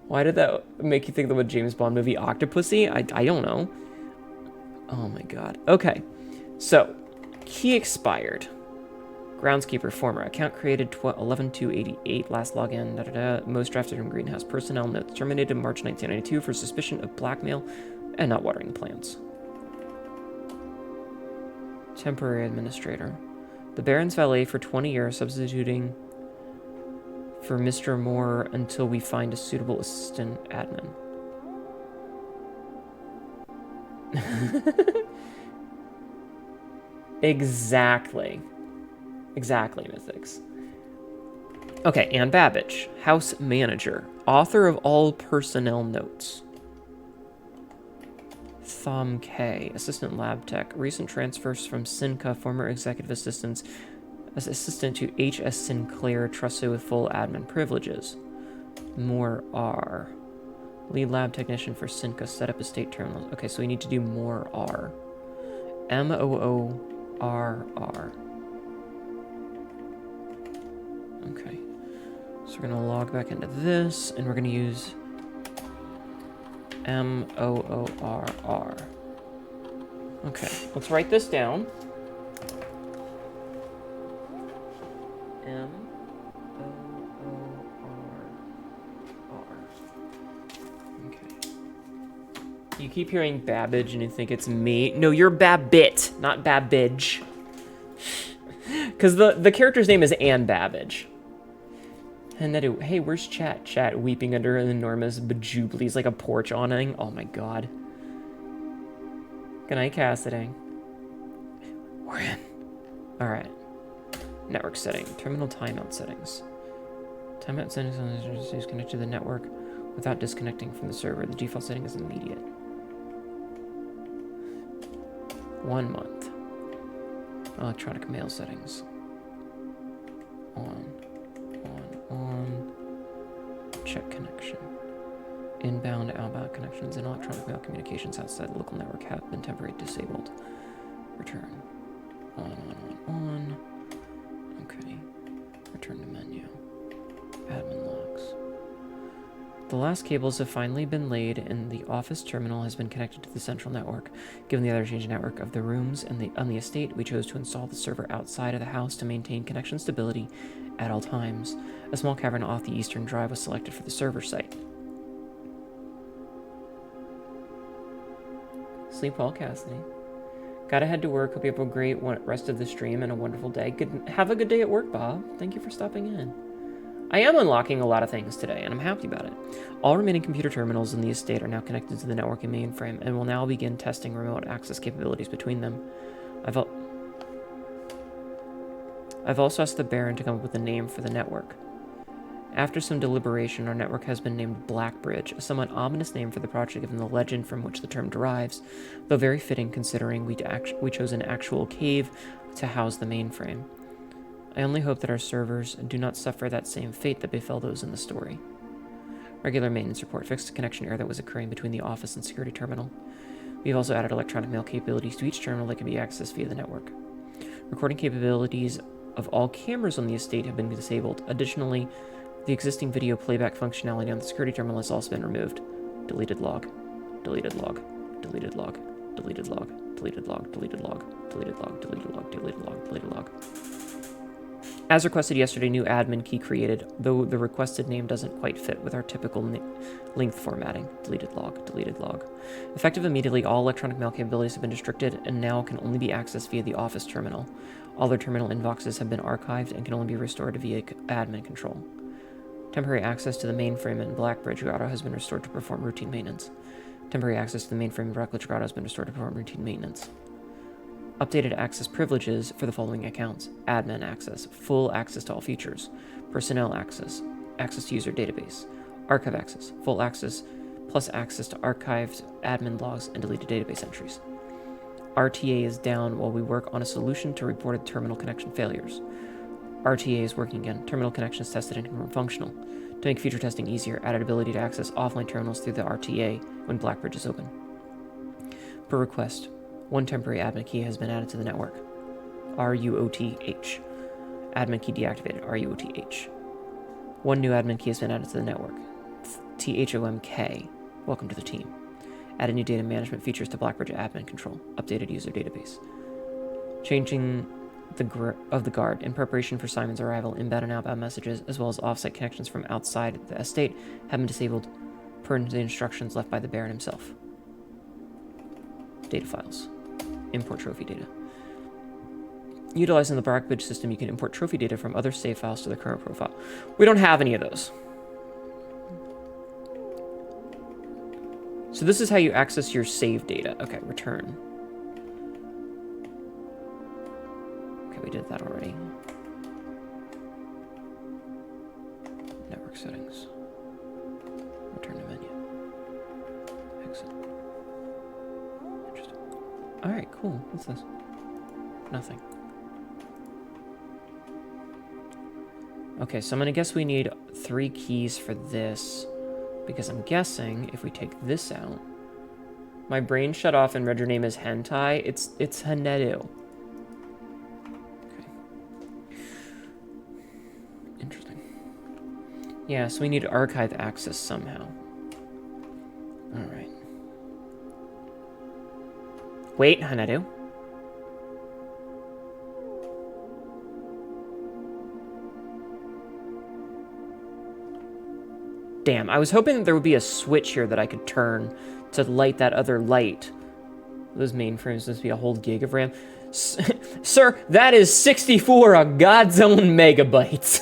Why did that make you think of a James Bond movie, Octopussy? I don't know. Oh my god. Okay. So, key expired. Groundskeeper, former. Account created 11/2/88. Last login. Most drafted from Greenhouse. Personnel notes. Terminated March 1992 for suspicion of blackmail and not watering plants. Temporary administrator. The Baron's valet for 20 years, substituting for Mr. Moore until we find a suitable assistant admin. Exactly. Exactly, Mythics. Okay, Ann Babbage, house manager, author of all personnel notes. Thom K, assistant lab tech, recent transfers from Sinca, former executive assistant to H.S. Sinclair, trusted with full admin privileges. More R. Lead lab technician for Sinca, set up estate terminals. Okay, so we need to do more R. MOORR. Okay. So we're gonna log back into this, and we're gonna use MOORR. Okay, let's write this down. MOORR. Okay. You keep hearing Babbage and you think it's me. No, you're Babbit, not Babbage. Because the character's name is Anne Babbage. Hnetu, hey, where's Chat? Chat weeping under an enormous Bajublies like a porch awning. Oh my god. Good night, Cassidy. We're in. Alright. Network setting. Terminal timeout settings. Timeout settings is connected to the network without disconnecting from the server. The default setting is immediate. 1 month. Electronic mail settings. On. Check connection. Inbound, outbound connections and electronic mail communications outside the local network have been temporarily disabled. Return. On. Okay. Return to menu. Admin logs. The last cables have finally been laid and the office terminal has been connected to the central network. Given the other change network of the rooms and on the estate, we chose to install the server outside of the house to maintain connection stability at all times. A small cavern off the eastern drive was selected for the server site. Sleep well, Cassidy. Gotta head to work. Hope you have a great rest of the stream and a wonderful day. Have a good day at work, Bob. Thank you for stopping in. I am unlocking a lot of things today, and I'm happy about it. All remaining computer terminals in the estate are now connected to the networking mainframe, and will now begin testing remote access capabilities between them. I've also asked the Baron to come up with a name for the network. After some deliberation, our network has been named Blackbridge, a somewhat ominous name for the project given the legend from which the term derives, though very fitting considering we chose an actual cave to house the mainframe. I only hope that our servers do not suffer that same fate that befell those in the story. Regular maintenance report fixed a connection error that was occurring between the office and security terminal. We've also added electronic mail capabilities to each terminal that can be accessed via the network. Recording capabilities of all cameras on the estate have been disabled. Additionally, the existing video playback functionality on the security terminal has also been removed. Deleted log. Deleted log. Deleted log. Deleted log. Deleted log. Deleted log. Deleted log. Deleted log. Deleted log. Deleted log. As requested yesterday, new admin key created, though the requested name doesn't quite fit with our typical length formatting. Deleted log. Deleted log. Effective immediately, all electronic mail capabilities have been restricted and now can only be accessed via the office terminal. All their terminal inboxes have been archived and can only be restored via admin control. Temporary access to the mainframe in Blackbridge Grotto has been restored to perform routine maintenance. Temporary access to the mainframe in Blackbridge Grotto has been restored to perform routine maintenance. Updated access privileges for the following accounts. Admin access, full access to all features. Personnel access, access to user database. Archive access, full access, plus access to archived admin logs and deleted database entries. RTA is down while we work on a solution to reported terminal connection failures. RTA is working again. Terminal connections tested and confirmed functional. To make future testing easier, added ability to access offline terminals through the RTA when Blackbridge is open. Per request, one temporary admin key has been added to the network. RUOTH. Admin key deactivated. RUOTH. One new admin key has been added to the network. THOMK. Welcome to the team. Added new data management features to Blackbridge admin control. Updated user database. Changing of the guard in preparation for Simon's arrival. Inbound and outbound messages, as well as offsite connections from outside the estate, have been disabled per the instructions left by the Baron himself. Data files. Import trophy data. Utilizing the Blackbridge system, you can import trophy data from other save files to the current profile. We don't have any of those. So this is how you access your save data. Okay, return. Okay, we did that already. Network settings. Return to menu. Exit. Interesting. Alright, cool. What's this? Nothing. Okay, so I'm gonna guess we need 3 keys for this. Because I'm guessing if we take this out, my brain shut off and read your name as hentai. It's Hnetu. Okay. Interesting. Yeah, so we need archive access somehow. Alright. Wait, Hnetu. Damn, I was hoping that there would be a switch here that I could turn to light that other light. Those mainframes must be a whole gig of RAM. Sir, that is 64 of God's own megabytes.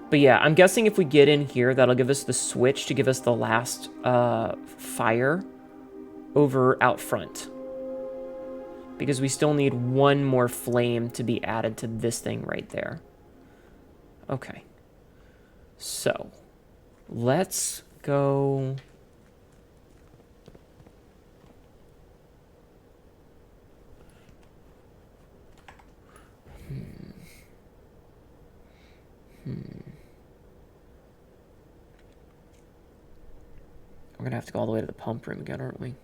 But yeah, I'm guessing if we get in here, that'll give us the switch to give us the last fire over out front. Because we still need one more flame to be added to this thing right there. Okay. So, let's go... We're gonna have to go all the way to the pump room again, aren't we?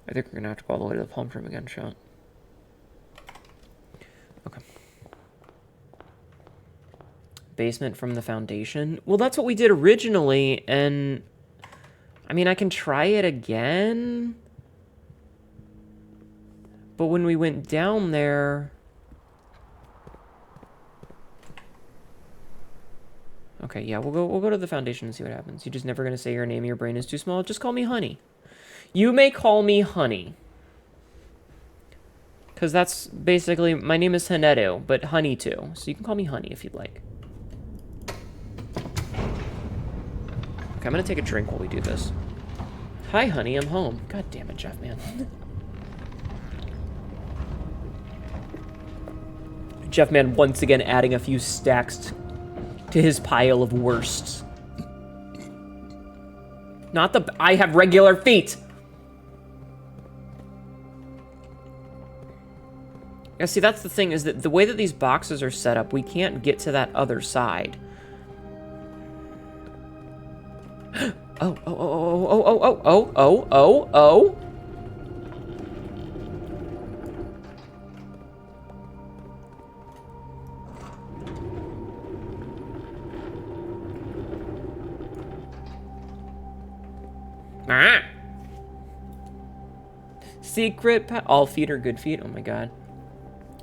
I think we're gonna have to go all the way to the pump room again, Shot. Okay. Basement from the foundation. Well, that's what we did originally, and... I mean, I can try it again... But when we went down there... Okay, yeah, we'll go to the foundation and see what happens. You're just never gonna say your name, your brain is too small. Just call me Honey. You may call me Honey. Because that's basically... My name is Hnetu, but Hnetu. So you can call me Honey if you'd like. Okay, I'm gonna take a drink while we do this. Hi, honey, I'm home. God damn it, Jeff, man. Jeff Man once again adding a few stacks to his pile of worsts. Not the... I have regular feet! Yeah, see, that's the thing, is that the way that these boxes are set up, we can't get to that other side. Oh. Ah. Secret all feet are good feet. Oh my god.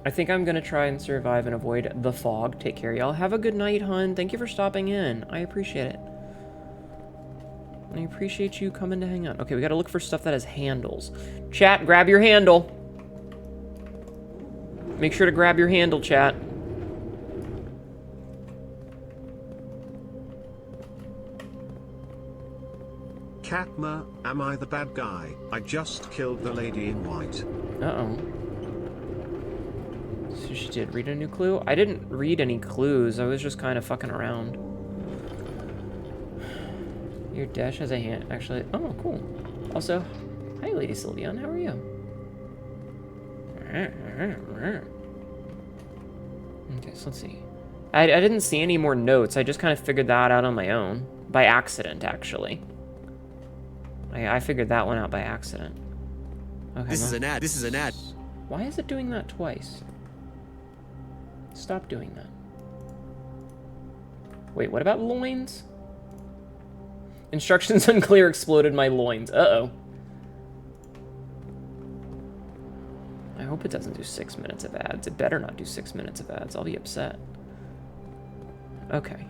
I think I'm gonna try and survive and avoid the fog. Take care, y'all. Have a good night, hun. Thank you for stopping in. I appreciate it. I appreciate you coming to hang out. Okay, we gotta look for stuff that has handles. Chat, grab your handle. Make sure to grab your handle, chat. Katma, am I the bad guy? I just killed the lady in white. Uh-oh. So she did read a new clue? I didn't read any clues. I was just kind of fucking around. Your dash has a hand. Actually, oh, cool. Also, hi, Lady Sylveon. How are you? Okay, so let's see. I didn't see any more notes. I just kind of figured that out on my own. By accident, actually. I figured that one out by accident. Okay. This is an ad. This is an ad. Why is it doing that twice? Stop doing that. Wait, what about loins? Instructions unclear, exploded my loins. Uh-oh. I hope it doesn't do 6 minutes of ads. It better not do 6 minutes of ads. I'll be upset. Okay.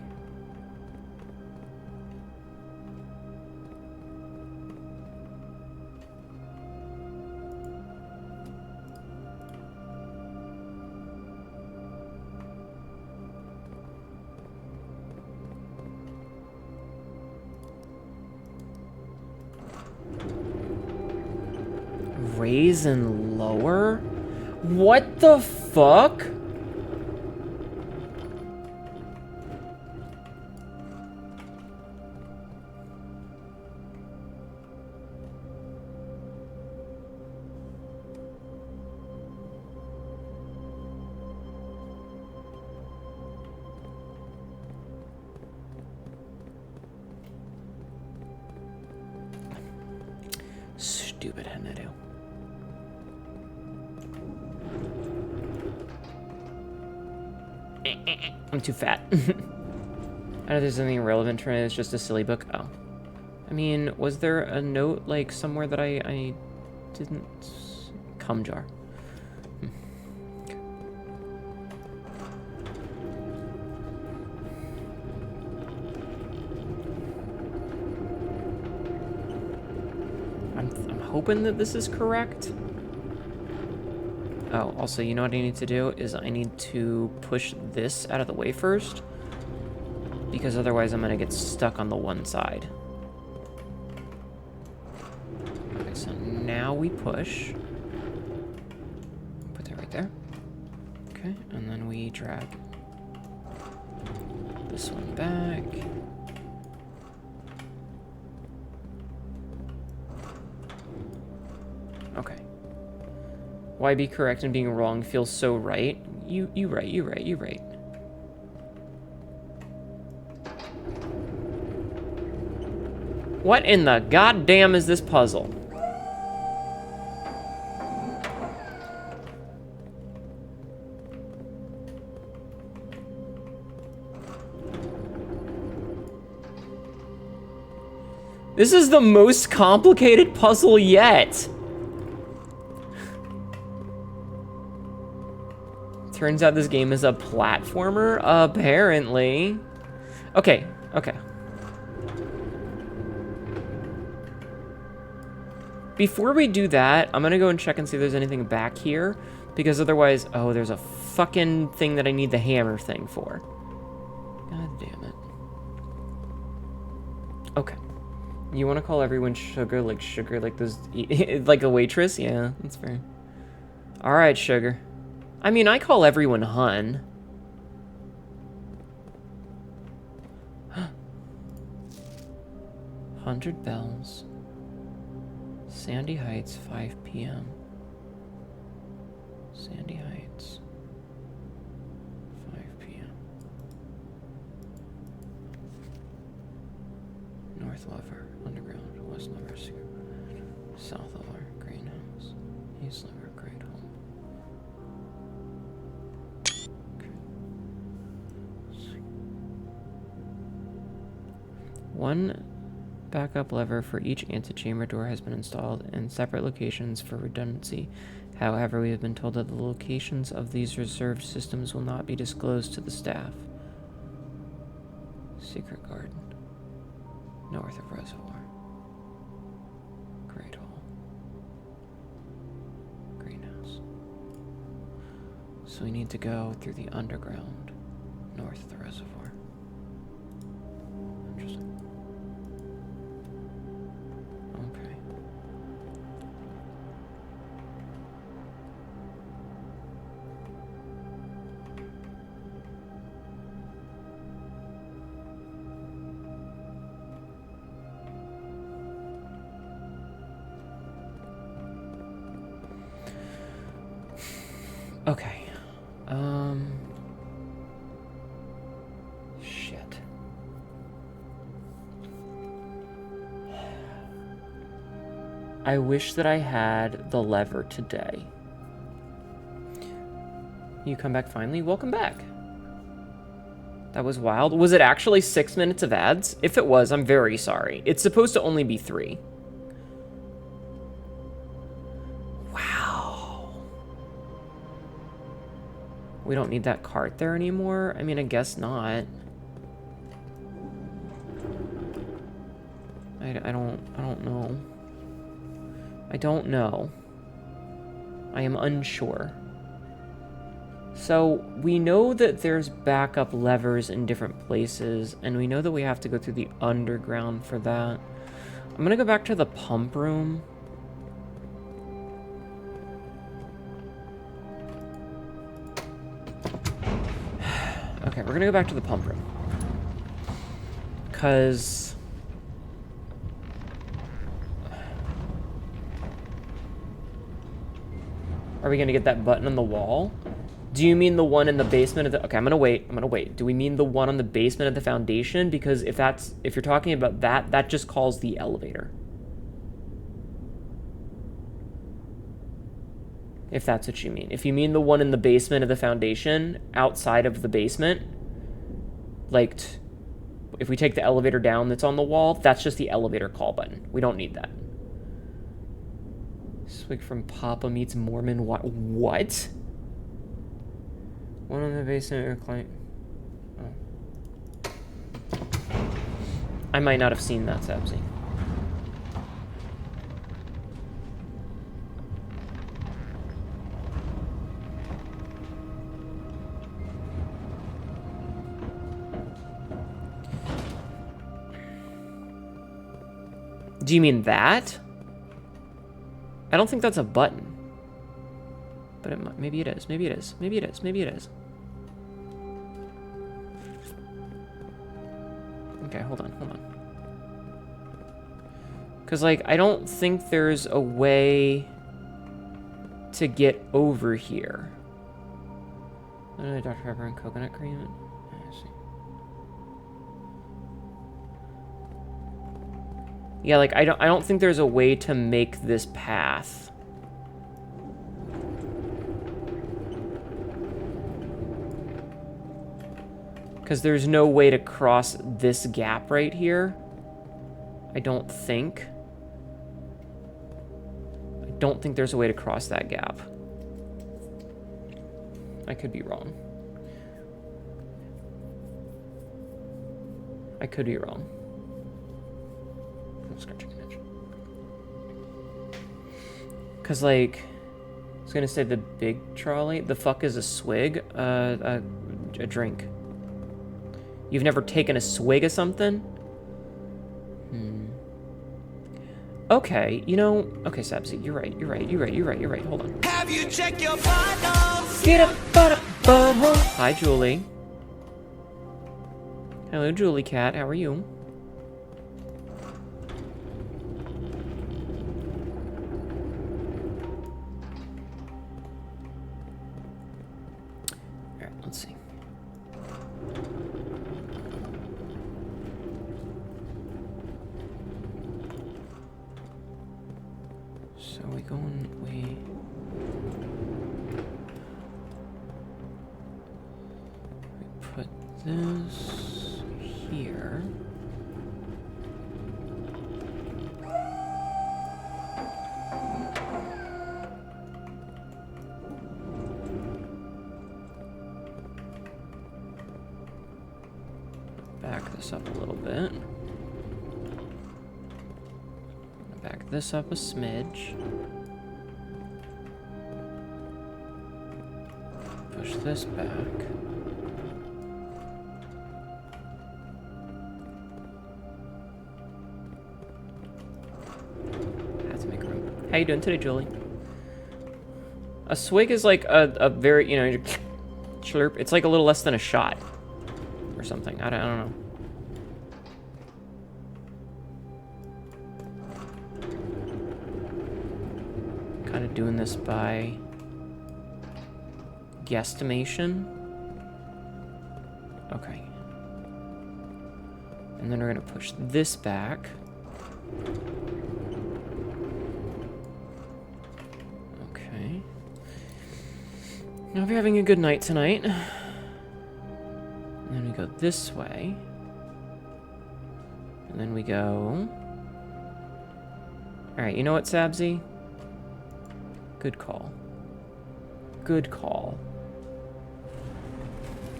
Raise and lower? What the fuck? stupid Hnetu. I'm too fat. I don't know if there's anything relevant to it. It's just a silly book. Oh. I mean, was there a note, like, somewhere that I didn't... Cum jar. I'm hoping that this is correct. Oh, also, you know what I need to do is I need to push this out of the way first, because otherwise I'm gonna get stuck on the one side. Okay, so now we push. Put that right there. Okay, and then we drag this one back. Okay. Why be correct and being wrong feels so right? You right. What in the goddamn is this puzzle? This is the most complicated puzzle yet. Turns out this game is a platformer, apparently. Okay. Before we do that, I'm gonna go and check and see if there's anything back here, because otherwise, oh, there's a fucking thing that I need the hammer thing for. God damn it. Okay. You want to call everyone sugar like those, like a waitress? Yeah, that's fair. All right, sugar. I mean, I call everyone hun. 100 bells. Sandy Heights, 5 p.m. Sandy Heights, 5 p.m. North Lover, Underground, West Lover, South Lover, Greenhouse, East Lover, Great Home. Okay. One backup lever for each antechamber door has been installed in separate locations for redundancy. However, we have been told that the locations of these reserved systems will not be disclosed to the staff. Secret Garden. North of Reservoir. Great Hall. Greenhouse. So we need to go through the underground, north of the reservoir. Interesting. Okay. Okay. Shit. I wish that I had the lever today. You come back finally? Welcome back. That was wild. Was it actually 6 minutes of ads? If it was, I'm very sorry. It's supposed to only be 3. We don't need that cart there anymore? I mean, I guess not. I don't know. I don't know. I am unsure. So, we know that there's backup levers in different places, and we know that we have to go through the underground for that. I'm gonna go back to the pump room. Okay, we're gonna go back to the pump room. Because... Are we gonna get that button on the wall? Do you mean the one in the basement of the... Okay, I'm gonna wait. Do we mean the one on the basement of the foundation? Because if you're talking about that, that just calls the elevator. If that's what you mean. If you mean the one in the basement of the Foundation, outside of the basement, like, if we take the elevator down that's on the wall, that's just the elevator call button. We don't need that. Swig from Papa meets Mormon. What? One in the basement or client. Oh. I might not have seen that, Sabzi. Do you mean that? I don't think that's a button. But it might, maybe it is. Maybe it is. Maybe it is. Maybe it is. Okay, hold on. Hold on. Because, like, I don't think there's a way to get over here. Dr. Pepper and coconut cream. I see. Yeah, like, I don't think there's a way to make this path. Because there's no way to cross this gap right here. I don't think. I don't think there's a way to cross that gap. I could be wrong. I could be wrong. I'm scratching an itch. Because, like, I was gonna say the big trolley. The fuck is a swig? A drink. You've never taken a swig of something? Okay, you know... Okay, Sabzi, you're right, you're right, you're right, you're right, you're right. Hold on. Have you checked your vitals? Get up, butthole. Hi, Julie. Hello, Julie Cat. How are you? Alright, let's see. So we going, we put this here. Back this up a little bit. Back this up a smidge. Push this back. Have to make room. How you doing today, Julie? A swig is like a very, you know, slurp. It's like a little less than a shot or something. I don't know. Kind of doing this by guesstimation. Okay. And then we're gonna push this back. Okay. I hope you're having a good night tonight. And then we go this way. And then we go... Alright, you know what, Sabzi? Good call. Good call.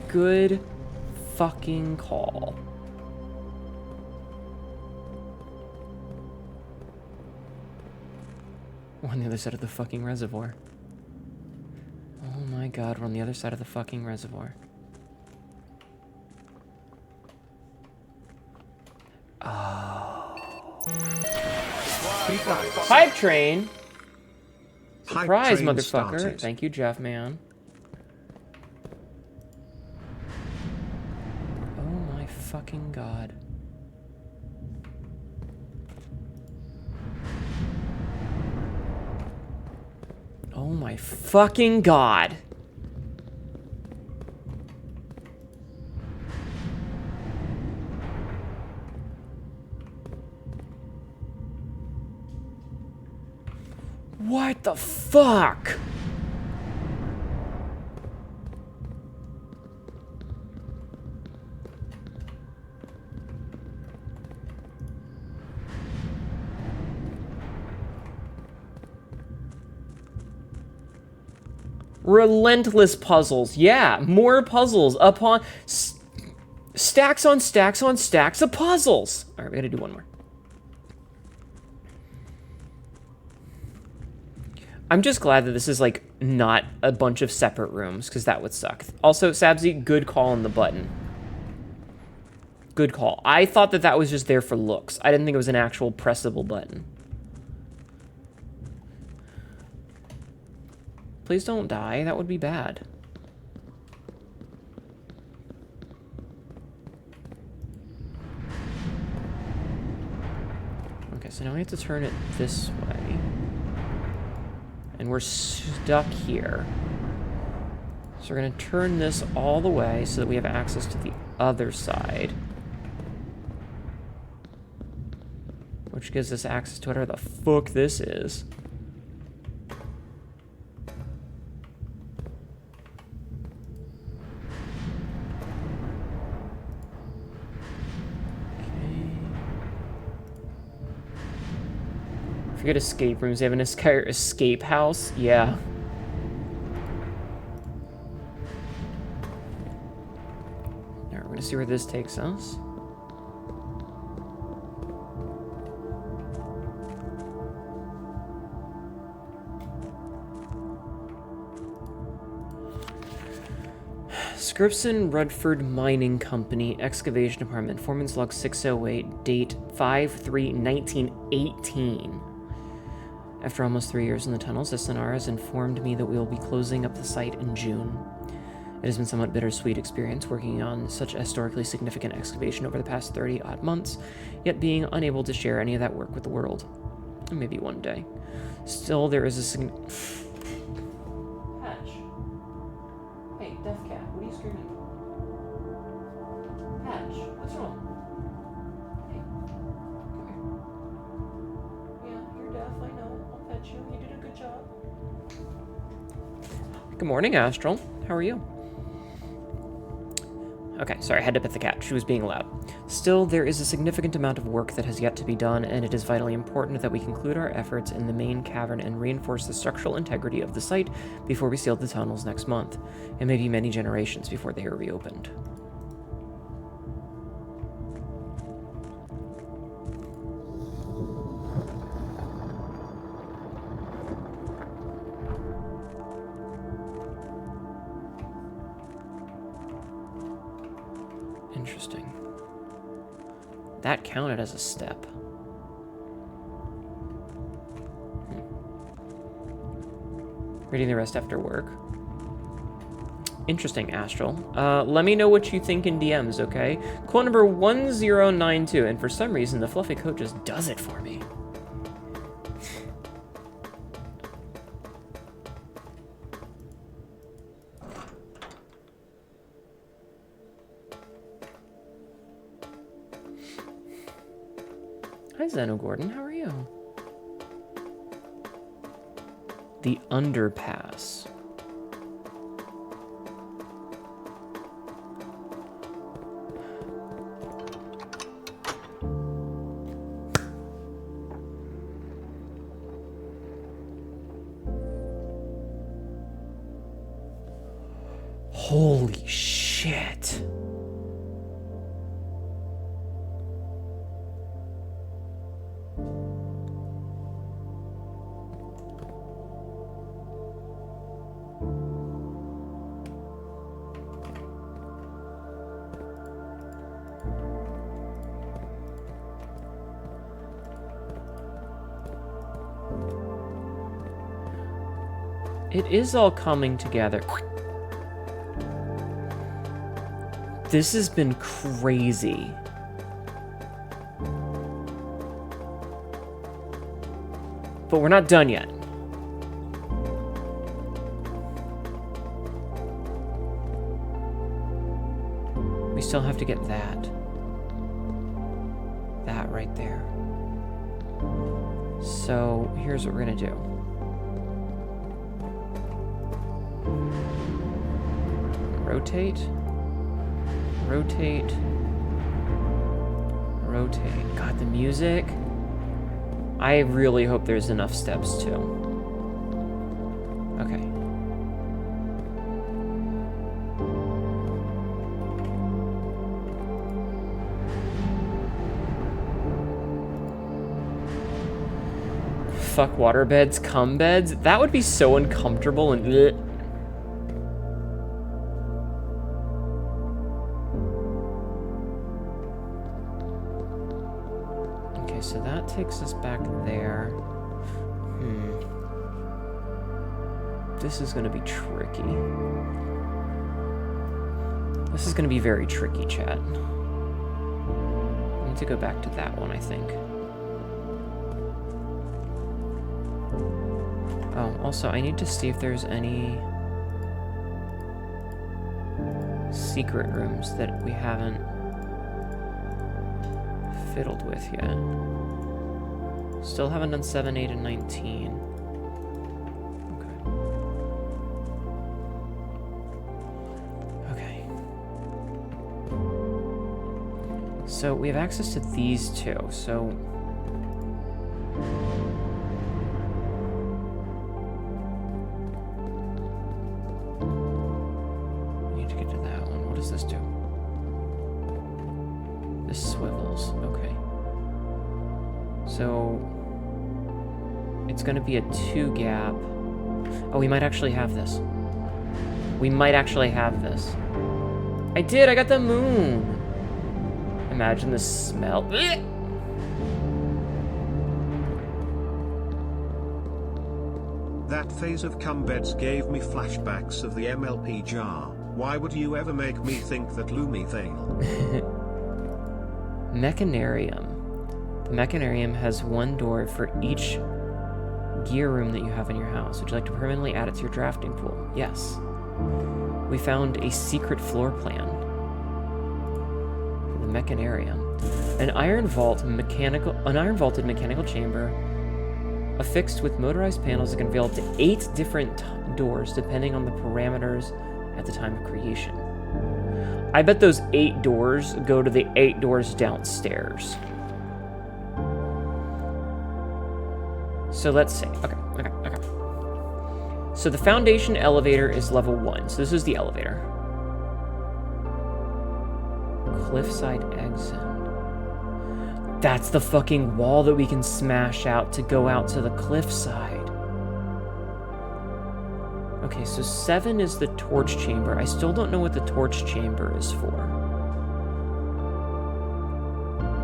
Good fucking call. We're on the other side of the fucking reservoir. Oh my god, we're on the other side of the fucking reservoir. Oh. Hype train! Surprise, train motherfucker. started. Thank you, Jeff, man. Oh my fucking god. Oh my fucking god. What the fuck? Relentless puzzles. Yeah, more puzzles upon stacks on stacks on stacks of puzzles. All right, we gotta do one more. I'm just glad that this is like not a bunch of separate rooms, because that would suck. Also, Sabzi, good call on the button. Good call. I thought that that was just there for looks. I didn't think it was an actual pressable button. Please don't die. That would be bad. Okay, so now we have to turn it this way. And we're stuck here. So we're going to turn this all the way so that we have access to the other side. Which gives us access to whatever the fuck this is. Forget escape rooms. They have an escape house. Yeah. Alright, we're gonna see where this takes us. Scripson Rudford Mining Company, Excavation Department, Foreman's Log 608, date 5/3/1918. After almost 3 years in the tunnels, SNR has informed me that we will be closing up the site in June. It has been a somewhat bittersweet experience working on such a historically significant excavation over the past 30-odd months, yet being unable to share any of that work with the world. Maybe one day. Still, there is a Patch. Hey, deaf cat, what are you screaming? Patch, what's wrong? Hey, come here. Yeah, you're deaf, I know. I'll pet you. You did a good job. Good morning, Astral. How are you? Okay, sorry, I had to pet the cat. She was being loud. Still, there is a significant amount of work that has yet to be done, and it is vitally important that we conclude our efforts in the main cavern and reinforce the structural integrity of the site before we seal the tunnels next month. It may be many generations before they are reopened. Interesting. That counted as a step. Reading the rest after work. Interesting, Astral. Let me know what you think in DMs, okay? Quote number 1092, and for some reason the fluffy coat just does it for me. Hi, Zeno Gordon. How are you? The underpass. Holy shit. It is all coming together. This has been crazy. But we're not done yet. We still have to get that. That right there. So here's what we're gonna do. Rotate. Rotate. Rotate. God, the music. I really hope there's enough steps too. Okay. fuck water beds, cum beds? That would be so uncomfortable and bleh. Okay, so that takes us back there. This is gonna be tricky. This is gonna be very tricky, chat. I need to go back to that one, I think. Oh, also, I need to see if there's any secret rooms that we haven't fiddled with yet. Still haven't done 7, 8, and 19. So we have access to these two, so... I need to get to that one. What does this do? This swivels, okay. So... it's gonna be a 2 gap. Oh, we might actually have this. We might actually have this. I did, I got the moon! Imagine the smell. That phase of cum beds gave me flashbacks of the MLP jar. Why would you ever make me think that Lumi thing? Mechanarium. The Mechanarium has 1 door for each gear room that you have in your house. Would you like to permanently add it to your drafting pool? Yes. We found a secret floor plan. Mechanarium. An iron vaulted mechanical chamber affixed with motorized panels that can avail up to 8 different doors depending on the parameters at the time of creation. I bet those 8 doors go to the 8 doors downstairs. So let's see. Okay. So the foundation elevator is level 1. So this is the elevator. Cliffside exit. That's the fucking wall that we can smash out to go out to the cliffside. Okay, so 7 is the torch chamber. I still don't know what the torch chamber is for.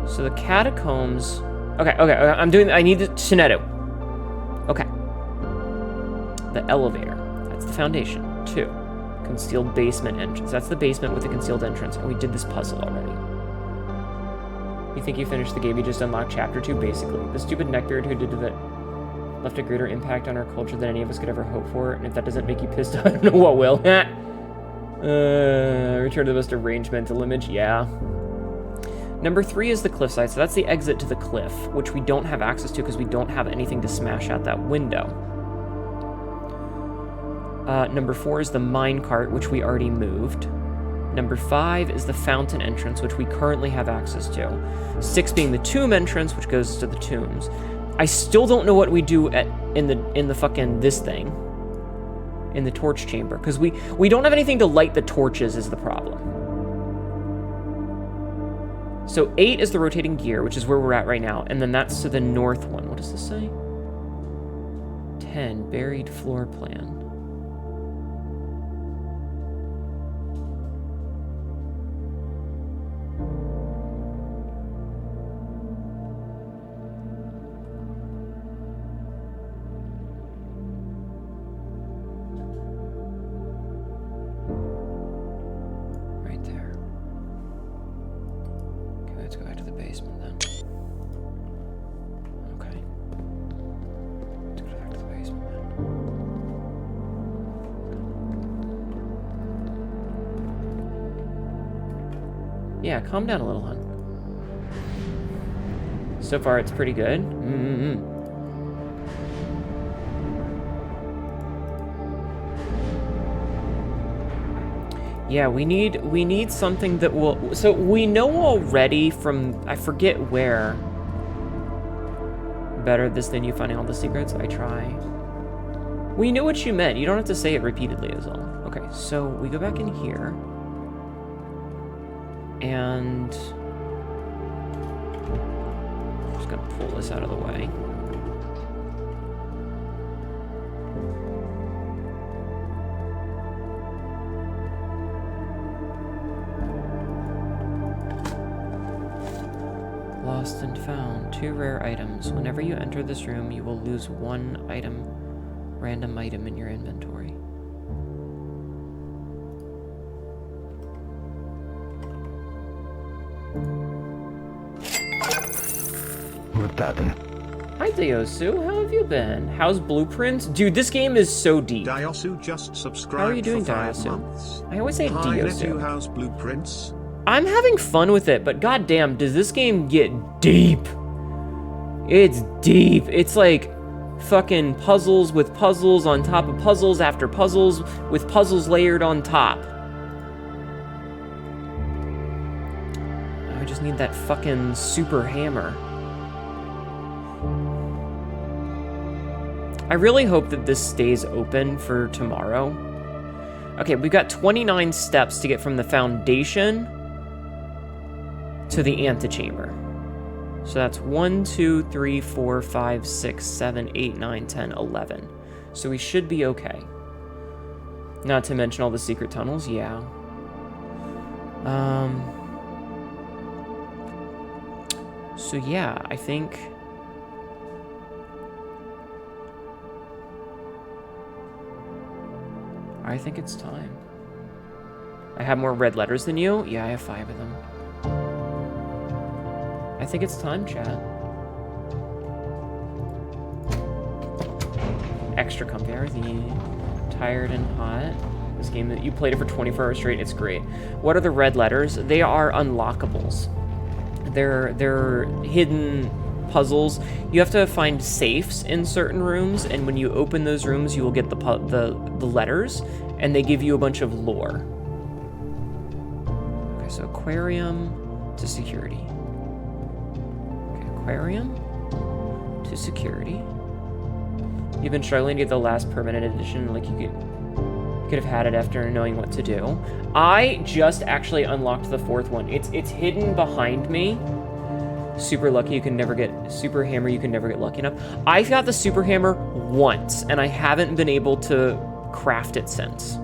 So the catacombs... Okay, I need the Hnetu. Okay. The elevator. That's the foundation. 2. Concealed basement entrance. That's the basement with the concealed entrance, and we did this puzzle already. You think you finished the game, you just unlocked chapter 2, basically. The stupid neckbeard who did that left a greater impact on our culture than any of us could ever hope for, and if that doesn't make you pissed off, I don't know what will. Return to the most arranged mental image, yeah. Number 3 is the cliffside, so that's the exit to the cliff, which we don't have access to because we don't have anything to smash out that window. Number 4 is the minecart, which we already moved. Number 5 is the fountain entrance, which we currently have access to. 6 being the tomb entrance, which goes to the tombs. I still don't know what we do in the fucking this thing. In the torch chamber. Because we don't have anything to light the torches is the problem. So 8 is the rotating gear, which is where we're at right now. And then that's to the north one. What does this say? 10, buried floor plan. Yeah, calm down a little, hon. So far, it's pretty good. Yeah, we need something that will... So we know already from... I forget where. Better this than you finding all the secrets? I try. We knew what you meant. You don't have to say it repeatedly is all. Okay, so we go back in here. And I'm just gonna pull this out of the way. Lost and found. 2 rare items. Whenever you enter this room, you will lose 1 item, random item in your inventory. Hi Diosu, how have you been? How's Blueprints? Dude, this game is so deep. Diosu just subscribed How are you doing, for 5 Diosu? months. I always say Hi, Diosu. Hnetu, how's Blueprints? I'm having fun with it, but goddamn, does this game get deep? It's deep. It's like fucking puzzles with puzzles on top of puzzles after puzzles with puzzles layered on top. I just need that fucking super hammer. I really hope that this stays open for tomorrow. Okay, we've got 29 steps to get from the foundation to the antechamber. So that's 1, 2, 3, 4, 5, 6, 7, 8, 9, 10, 11. So we should be okay. Not to mention all the secret tunnels, yeah. So yeah, I think it's time. I have more red letters than you? Yeah, I have 5 of them. I think it's time, chat. Extra comfy RZ. Tired and hot. This game that you played it for 24 hours straight, it's great. What are the red letters? They are unlockables. They're hidden puzzles. You have to find safes in certain rooms, and when you open those rooms, you will get the letters, and they give you a bunch of lore. Okay, so aquarium to security. Okay, aquarium to security. You've been struggling to get the last permanent edition, like you could have had it after knowing what to do. I just actually unlocked the 4th one. It's hidden behind me. Super lucky, you can never get super hammer, you can never get lucky enough. I've got the super hammer once, and I haven't been able to craft it since.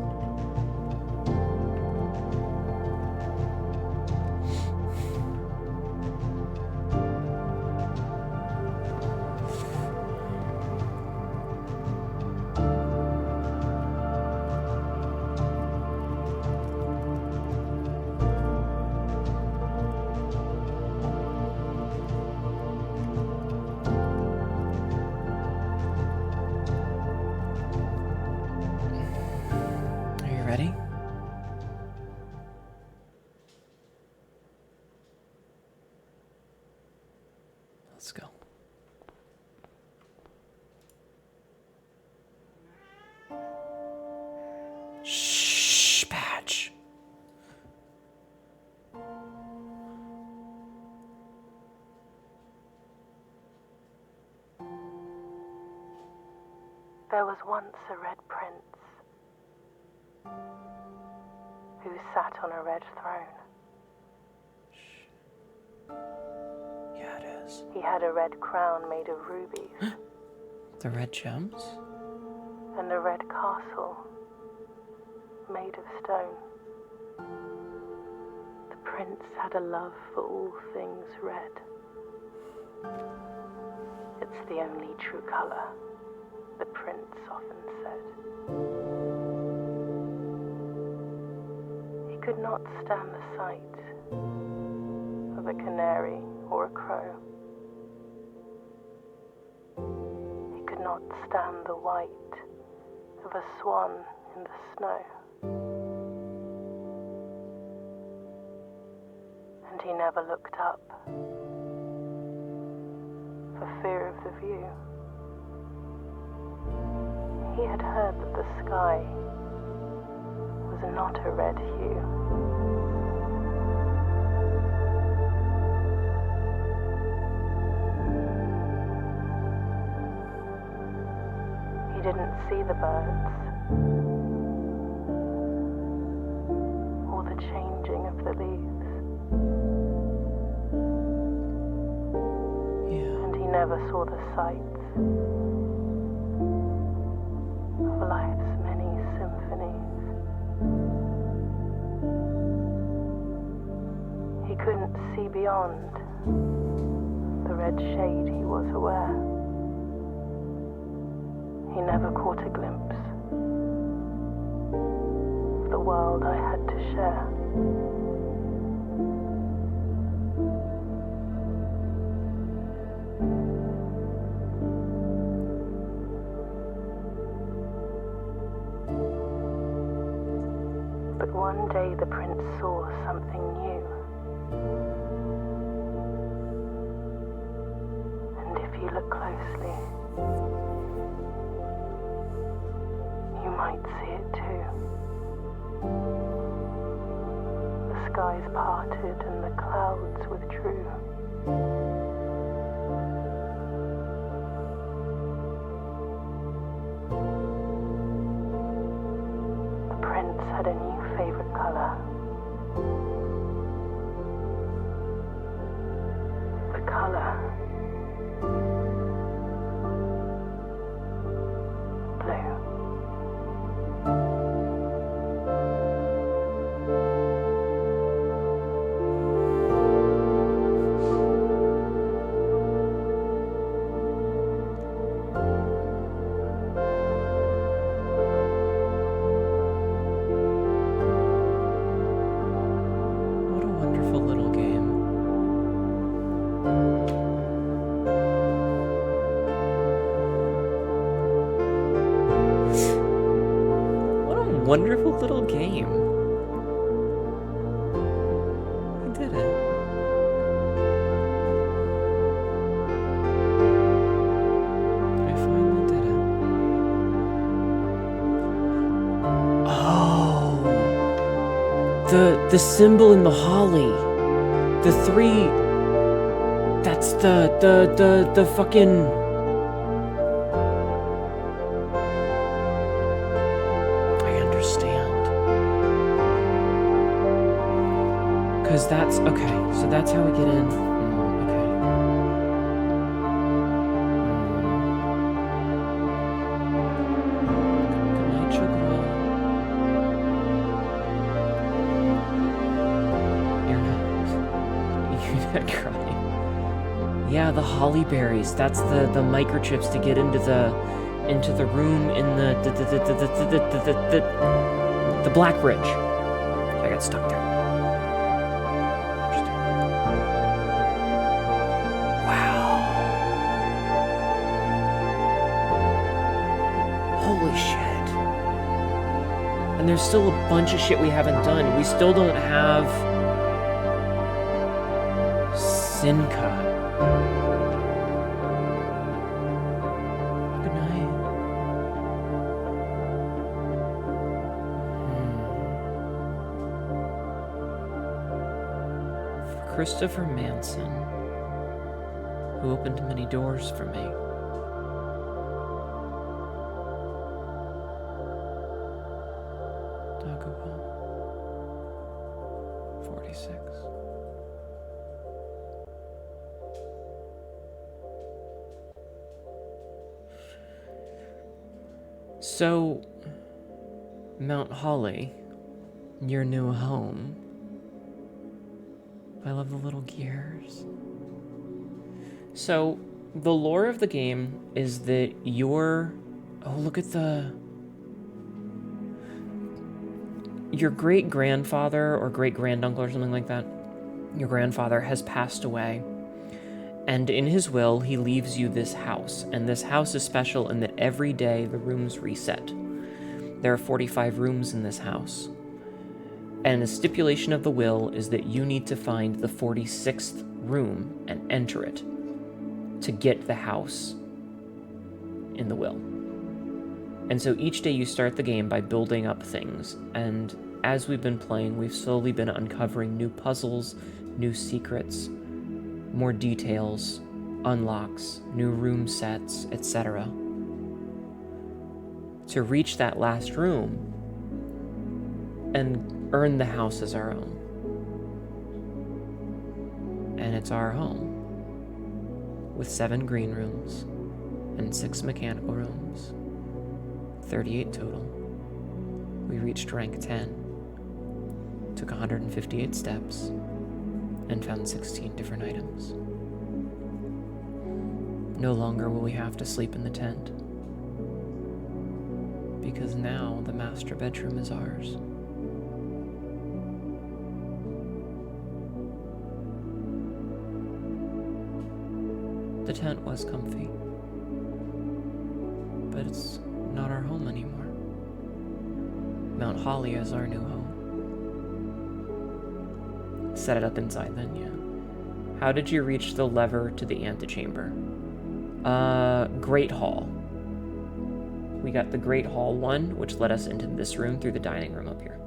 Ready? Let's go. Shh, patch. There was once a red prince who sat on a red throne. Yeah, it is. He had a red crown made of rubies The red gems? and a red castle made of stone. The prince had a love for all things red. It's the only true color, the prince often said. He could not stand the sight of a canary or a crow. He could not stand the white of a swan in the snow. And he never looked up for fear of the view. He had heard that the sky was not a red hue. He didn't see the birds or the changing of the leaves. Yeah. And he never saw the sights of life's many symphonies. He couldn't see beyond red shade he was aware. He never caught a glimpse of the world I had to share. But one day the prince saw something new. And if you look closely, you might see it too. The skies parted and the clouds withdrew. The prince had a new favorite color. The color blue. What a wonderful little game. What a wonderful little game. We did it. I finally did it. Oh. The symbol in the holly. The three. That's the fucking. I understand. Cause that's okay. So that's how we get in. Okay. Good night, sugar. You're not crying. Yeah, the holly berries. That's the microchips to get into the room in the Black Bridge. I got stuck there. Wow. Holy shit. And there's still a bunch of shit we haven't done. We still don't have Sinka. Good night. For Christopher Manson, who opened many doors for me. Dagobah. 46. So, Mount Holly, your new home. I love the little gears. So, the lore of the game is that your great-grandfather or great-granduncle or something like that, your grandfather has passed away. And in his will, he leaves you this house. And this house is special in that every day the rooms reset. There are 45 rooms in this house. And the stipulation of the will is that you need to find the 46th room and enter it to get the house in the will. And so each day you start the game by building up things. And as we've been playing, we've slowly been uncovering new puzzles, new secrets, more details, unlocks, new room sets, etc. To reach that last room and earn the house as our own. And it's our home, with 7 green rooms and 6 mechanical rooms, 38 total. We reached rank 10, took 158 steps, and found 16 different items. No longer will we have to sleep in the tent. Because now the master bedroom is ours. The tent was comfy, but it's not our home anymore. Mount Holly is our new home. Set it up inside then, yeah. How did you reach the lever to the antechamber? Great Hall. We got the Great Hall 1, which led us into this room through the dining room up here.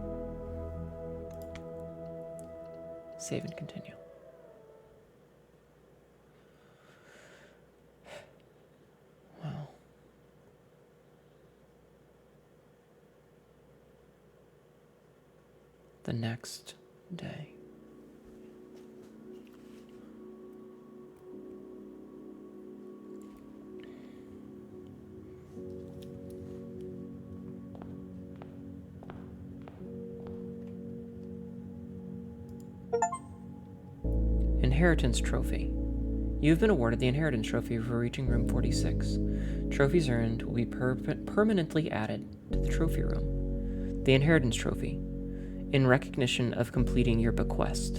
Save and continue. Wow. The next day. Inheritance Trophy. You've been awarded the Inheritance Trophy for reaching room 46. Trophies earned will be permanently added to the trophy room. The Inheritance Trophy, in recognition of completing your bequest.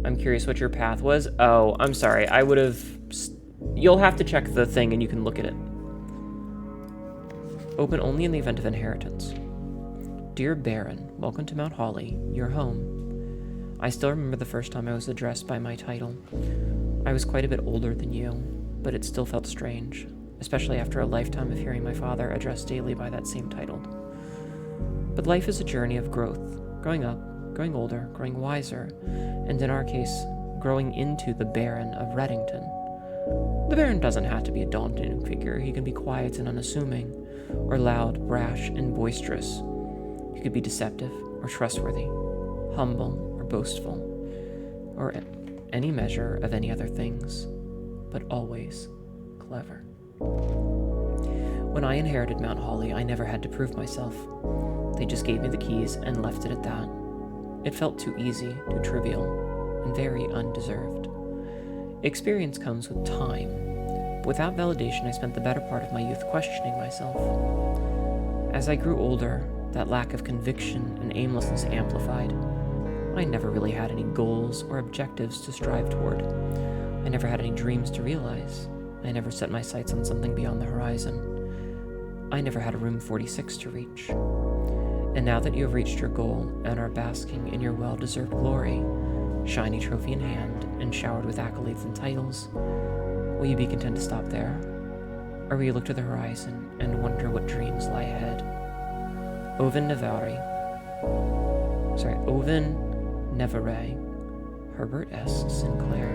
I'm curious what your path was. Oh, I'm sorry. I would have... You'll have to check the thing and you can look at it. Open only in the event of inheritance. Dear Baron, welcome to Mount Holly, your home. I still remember the first time I was addressed by my title. I was quite a bit older than you, but it still felt strange, especially after a lifetime of hearing my father addressed daily by that same title. But life is a journey of growth, growing up, growing older, growing wiser, and in our case, growing into the Baron of Reddington. The Baron doesn't have to be a daunting figure. He can be quiet and unassuming, or loud, brash, and boisterous. He could be deceptive or trustworthy, humble or boastful, or any measure of any other things, but always clever. When I inherited Mount Holly, I never had to prove myself. They just gave me the keys and left it at that. It felt too easy, too trivial, and very undeserved. Experience comes with time. Without validation, I spent the better part of my youth questioning myself. As I grew older, that lack of conviction and aimlessness amplified. I never really had any goals or objectives to strive toward. I never had any dreams to realize. I never set my sights on something beyond the horizon. I never had a room 46 to reach. And now that you have reached your goal and are basking in your well-deserved glory, shiny trophy in hand and showered with accolades and titles, will you be content to stop there? Or will you look to the horizon and wonder what dreams lie ahead? Oven Nevere, Herbert S. Sinclair.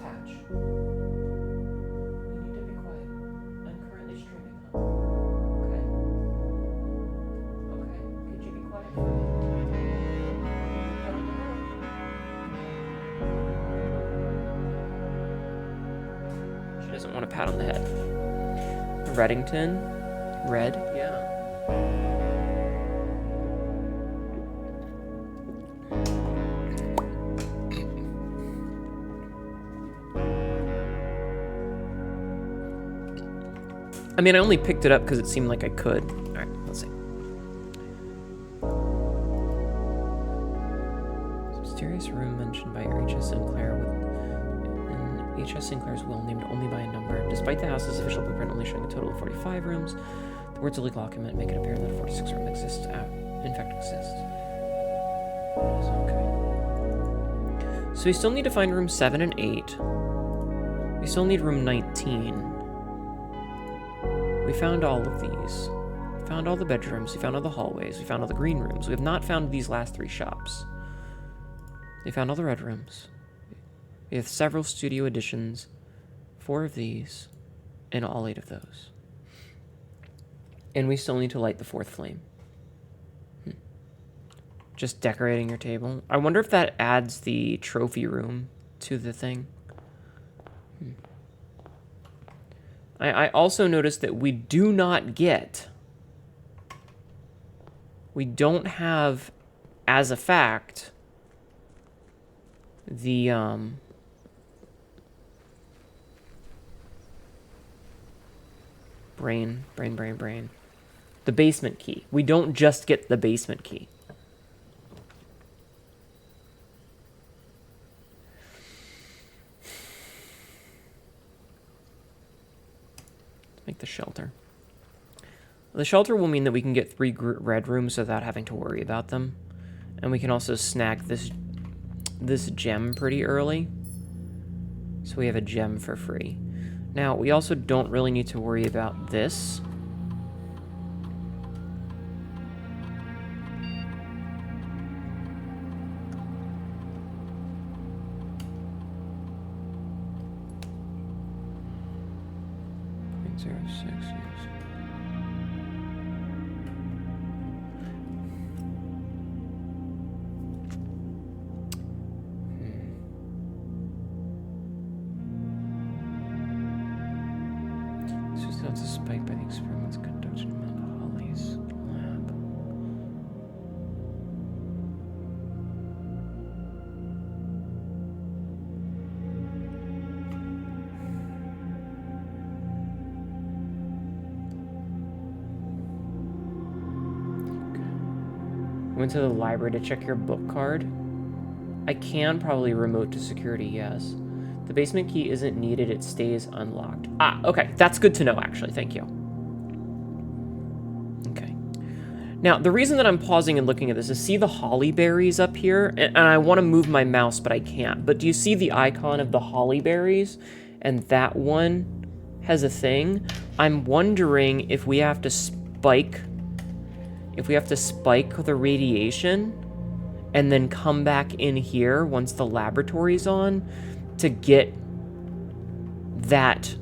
Patch. You need to be quiet. I'm currently streaming. Okay. Okay. Could you be quiet for me? She doesn't want a pat on the head. Reddington? Red? Yeah. I mean, I only picked it up because it seemed like I could. Alright, let's see. Mysterious room mentioned by H.S. Sinclair in H.S. Sinclair's will named only by a number. Despite the house's official blueprint only showing a total of 45 rooms, the words of legal document make it appear that a 46th room exists. In fact, exists. Okay. So we still need to find room 7 and 8. We still need room 19. We found all of these. We found all the bedrooms. We found all the hallways. We found all the green rooms. We have not found these last 3 shops. We found all the red rooms. We have several studio additions, 4 of these, and all 8 of those. And we still need to light the 4th flame. Just decorating your table. I wonder if that adds the trophy room to the thing. I also noticed that we do not get we don't have, as a fact, the, brain. The basement key. We don't just get the basement key. Let's make the shelter. The shelter will mean that we can get 3 red rooms without having to worry about them. And we can also snag this gem pretty early. So we have a gem for free. Now, we also don't really need to worry about this. That's a spike by the experiments conducted in Mount Holly's lab. Went to the library to check your book card. I can probably remote to security, yes. The basement key isn't needed, it stays unlocked. Ah, okay, that's good to know, actually, thank you. Okay. Now, the reason that I'm pausing and looking at this is see the holly berries up here? And I want to move my mouse, but I can't. But do you see the icon of the holly berries? And that one has a thing. I'm wondering if we have to spike... If we have to spike the radiation and then come back in here once the laboratory's on to get that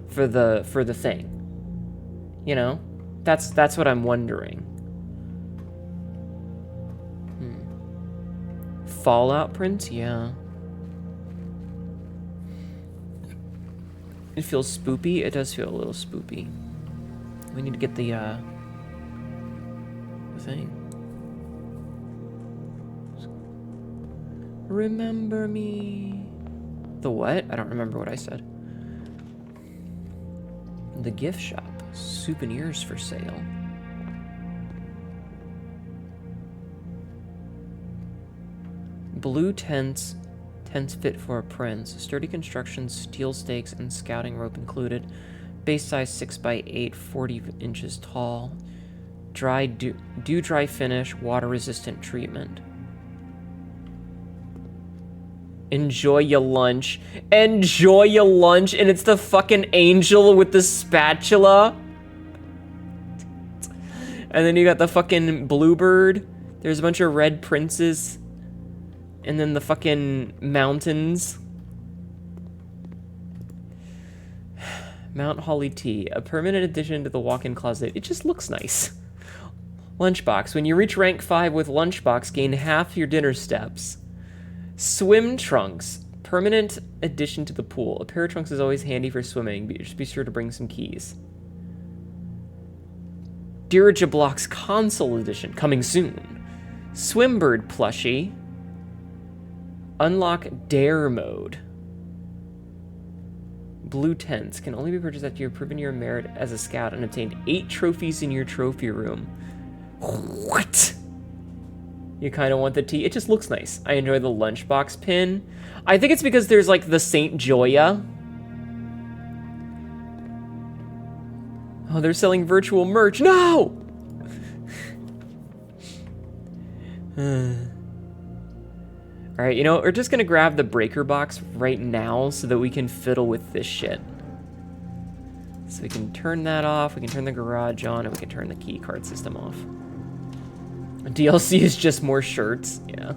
for the thing. You know? That's what I'm wondering. Fallout prints? Yeah. It feels spoopy. It does feel a little spoopy. We need to get the thing. Remember me. The what? I don't remember what I said. The gift shop. Souvenirs for sale. Blue tents. Tents fit for a prince. Sturdy construction, steel stakes, and scouting rope included. Base size 6x8, 40 inches tall. Dry dew-dry finish, water-resistant treatment. Enjoy your lunch. Enjoy your lunch, and it's the fucking angel with the spatula. And then you got the fucking bluebird. There's a bunch of red princes. And then the fucking mountains. Mount Holly Tea, a permanent addition to the walk-in closet. It just looks nice. Lunchbox. When you reach rank 5 with Lunchbox, gain half your dinner steps. Swim trunks. Permanent addition to the pool. A pair of trunks is always handy for swimming, but just be sure to bring some keys. Dirigiblocks console edition. Coming soon. Swimbird plushie. Unlock dare mode. Blue tents can only be purchased after you've proven your merit as a scout and obtained 8 trophies in your trophy room. What? You kind of want the tea? It just looks nice. I enjoy the lunchbox pin. I think it's because there's like the Saint Joya. Oh, they're selling virtual merch. No! Alright, you know, we're just gonna grab the breaker box right now so that we can fiddle with this shit. So we can turn that off, we can turn the garage on, and we can turn the key card system off. DLC is just more shirts, yeah.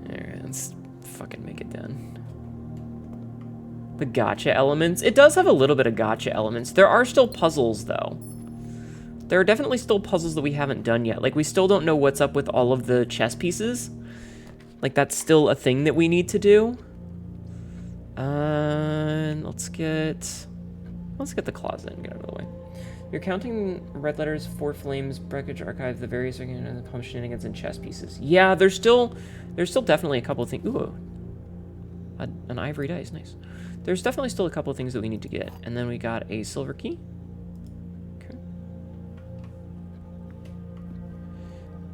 Alright, let's fucking make it done. The gacha elements. It does have a little bit of gacha elements. There are still puzzles, though. There are definitely still puzzles that we haven't done yet. Like, we still don't know what's up with all of the chess pieces. Like, that's still a thing that we need to do. Let's get... Let's get the closet and get out of the way. You're counting red letters, 4 flames, breakage archive, the various pump shenanigans, and chess pieces. Yeah, there's still definitely a couple of things. Ooh, an ivory dice, nice. There's definitely still a couple of things that we need to get, and then we got a silver key. Okay.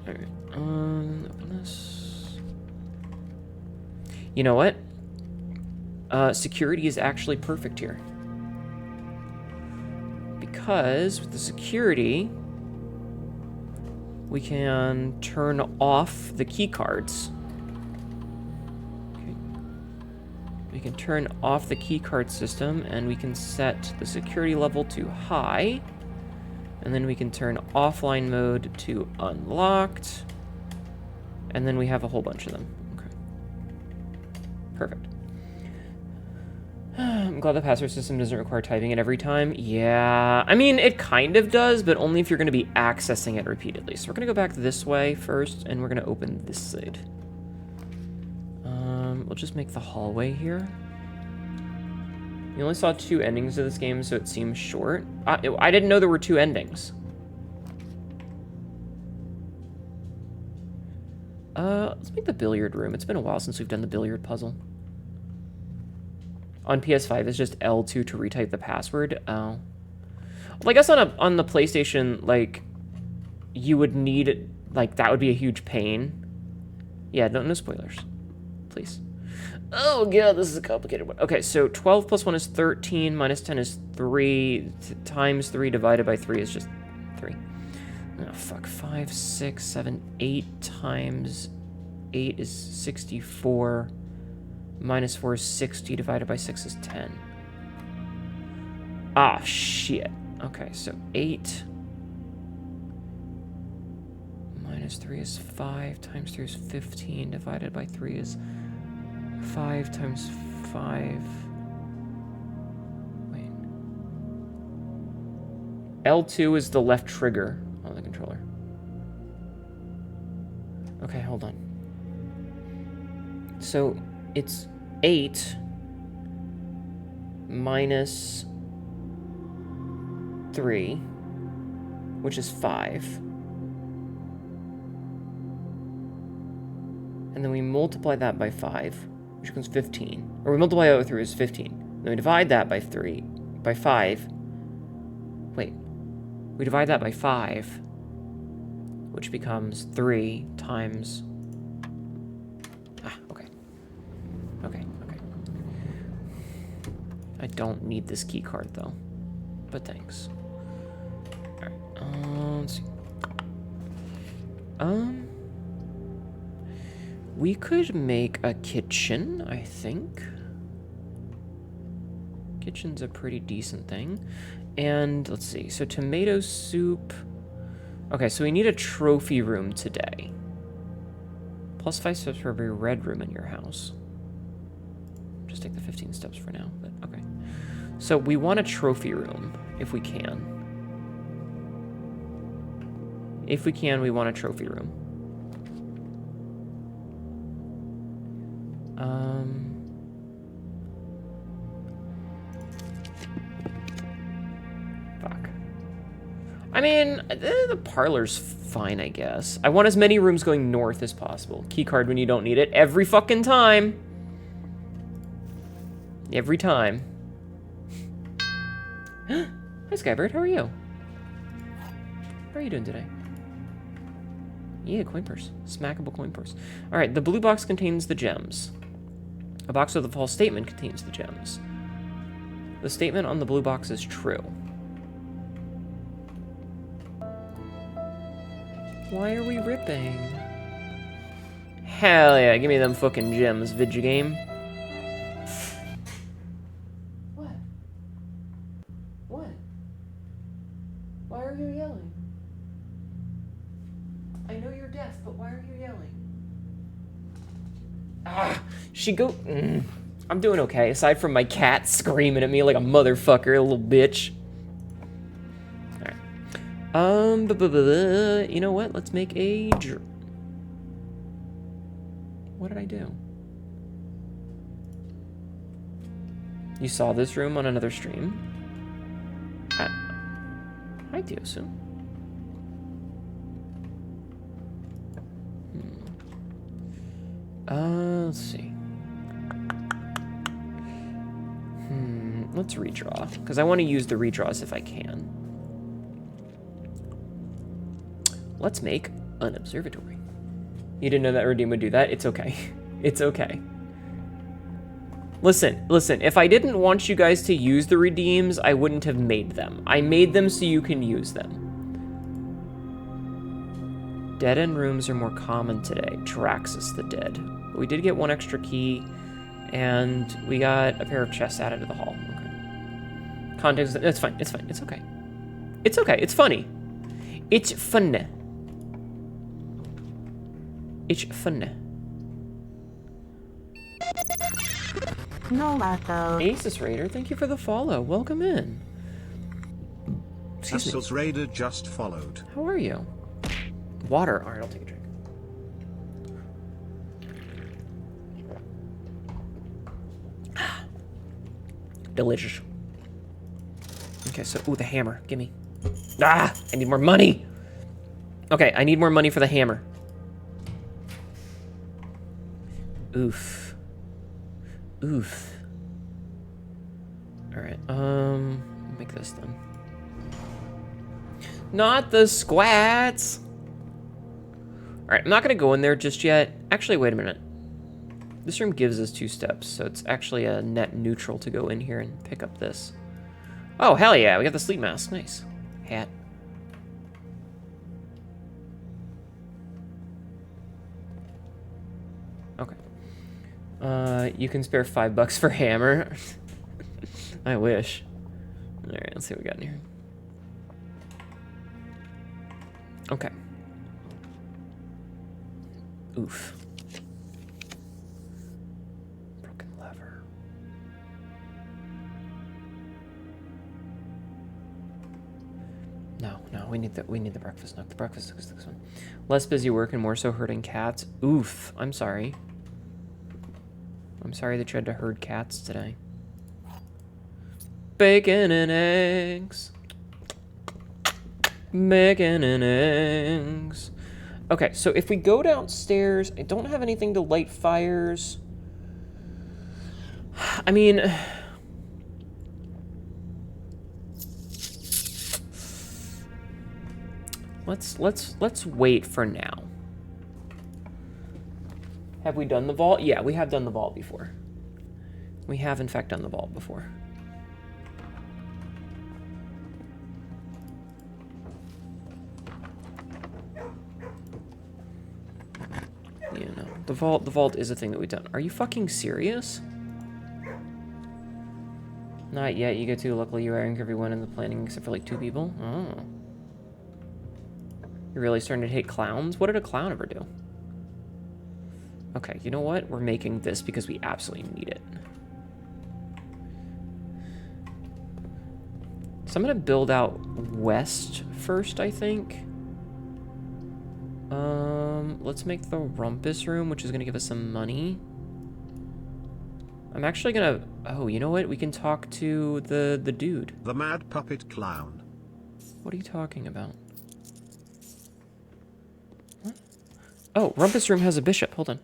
All right. Open this. You know what? Security is actually perfect here. Because with the security, we can turn off the key cards. Okay. We can turn off the key card system, and we can set the security level to high. And then we can turn offline mode to unlocked. And then we have a whole bunch of them. Okay. Perfect. I'm glad the password system doesn't require typing it every time. Yeah, I mean, it kind of does, but only if you're going to be accessing it repeatedly. So we're going to go back this way first, and we're going to open this side. We'll just make the hallway here. You only saw 2 endings of this game, so it seems short. I didn't know there were 2 endings. Let's make the billiard room. It's been a while since we've done the billiard puzzle. On PS5, it's just L2 to retype the password. Oh. Well, I guess on the PlayStation, like, you would need, like, that would be a huge pain. Yeah, no spoilers. Please. Oh, God, this is a complicated one. Okay, so 12 plus 1 is 13, minus 10 is 3, times 3 divided by 3 is just 3. Oh, fuck. 5, 6, 7, 8 times 8 is 64. Minus 4 is 60, divided by 6 is 10. Ah, shit. Okay, so 8. Minus 3 is 5, times 3 is 15, divided by 3 is 5 times 5. Wait. L2 is the left trigger on the controller. Okay, hold on. So it's 8 minus 3, which is 5. And then we multiply that by 5, which becomes 15. Or we multiply that by 3, is 15. Then we divide that by 5. Wait. We divide that by 5, which becomes 3 times... okay. Okay. I don't need this key card, though. But thanks. Alright, let's see. We could make a kitchen, I think. Kitchen's a pretty decent thing. And, let's see, so tomato soup... Okay, so we need a trophy room today. Plus 5 steps for every red room in your house. Just take the 15 steps for now, but okay. So we want a trophy room, if we can. If we can, we want a trophy room. Fuck. I mean, the parlor's fine, I guess. I want as many rooms going north as possible. Keycard when you don't need it. Every fucking time. Every time. Hi, Skybird. How are you? How are you doing today? Yeah, coin purse. Smackable coin purse. Alright, the blue box contains the gems. A box with a false statement contains the gems. The statement on the blue box is true. Why are we ripping? Hell yeah, give me them fucking gems, video game. What? What? Why are you yelling? I know you're deaf, but why are you yelling? Ah, I'm doing okay, aside from my cat screaming at me like a motherfucker, a little bitch. Alright. You know what? Let's make a... What did I do? You saw this room on another stream? Hi, Tiosu. Let's see. Let's redraw, because I want to use the redraws if I can. Let's make an observatory. You didn't know that Redeem would do that? It's okay. It's okay. Listen, if I didn't want you guys to use the Redeems, I wouldn't have made them. I made them so you can use them. Dead-end rooms are more common today. Draxus the Dead. We did get one extra key, and we got a pair of chests added to the hall. Okay. Context, it's fine, it's fine, it's okay. It's okay, it's funny. It's fun. It's fun. No lato. Asus Raider, thank you for the follow. Welcome in. Excuse me. Asus Raider just followed. How are you? Water. All right, I'll take a drink. Delicious. Okay, so, ooh, the hammer. Gimme. Ah, I need more money. Okay, I need more money for the hammer. Oof. Oof. All right, make this then. Not the squats. All right, I'm not gonna go in there just yet. Actually, wait a minute. This room gives us 2 steps, so it's actually a net neutral to go in here and pick up this. Oh, hell yeah, we got the sleep mask. Nice. Hat. Okay. You can spare $5 for hammer. I wish. All right, let's see what we got in here. Okay. Oof. Broken lever. No, we need the breakfast nook. The breakfast nook is this one. Less busy work and more so herding cats. Oof. I'm sorry. I'm sorry that you had to herd cats today. Bacon and eggs. Bacon and eggs. Okay, so if we go downstairs, I don't have anything to light fires. I mean, let's wait for now. Have we done the vault? Yeah, we have done the vault before. We have in fact done the vault before. Yeah, no. The vault is a thing that we've done. Are you fucking serious? Not yet. You get to. Luckily, you rank everyone in the planning except for like 2 people. Oh. You're really starting to hate clowns? What did a clown ever do? Okay, you know what? We're making this because we absolutely need it. So I'm gonna build out west first, I think. Let's make the rumpus room, which is gonna give us some money. I'm actually gonna... Oh, you know what? We can talk to the dude. The Mad Puppet Clown. What are you talking about? What? Oh, rumpus room has a bishop. Hold on.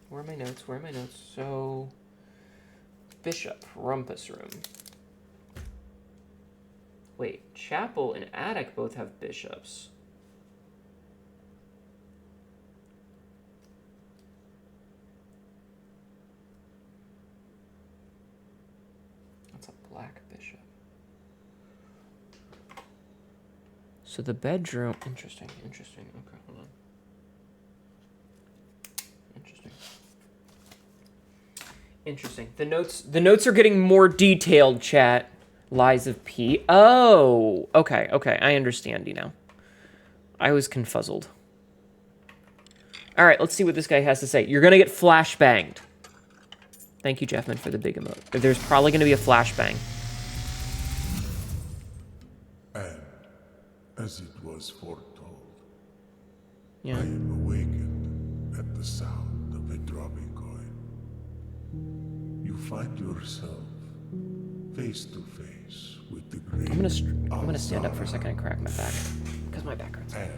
Where are my notes? Where are my notes? So... Bishop. Rumpus room. Wait, chapel and attic both have bishops. That's a black bishop. So the bedroom... Interesting. Okay, hold on. Interesting. The notes are getting more detailed, chat. Lies of P. Oh, okay. I understand you now. I was confuzzled. All right, let's see what this guy has to say. You're gonna get flashbanged. Thank you, Jeffman, for the big emote. There's probably gonna be a flashbang. And as it was foretold, Yeah. I am awakened at the sound of a dropping coin. You find yourself face to face with the great I'm gonna stand up for a second and crack my back because my back hurts. And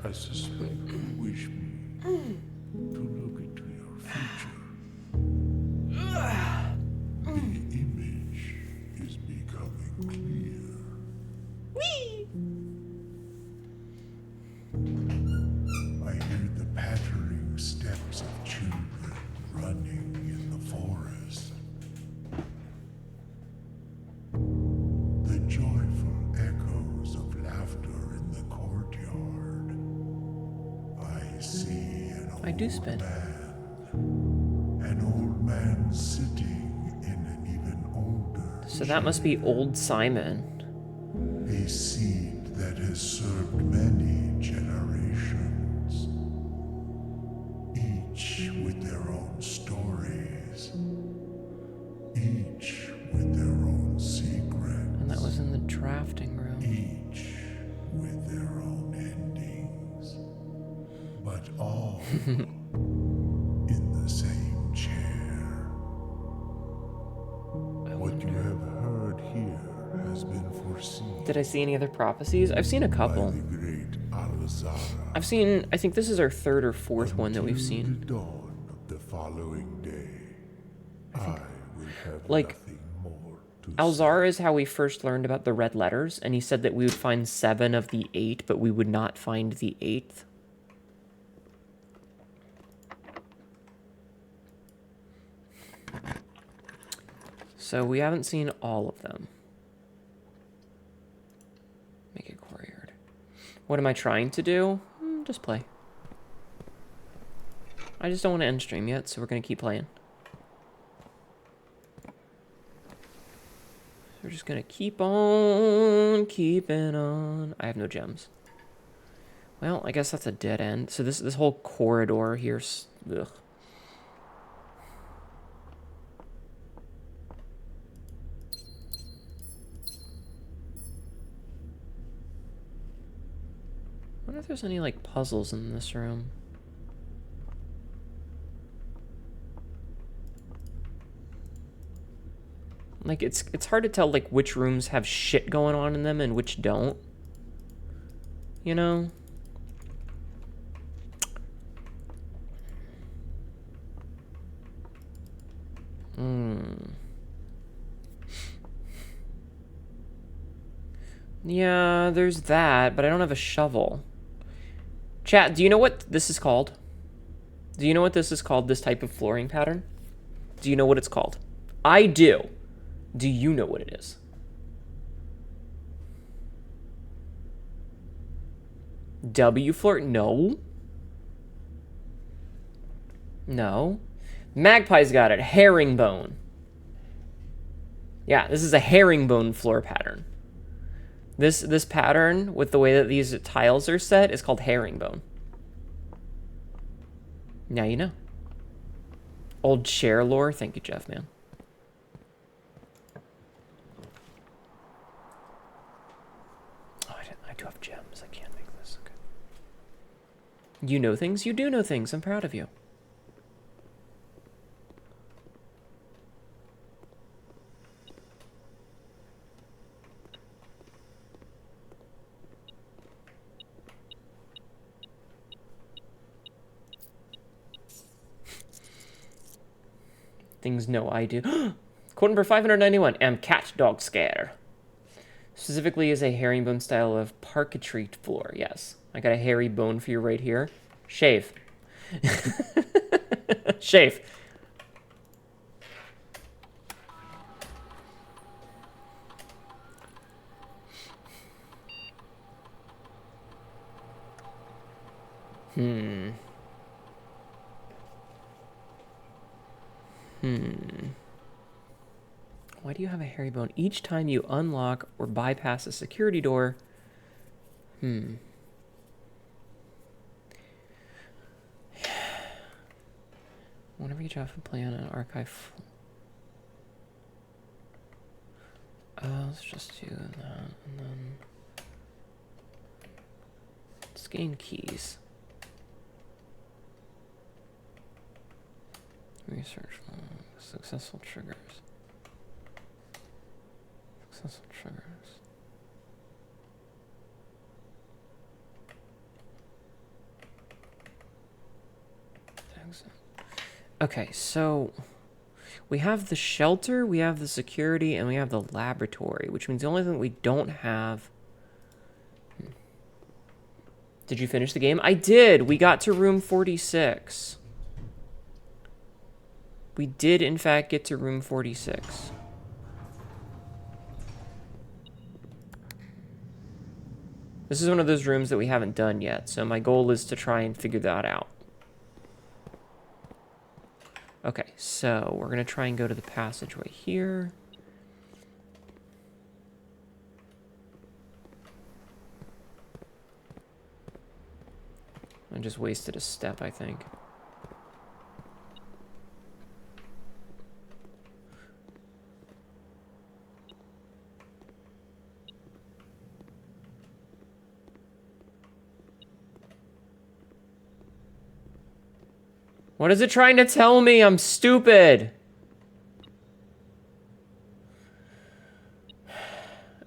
I suspect you wish me to look into your future. The image is becoming clear. I hear the pattering steps of children running in the forest. The joyful echoes of laughter in the courtyard. I see I do spin. an old man sitting in an even older So that must be old Simon. a seed that has served many generations, each with their own stories, each with their own secrets, And that was in the drafting room. each with their own endings, but all in the same chair. What you have heard here has been foreseen Did I see any other prophecies? I've seen a by couple. the great Alzara. I've seen, I think this is our third or fourth one that we've Until seen. the dawn of the following day, I will have like, nothing more to Alzar is how we first learned about the red letters, and he said that we would find 7 of the 8, but we would not find the 8th. So we haven't seen all of them. Make it courtyard. What am I trying to do? Just play. I just don't want to end stream yet, so we're going to keep playing. We're just going to keep on keeping on. I have no gems. Well, I guess that's a dead end. So this whole corridor here's... Ugh. I wonder if there's any, like, puzzles in this room. Like, it's hard to tell, like, which rooms have shit going on in them and which don't. You know? Yeah, there's that, but I don't have a shovel. Chat, do you know what this is called? Do you know what this is called, this type of flooring pattern? Do you know what it's called? I do. Do you know what it is? W floor? No. No. Magpie's got it. Herringbone. Yeah, this is a herringbone floor pattern. This pattern, with the way that these tiles are set, is called herringbone. Now you know. Old chair lore. Thank you, Jeff, man. Oh, I do have gems. I can't make this. Okay. You know things? You do know things. I'm proud of you. Things no I do. Quote number 591. Am cat dog scare. Specifically is a herringbone style of parquetry floor. Yes. I got a hairy bone for you right here. Shave. Shave. Why do you have a hairy bone? Each time you unlock or bypass a security door. Whenever you draft a plan on archive. Let's just do that, and then let's gain keys. Research logs. Successful triggers. Successful triggers. Okay, so we have the shelter, we have the security, and we have the laboratory, which means the only thing we don't have... Did you finish the game? I did! We got to room 46. We did, in fact, get to room 46. This is one of those rooms that we haven't done yet, so my goal is to try and figure that out. Okay, so we're going to try and go to the passageway here. I just wasted a step, I think. What is it trying to tell me? I'm stupid.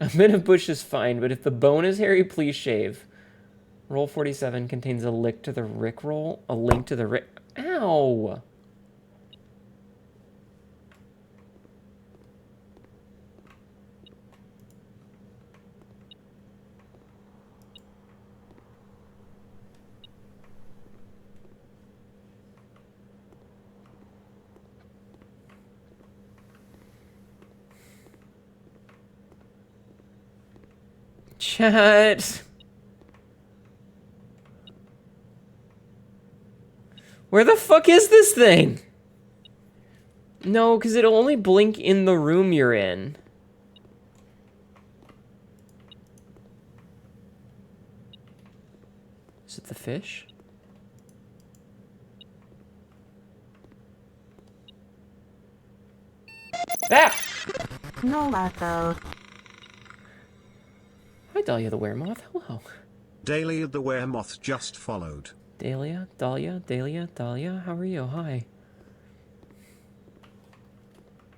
A bit of bush is fine, but if the bone is hairy, please shave. Roll 47 contains a link to the Rickroll. A link to the Rick... Ow! Chat. Where the fuck is this thing? No, because it'll only blink in the room you're in. Is it the fish? Ah! No, Lato. Hi, Dahlia the Weremoth. Hello. Dahlia the Weremoth just followed. Dahlia, Dahlia, how are you? Hi.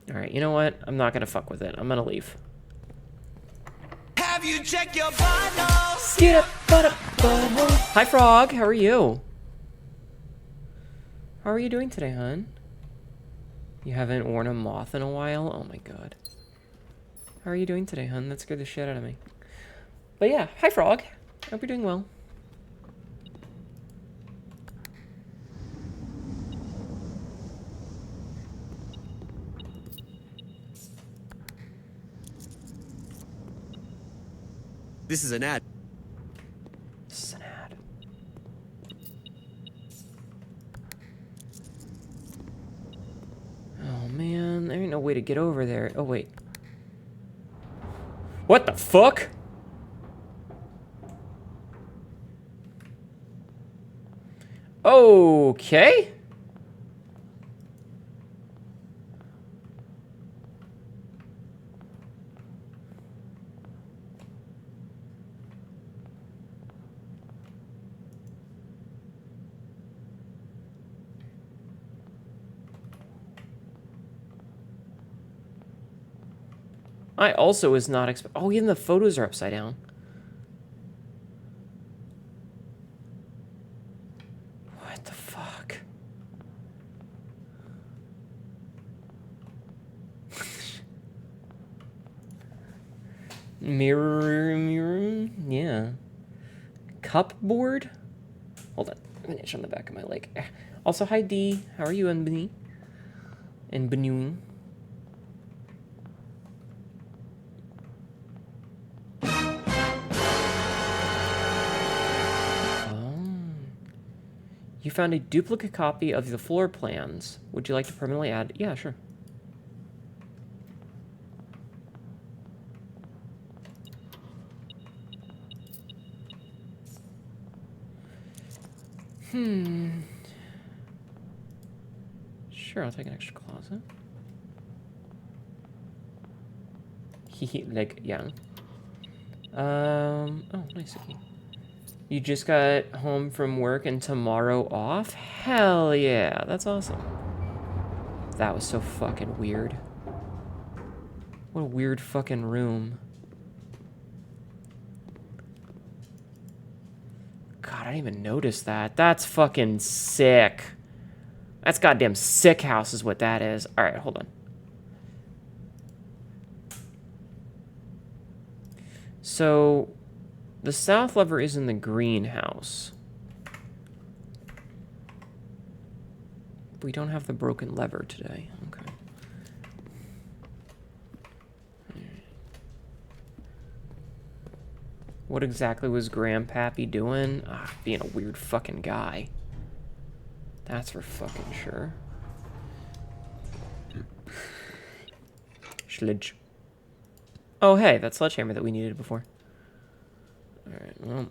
Alright, you know what? I'm not gonna fuck with it. I'm gonna leave. Have you checked your vitals? Get up, butt up, butthole. Hi, Frog. How are you? How are you doing today, hon? You haven't worn a moth in a while? Oh my god. How are you doing today, hon? That scared the shit out of me. But yeah, hi, Frog. Hope you're doing well. This is an ad. This is an ad. Oh man, there ain't no way to get over there. Oh wait. What the fuck? Okay. I also was not expect. Oh, even the photos are upside down. What the fuck? mirror, yeah. Cupboard? Hold on, I'm gonna itch on the back of my leg. Also, hi D, how are you, Ebony? And Benoon. You found a duplicate copy of the floor plans. Would you like to permanently add? Yeah, sure. Sure, I'll take an extra closet. Like, yeah. Oh, nice. Okay. You just got home from work and tomorrow off? Hell yeah, that's awesome. That was so fucking weird. What a weird fucking room. God, I didn't even notice that. That's fucking sick. That's goddamn sick house is what that is. All right, hold on. So, the south lever is in the greenhouse. We don't have the broken lever today. Okay. What exactly was Grandpappy doing? Ah, being a weird fucking guy. That's for fucking sure. Sledge. Oh, hey, that sledgehammer that we needed before. Alright, well.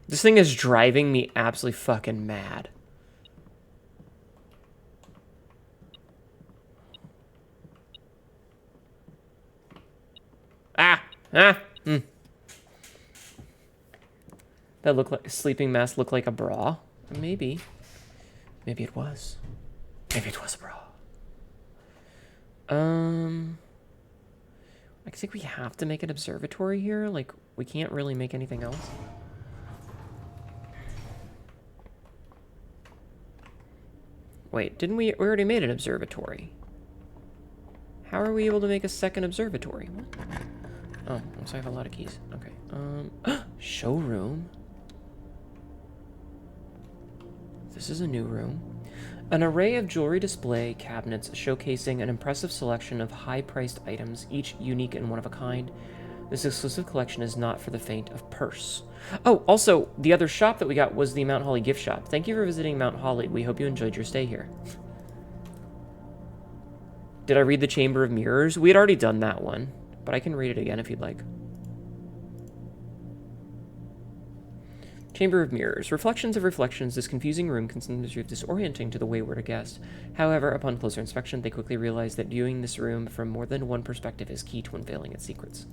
This thing is driving me absolutely fucking mad. That looked like sleeping mask looked like a bra. Maybe. Maybe it was. Maybe it was a bra. I think we have to make an observatory here. Like, we can't really make anything else. Wait, didn't we already made an observatory? How are we able to make a second observatory? What? Oh, so I have a lot of keys. Okay. Showroom. This is a new room. An array of jewelry display cabinets showcasing an impressive selection of high-priced items, each unique and one of a kind. This exclusive collection is not for the faint of purse. Oh, also, the other shop that we got was the Mount Holly gift shop. Thank you for visiting Mount Holly. We hope you enjoyed your stay here. Did I read the Chamber of Mirrors? We had already done that one, but I can read it again if you'd like. Chamber of Mirrors. Reflections of reflections. This confusing room can sometimes prove disorienting to the wayward guest. However, upon closer inspection, they quickly realize that viewing this room from more than one perspective is key to unveiling its secrets.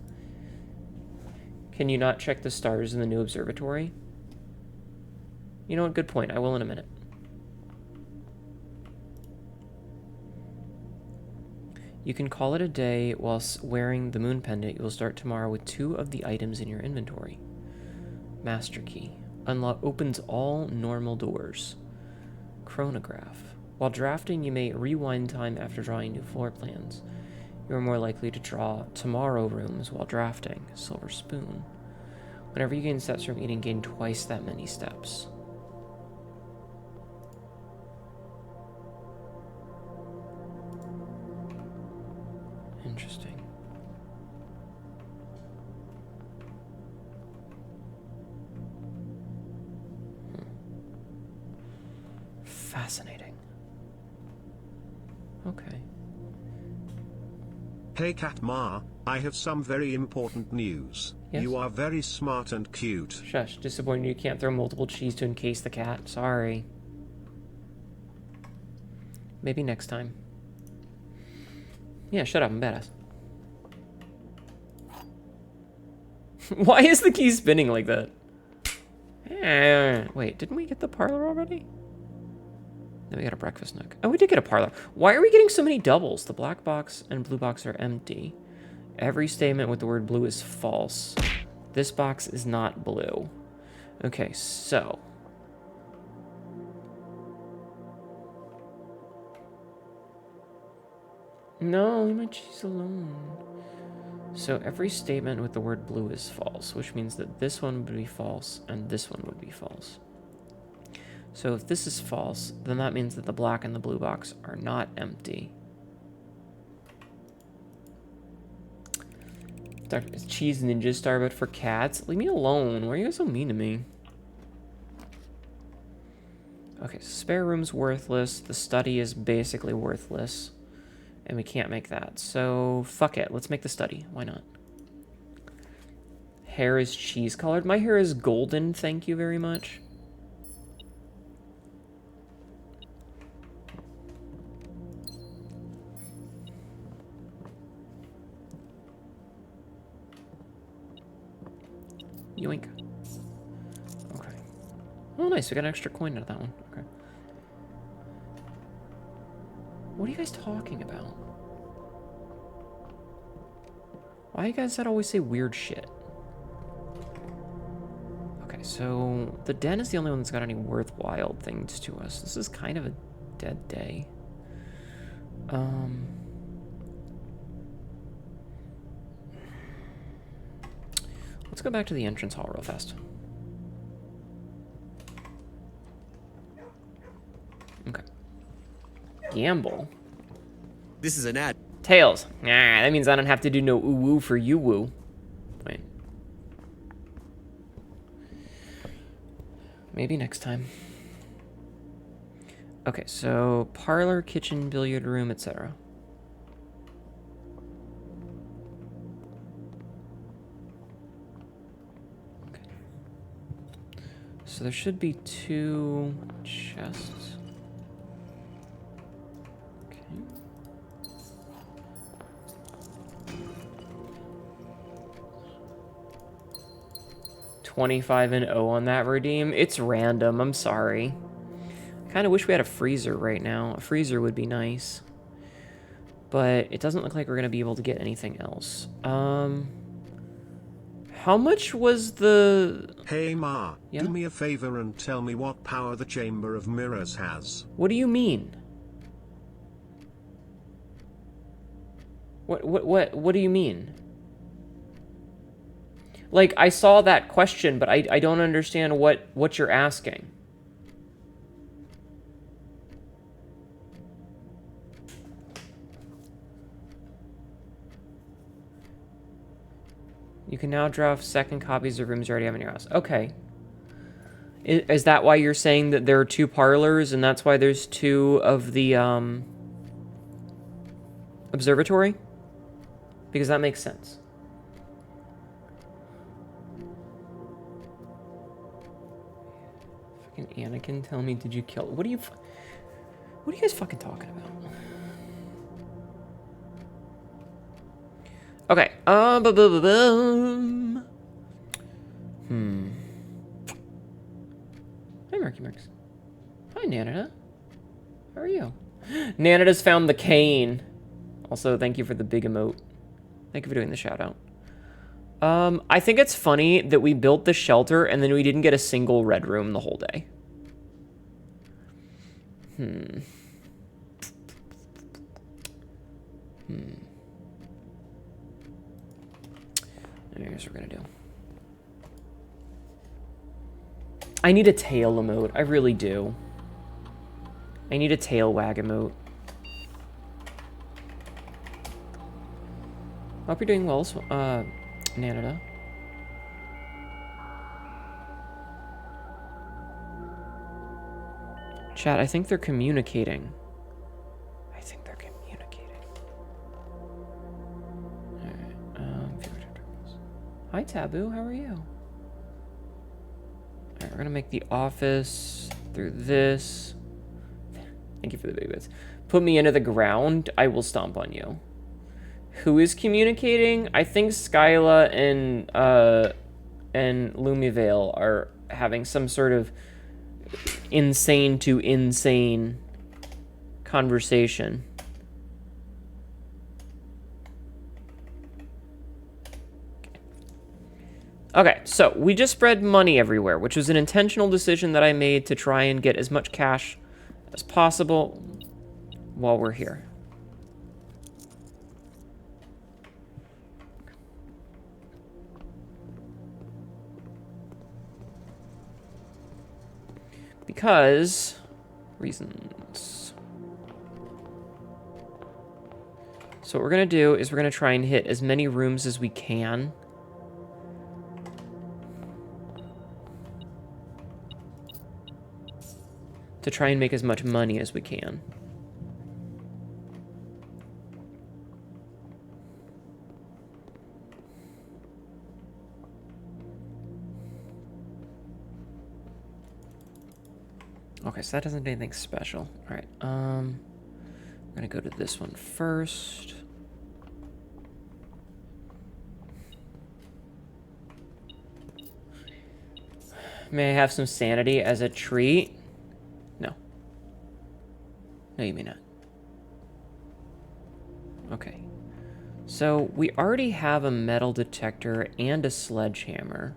Can you not check the stars in the new observatory? You know what? Good point. I will in a minute. You can call it a day whilst wearing the moon pendant. You will start tomorrow with 2 of the items in your inventory. Master key. Opens all normal doors. Chronograph. While drafting, you may rewind time after drawing new floor plans. You are more likely to draw tomorrow rooms while drafting. Silver spoon. Whenever you gain steps from eating, gain twice that many steps. Interesting. Fascinating. Okay. Hey Katma, I have some very important news. Yes? You are very smart and cute. Shush. Disappointed you can't throw multiple cheese to encase the cat. Sorry. Maybe next time. Yeah, shut up. I'm badass. Why is the key spinning like that? Wait, didn't we get the parlor already? No, we got a breakfast nook. Oh, we did get a parlor. Why are we getting so many doubles? The black box and blue box are empty. Every statement with the word blue is false. This box is not blue. Okay, so. No, leave my cheese alone. So every statement with the word blue is false, which means that this one would be false and this one would be false. So if this is false, then that means that the black and the blue box are not empty. Cheese Ninja Star, but for cats? Leave me alone. Why are you guys so mean to me? Okay, so spare room's worthless. The study is basically worthless. And we can't make that. So, fuck it. Let's make the study. Why not? hair is cheese colored. My hair is golden, thank you very much. Yoink. Okay. Oh, nice. We got an extra coin out of that one. Okay. What are you guys talking about? Why you guys that always say weird shit? Okay, so the den is the only one that's got any worthwhile things to us. This is kind of a dead day. Let's go back to the entrance hall real fast. Okay. Gamble. This is an ad. Tails. Nah, that means I don't have to do no ooh-woo for you-woo. Wait. Maybe next time. Okay, so parlor, kitchen, billiard room, etc. Okay. So there should be 2 chests. Okay. 25 and 0 on that redeem. It's random. I'm sorry. I kind of wish we had a freezer right now. A freezer would be nice. But it doesn't look like we're going to be able to get anything else. How much was the... Hey Ma, Yeah? do me a favor and tell me what power the Chamber of Mirrors has. What do you mean? What do you mean? Like, I saw that question, but I don't understand what you're asking. You can now draft second copies of rooms you already have in your house. Okay. Is that why you're saying that there are 2 parlors, and that's why there's 2 of the, observatory? Because that makes sense. Fucking Anakin, tell me, did you kill... What are you guys fucking talking about? Okay. Hi, Marky Marks. Hi, Nanada. How are you? Nanada's found the cane. Also, thank you for the big emote. Thank you for doing the shout out. I think it's funny that we built the shelter and then we didn't get a single red room the whole day. Here's what we're gonna do. I need a tail emote. I really do. I need a tail wag emote. Hope you're doing well, Nanada. Chat, I think they're communicating. I think they're communicating. Alright, hi, Taboo, how are you? Alright, we're gonna make the office through this. Thank you for the big bits. Put me into the ground, I will stomp on you. Who is communicating? I think Skyla and Lumivale are having some sort of insane to insane conversation. Okay, so we just spread money everywhere, which was an intentional decision that I made to try and get as much cash as possible while we're here. Because reasons. So what we're gonna do is we're gonna try and hit as many rooms as we can. To try and make as much money as we can. Okay, so that doesn't do anything special. All right, I'm gonna go to this one first. May I have some sanity as a treat? No. No, you may not. Okay. So, we already have a metal detector and a sledgehammer.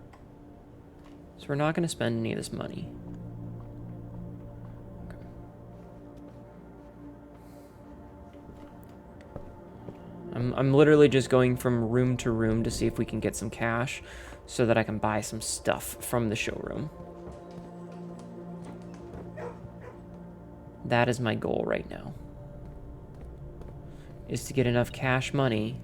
So we're not going to spend any of this money. Okay. I'm literally just going from room to room to see if we can get some cash so that I can buy some stuff from the showroom. That is my goal right now. Is to get enough cash money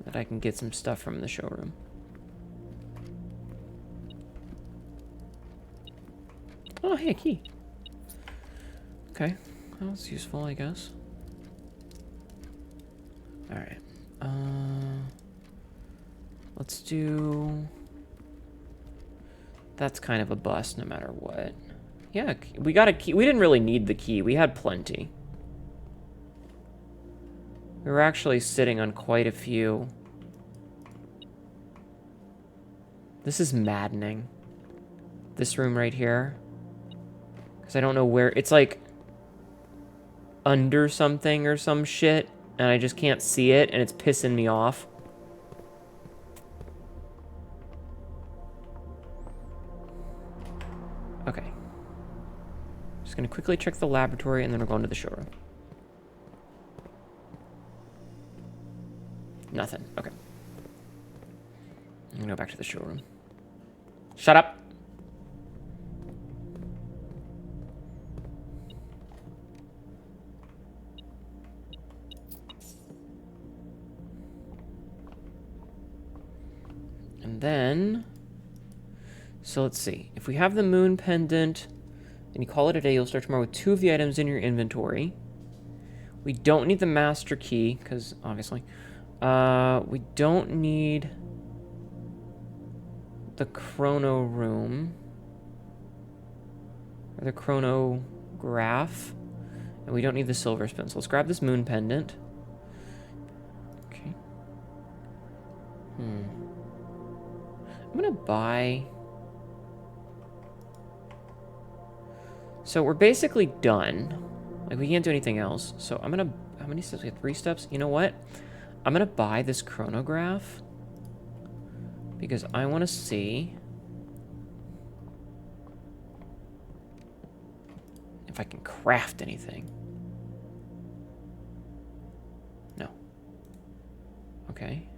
that I can get some stuff from the showroom. Oh, hey, a key. Okay, that was useful, I guess. Alright. Let's do... That's kind of a bust no matter what. Yeah, we got a key. We didn't really need the key. We had plenty. We were actually sitting on quite a few. This is maddening. This room right here. Because I don't know where... It's like under something or some shit. And I just can't see it. And it's pissing me off. Okay. Just going to quickly check the laboratory and then we're going to the showroom. Nothing. Okay. I'm going to go back to the showroom. Shut up! And then... So let's see. If we have the moon pendant and you call it a day, you'll start tomorrow with 2 of the items in your inventory. We don't need the master key, because obviously. We don't need the chrono room. Or the chronograph. And we don't need the silver spin. So let's grab this moon pendant. Okay. I'm gonna buy... So we're basically done. Like, we can't do anything else. So I'm gonna... How many steps? We have 3 steps. You know what? I'm gonna buy this chronograph. Because I want to see... if I can craft anything. No. Okay.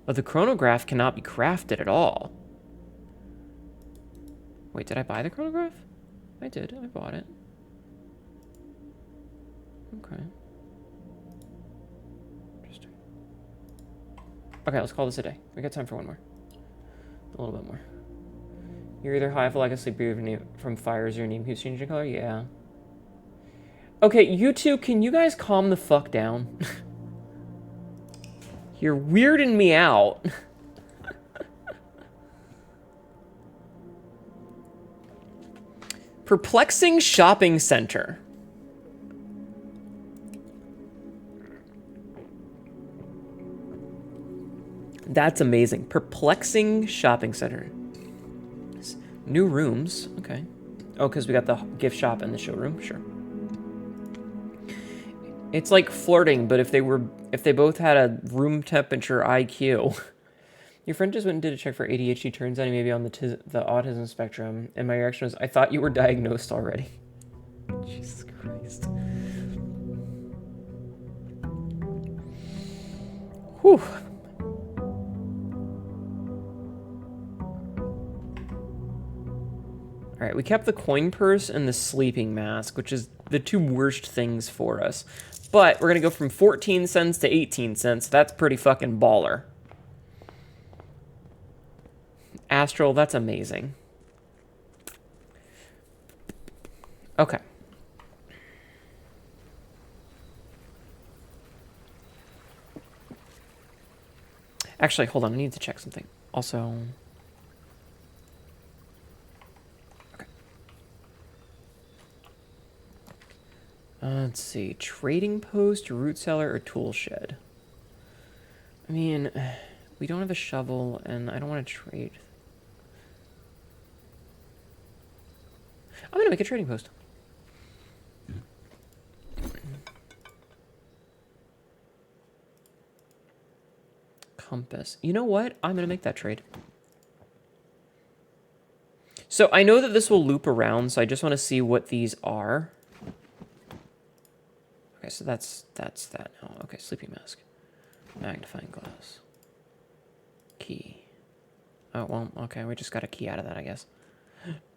Oh, the chronograph cannot be crafted at all. Wait, did I buy the chronograph? I did. I bought it. Okay. Interesting. Okay, let's call this a day. We got time for one more. A little bit more. You're either high, feel like a sleepy from fires, your name keeps changing color? Yeah. Okay, you two, can you guys calm the fuck down? You're weirding me out. Perplexing shopping center. That's amazing. Perplexing shopping center. New rooms. Okay. Oh, because we got the gift shop and the showroom. Sure. It's like flirting, but if they both had a room temperature IQ. Your friend just went and did a check for ADHD. Turns out he may be on the autism spectrum. And my reaction was, I thought you were diagnosed already. Jesus Christ. Whew. All right, we kept the coin purse and the sleeping mask, which is the 2 worst things for us. But we're going to go from 14 cents to 18 cents. That's pretty fucking baller. Astral, that's amazing. Okay. Actually, hold on. I need to check something. Also, Let's see. Trading post, root cellar, or tool shed? I mean, we don't have a shovel, and I don't want to trade. I'm going to make a trading post. Compass. You know what? I'm going to make that trade. So I know that this will loop around, so I just want to see what these are. Okay, so that's that now. Okay, sleeping mask. Magnifying glass. Key. Oh, well, okay, we just got a key out of that, I guess.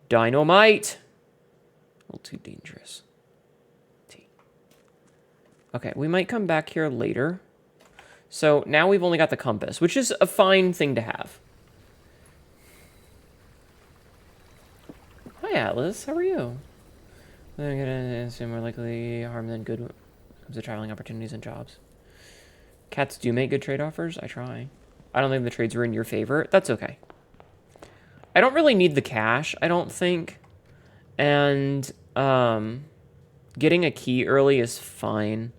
Dynamite! A little too dangerous. T. Okay, we might come back here later. So now we've only got the compass, which is a fine thing to have. Hi, Atlas. How are you? I'm gonna assume more likely harm than good when it comes to traveling opportunities and jobs. Cats do make good trade offers. I try. I don't think the trades were in your favor. That's okay. I don't really need the cash, I don't think. And getting a key early is fine.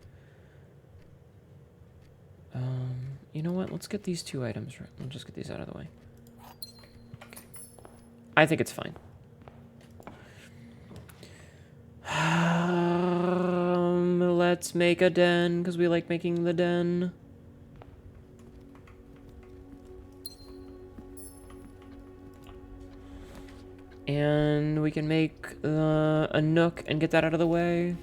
You know what? Let's get these 2 items. We'll just get these out of the way. Okay. I think it's fine. Let's make a den, because we like making the den. And we can make a nook and get that out of the way.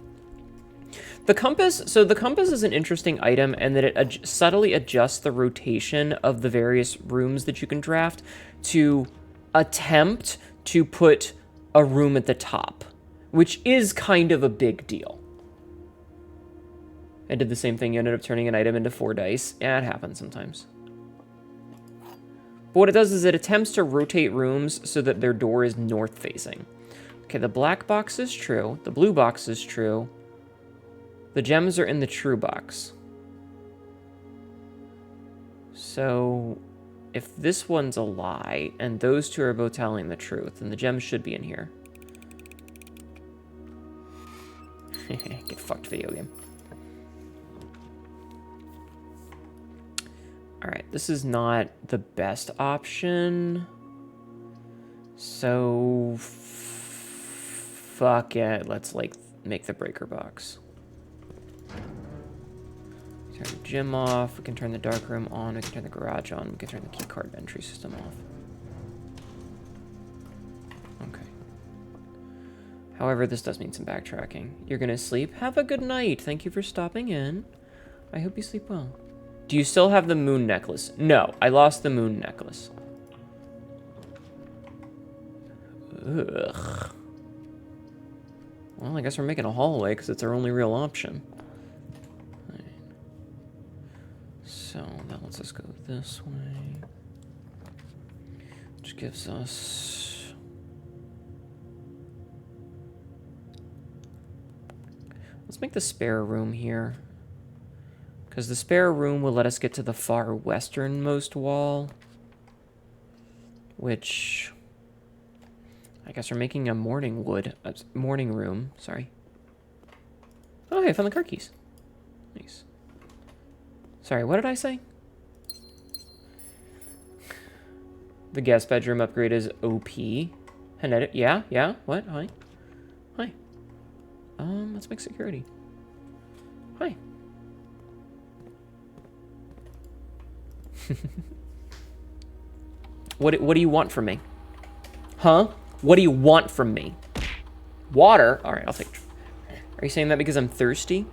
The compass, so the compass is an interesting item in that it subtly adjusts the rotation of the various rooms that you can draft to attempt to put a room at the top, which is kind of a big deal. I did the same thing. You ended up turning an item into 4 dice. Yeah, it happens sometimes. But what it does is it attempts to rotate rooms so that their door is north facing. Okay, the black box is true. The blue box is true. The gems are in the true box. So if this one's a lie and those 2 are both telling the truth, then the gems should be in here. Get fucked, video game. Alright, this is not the best option. So fuck it. Let's like make the breaker box. Turn the gym off. We can turn the dark room on. We can turn the garage on. We can turn the key card entry system off. Okay. However, this does mean some backtracking. You're gonna sleep? Have a good night. Thank you for stopping in. I hope you sleep well. Do you still have the moon necklace? No, I lost the moon necklace. Ugh. Well, I guess we're making a hallway because it's our only real option. Right. So that lets us go this way. Which gives us... Let's make the spare room here. Because the spare room will let us get to the far westernmost wall. Which... I guess we're making a morning room, sorry. Oh, hey, I found the car keys. Nice. Sorry, what did I say? The guest bedroom upgrade is OP. Hnetu, yeah, what? Hi. Hi. Let's make security. Hi. What do you want from me? Huh? What do you want from me? Water? All right, I'll take it. Are you saying that because I'm thirsty?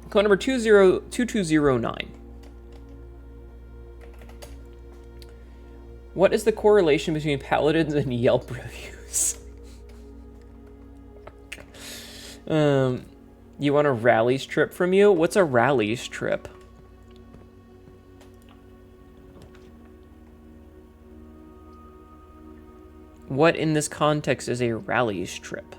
Code number 2209. What is the correlation between paladins and Yelp reviews? You want a rallies trip from you? What's a rallies trip? What in this context is a rallies trip?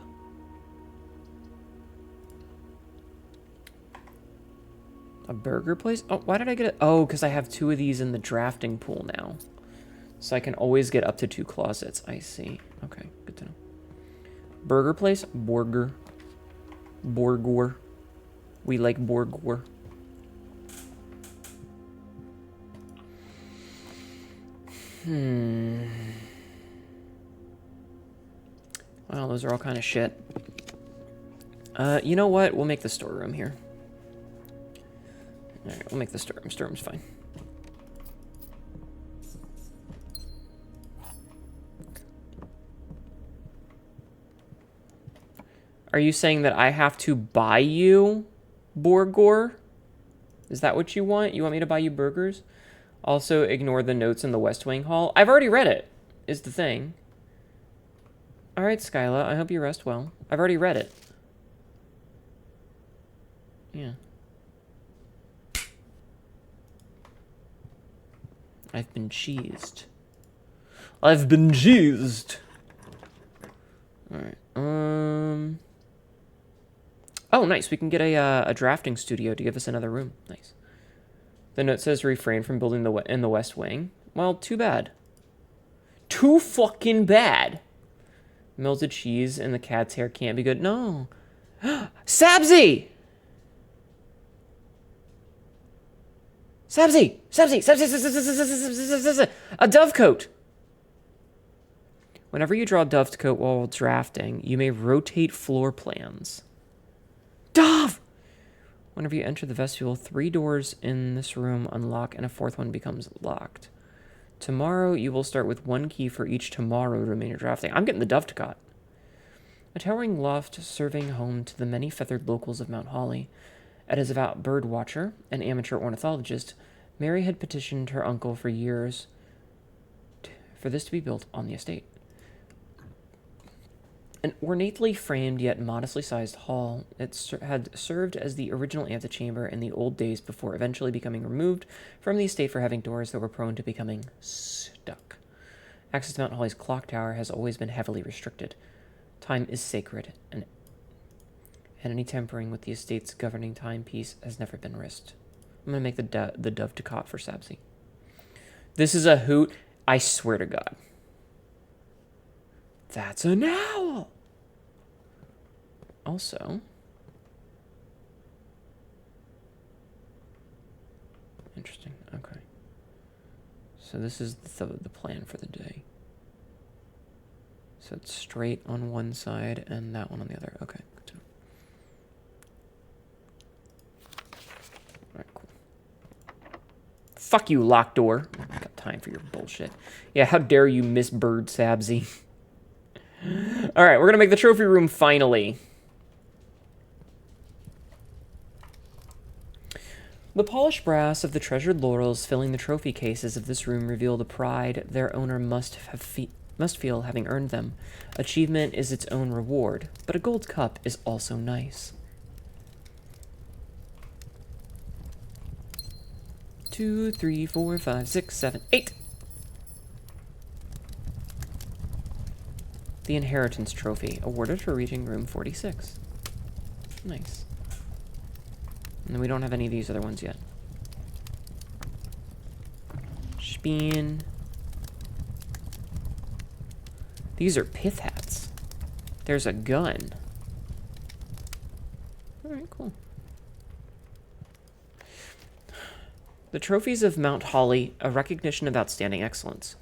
A burger place? Oh, why did I get it? Oh, because I have 2 of these in the drafting pool now. So I can always get up to 2 closets. I see. Okay, good to know. Burger place? Borger. Borgor. We like Borgor. Well, those are all kind of shit. You know what? We'll make the storeroom here. Alright, we'll make the storeroom. Storeroom's fine. Are you saying that I have to buy you Borgor? Is that what you want? You want me to buy you burgers? Also, ignore the notes in the West Wing Hall. I've already read it, is the thing. Alright, Skyla, I hope you rest well. I've already read it. Yeah. I've been cheesed. I've been cheesed. Alright, Oh, nice. We can get a drafting studio to give us another room. Nice. The note says refrain from building in the West Wing. Well, too bad. Too fucking bad. Melted cheese and the cat's hair can't be good. No. Sabzi! Sabzi! Sabzi! A dovecote! Whenever you draw a dovecote while drafting, you may rotate floor plans. Dove! Whenever you enter the vestibule, 3 doors in this room unlock and a 4th one becomes locked. Tomorrow, you will start with 1 key for each tomorrow to remain your drafting. I'm getting the Dovecot. A towering loft serving home to the many feathered locals of Mount Holly. As a devout bird watcher and amateur ornithologist, Mary had petitioned her uncle for years for this to be built on the estate. An ornately framed yet modestly sized hall, it had served as the original antechamber in the old days before eventually becoming removed from the estate for having doors that were prone to becoming stuck. Access to Mount Holly's clock tower has always been heavily restricted. Time is sacred, and any tampering with the estate's governing timepiece has never been risked. I'm going to make the dove to cop for Sabzi. This is a hoot, I swear to God. That's an owl! Also, interesting, okay. So this is the plan for the day. So it's straight on one side and that one on the other. Okay, good to know. Alright, cool. Fuck you, locked door. Got time for your bullshit. Yeah, how dare you miss Bird Sabzi. Alright, we're gonna make the trophy room finally. The polished brass of the treasured laurels filling the trophy cases of this room reveal the pride their owner must feel having earned them. Achievement is its own reward, but a gold cup is also nice. 2, 3, 4, 5, 6, 7, 8. The Inheritance Trophy, awarded for reaching room 46. Nice. And we don't have any of these other ones yet. Spin. These are pith hats. There's a gun. Alright, cool. The Trophies of Mount Holly, a recognition of outstanding excellence.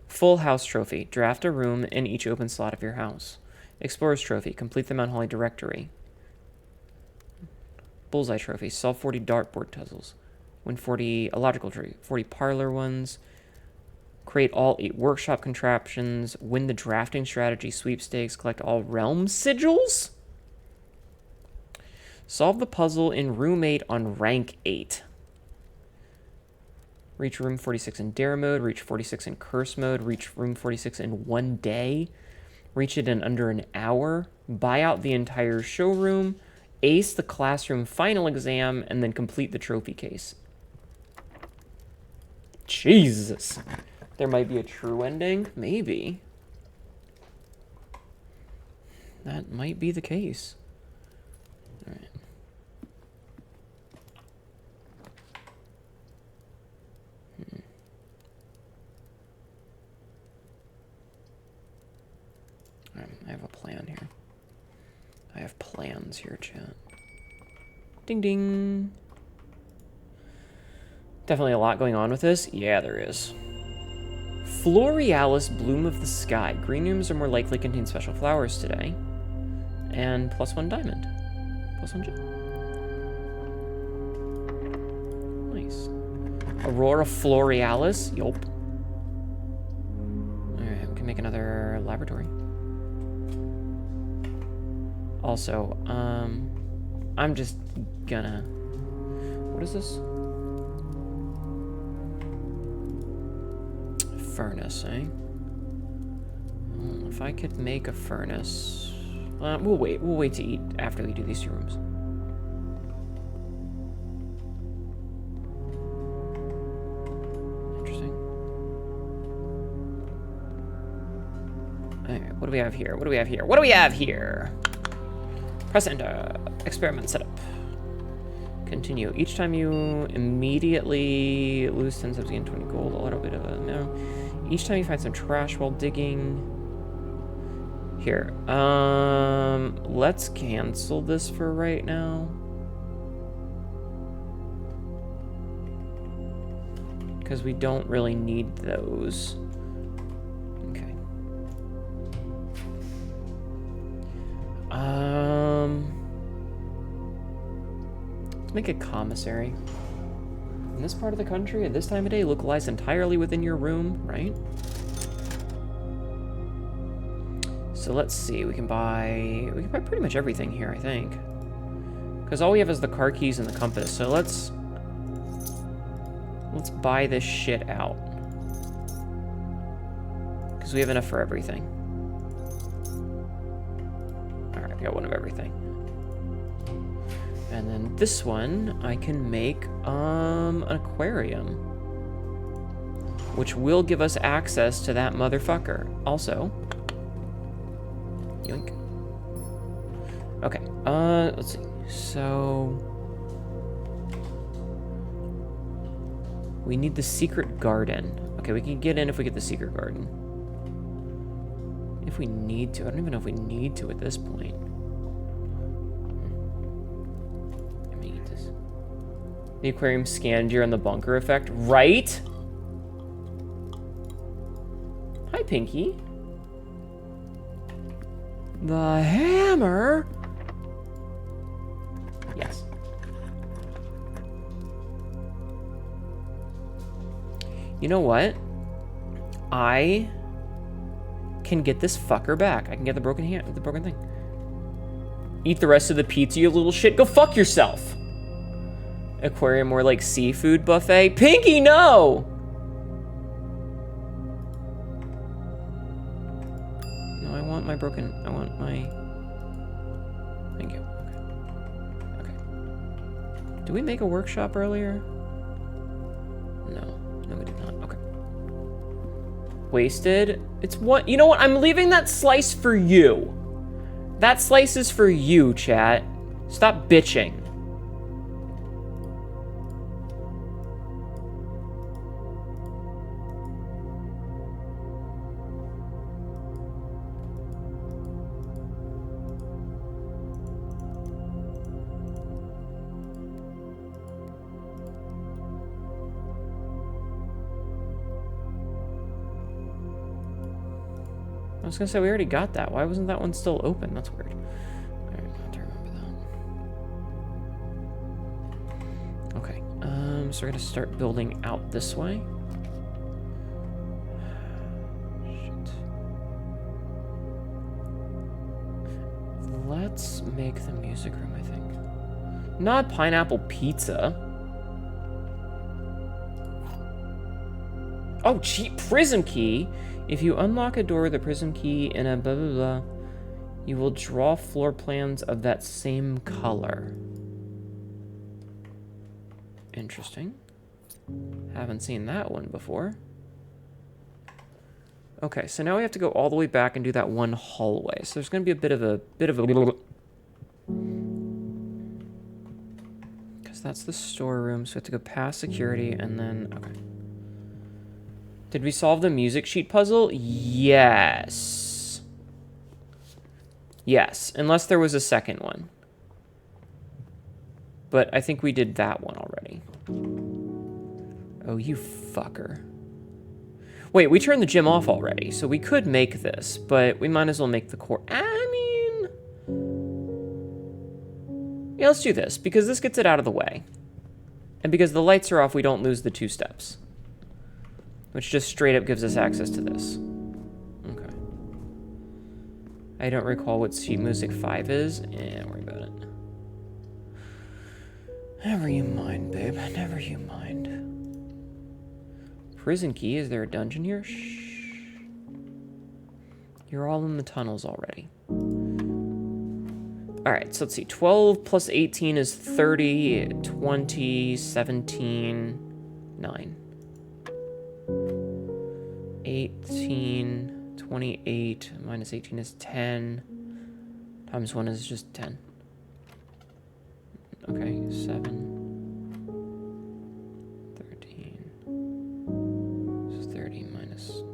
Full House Trophy, draft a room in each open slot of your house. Explorer's Trophy, complete the Mount Holly directory. Bullseye Trophy, solve 40 dartboard puzzles. Win 40 illogical trophy, 40 parlor ones. Create all 8 workshop contraptions. Win the drafting strategy sweepstakes. Collect all realm sigils. Solve the puzzle in room 8 on rank 8. Reach room 46 in dare mode. Reach 46 in curse mode. Reach room 46 in 1 day. Reach it in under an hour. Buy out the entire showroom. Ace the classroom final exam. And then complete the trophy case. Jesus. There might be a true ending. Maybe. That might be the case. Alright. I have a plan here. I have plans here, chat. Ding ding. Definitely a lot going on with this. Yeah, there is. Florealis, bloom of the sky. Green rooms are more likely to contain special flowers today. And +1 diamond. +1 gem. Nice. Aurora Florealis. Yup. Alright, we can make another laboratory. Also, I'm just gonna... What is this? Furnace, eh? If I could make a furnace... we'll wait to eat after we do these 2 rooms. Interesting. Alright, what do we have here? What do we have here? What do we have here? Press enter. Experiment setup. Continue. Each time you immediately lose 10 subs, gain 20 gold. A little bit of a... No. Each time you find some trash while digging... Here. Let's cancel this for right now. Because we don't really need those. Okay. Let's make a commissary. In this part of the country, at this time of day, localized entirely within your room, right? So let's see, we can buy pretty much everything here, I think. Because all we have is the car keys and the compass, so let's buy this shit out. Because we have enough for everything. Alright, I got one of everything. And then this one, I can make an aquarium. Which will give us access to that motherfucker. Also, yoink. Okay, let's see. So, we need the secret garden. Okay, we can get in if we get the secret garden. If we need to. I don't even know if we need to at this point. Let me eat this. The aquarium scanned you on the bunker effect. Right? Hi, Pinky. The hammer? Yes. You know what? I can get this fucker back. I can get the broken thing. Eat the rest of the pizza, you little shit. Go fuck yourself. Aquarium more like seafood buffet. Pinky, no! No, I want my... Thank you. Okay. Did we make a workshop earlier? No. No, we did not. Okay. Wasted. It's what? You know what? I'm leaving that slice for you. That slice is for you, chat. Stop bitching. I was gonna say, we already got that. Why wasn't that one still open? That's weird. Alright, I have to remember that. Okay, so we're gonna start building out this way. Shit. Let's make the music room, I think. Not pineapple pizza. Oh, cheap prism key. If you unlock a door with a prism key and a blah, blah, blah, you will draw floor plans of that same color. Interesting. Haven't seen that one before. Okay, so now we have to go all the way back and do that one hallway. So there's going to be a bit of a because that's the storeroom, so we have to go past security and then, okay. Did we solve the music sheet puzzle? Yes. Yes, unless there was a second one. But I think we did that one already. Oh, you fucker. Wait, we turned the gym off already, so we could make this, but we might as well make the core. I mean... Yeah, let's do this, because this gets it out of the way. And because the lights are off, we don't lose the 2 steps. Which just straight up gives us access to this. Okay. I don't recall what sheet music 5 is. Don't worry about it. Never you mind, babe. Never you mind. Prison key. Is there a dungeon here? Shh. You're all in the tunnels already. Alright, so let's see. 12 plus 18 is 30, 20, 17, 9. 18, 28, minus 18 is 10. Times 1 is just 10. Okay, 7, 13. This is 30 minus 9.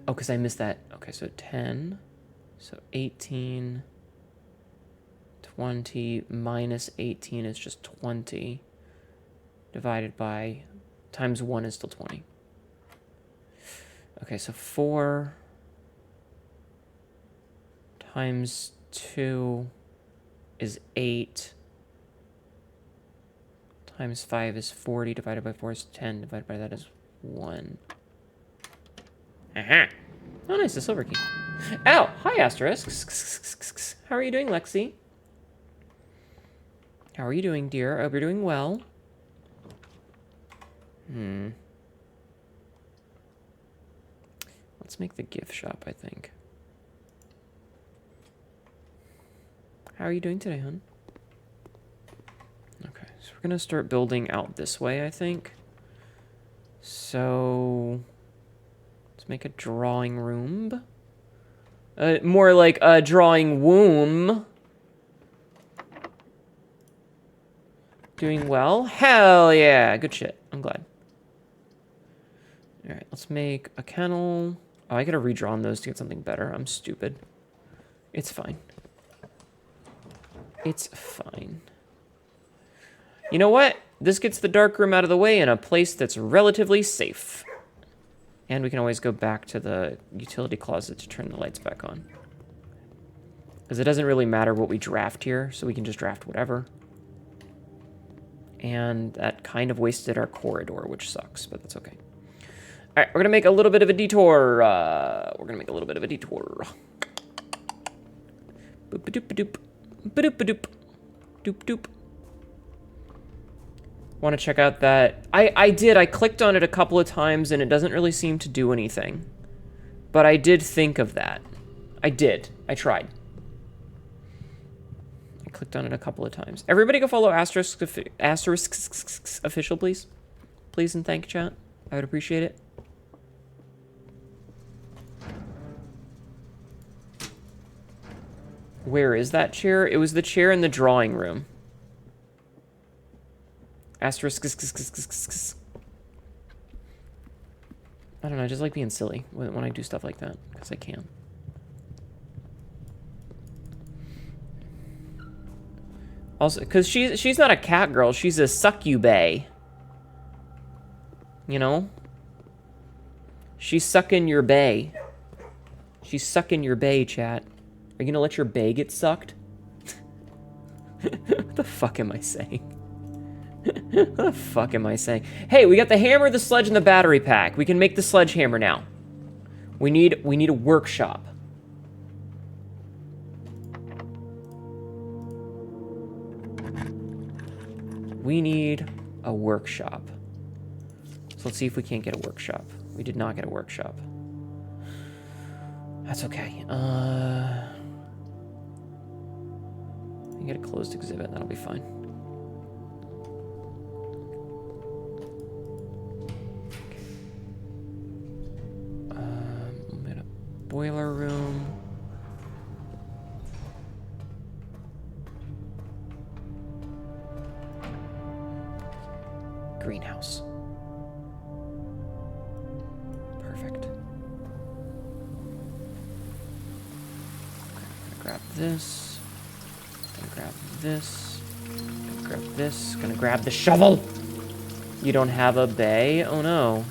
Oh, because I missed that. Okay, so 10. So 18. 20 minus 18 is just 20. Divided by... Times 1 is still 20. Okay, so 4... times 2 is 8. Times 5 is 40. Divided by 4 is 10. Divided by that is 1. Aha! Oh, nice, the silver key. Ow! Hi, Asterisk. How are you doing, Lexi? How are you doing, dear? I hope you're doing well. Let's make the gift shop, I think. How are you doing today, hon? Okay, so we're gonna start building out this way, I think. So... let's make a drawing room. More like a drawing womb. Doing well? Hell yeah! Good shit. I'm glad. Alright, let's make a kennel. Oh, I gotta redraw on those to get something better. I'm stupid. It's fine. It's fine. You know what? This gets the dark room out of the way in a place that's relatively safe. And we can always go back to the utility closet to turn the lights back on. Because it doesn't really matter what we draft here, so we can just draft whatever. And that kind of wasted our corridor, which sucks, but that's okay. All right, we're going to make a little bit of a detour. Boop-a-doop-a-doop. Ba-doop-a-doop. Doop-doop. Want to check out that? I did. I clicked on it a couple of times, and it doesn't really seem to do anything. But I did think of that. I did. I tried. Clicked on it a couple of times. Everybody go follow Asterisk official, please. Please and thank chat. I would appreciate it. Where is that chair? It was the chair in the drawing room. Asterisk. I don't know, I just like being silly when I do stuff like that, because I can. Also, because she's not a cat girl, she's a succubay. You know? She's sucking your bae. She's sucking your bae, chat. Are you gonna let your bae get sucked? What the fuck am I saying? What the fuck am I saying? Hey, we got the hammer, the sledge, and the battery pack. We can make the sledgehammer now. We need a workshop. We need a workshop. So let's see if we can't get a workshop. We did not get a workshop. That's okay. We can get a closed exhibit, that'll be fine. We got a boiler room. Greenhouse. this. Gonna grab this. Gonna grab this. Gonna grab the shovel. You don't have a bay? Oh no.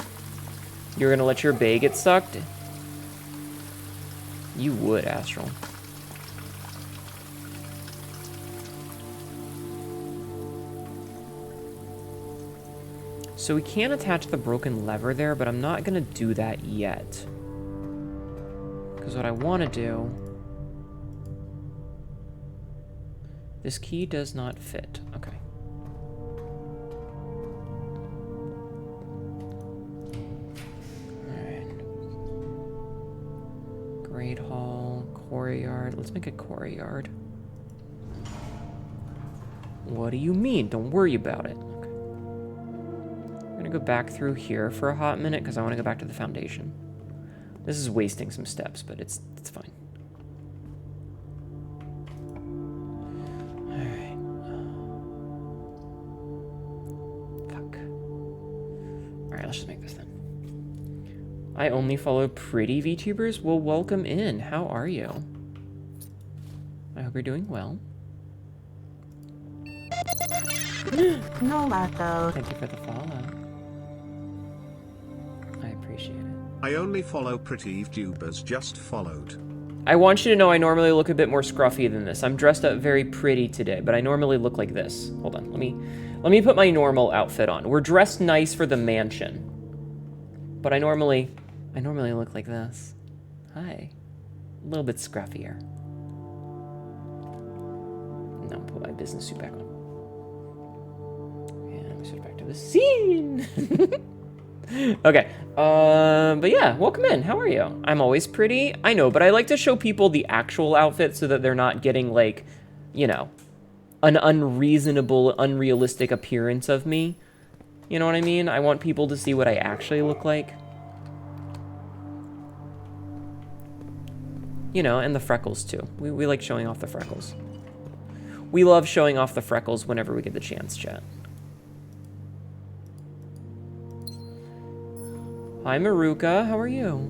You're gonna let your bay get sucked? You would, Astral. So we can attach the broken lever there, but I'm not gonna do that yet. Because what I want to do... This key does not fit. Okay. Alright. Great Hall, quarry yard. Let's make a quarry yard. What do you mean? Don't worry about it. Okay. I'm gonna go back through here for a hot minute because I want to go back to the foundation. This is wasting some steps, but it's fine. Alright. Fuck. Alright, let's just make this then. I only follow pretty VTubers? Well, welcome in. How are you? I hope you're doing well. No, Lato. Thank you for the follow. I appreciate it. I only follow pretty VTubers, just followed. I want you to know I normally look a bit more scruffy than this. I'm dressed up very pretty today, but I normally look like this. Hold on, let me put my normal outfit on. We're dressed nice for the mansion. But I normally look like this. Hi. A little bit scruffier. Now put my business suit back on. And we switch back to the scene. Okay, but yeah, welcome in. How are you? I'm always pretty. I know, but I like to show people the actual outfit so that they're not getting, like, you know, an unreasonable, unrealistic appearance of me. You know what I mean? I want people to see what I actually look like. You know, and the freckles, too. We like showing off the freckles. We love showing off the freckles whenever we get the chance, chat. Hi, Maruka. How are you?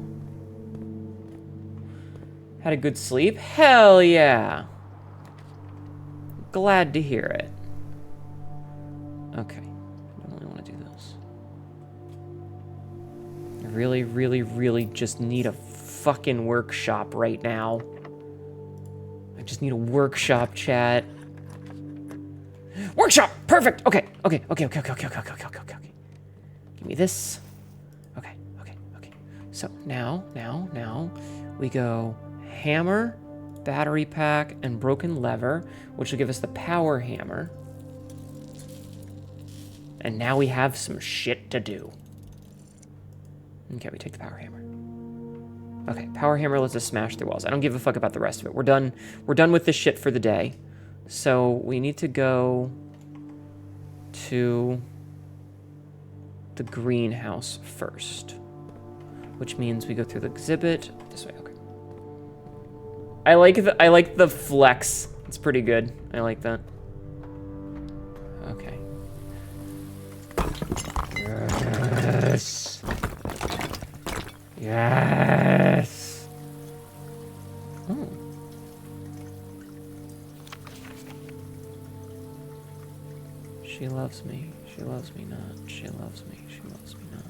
Had a good sleep? Hell yeah. Glad to hear it. Okay. I don't really want to do this. I really, really, really just need a fucking workshop right now. I just need a workshop, chat. Workshop! Perfect! Okay. Give me this. So now, we go hammer, battery pack, and broken lever, which will give us the power hammer. And now we have some shit to do. Okay, we take the power hammer. Okay, power hammer lets us smash through walls. I don't give a fuck about the rest of it. We're done with this shit for the day. So we need to go to the greenhouse first. Which means we go through the exhibit this way. Okay. I like the flex. It's pretty good. I like that. Okay. Yes. Yes. Oh. She loves me. She loves me not. She loves me. She loves me not.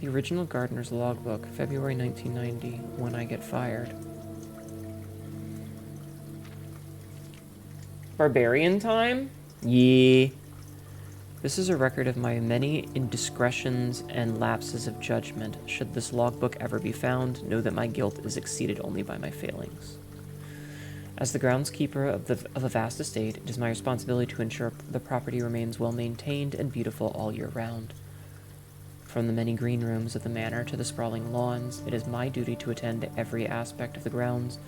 The original Gardener's Logbook, February 1990, when I get fired. Barbarian time? Yeah. This is a record of my many indiscretions and lapses of judgment. Should this logbook ever be found, know that my guilt is exceeded only by my failings. As the groundskeeper of a vast estate, it is my responsibility to ensure the property remains well maintained and beautiful all year round. From the many green rooms of the manor to the sprawling lawns, it is my duty to attend to every aspect of the grounds,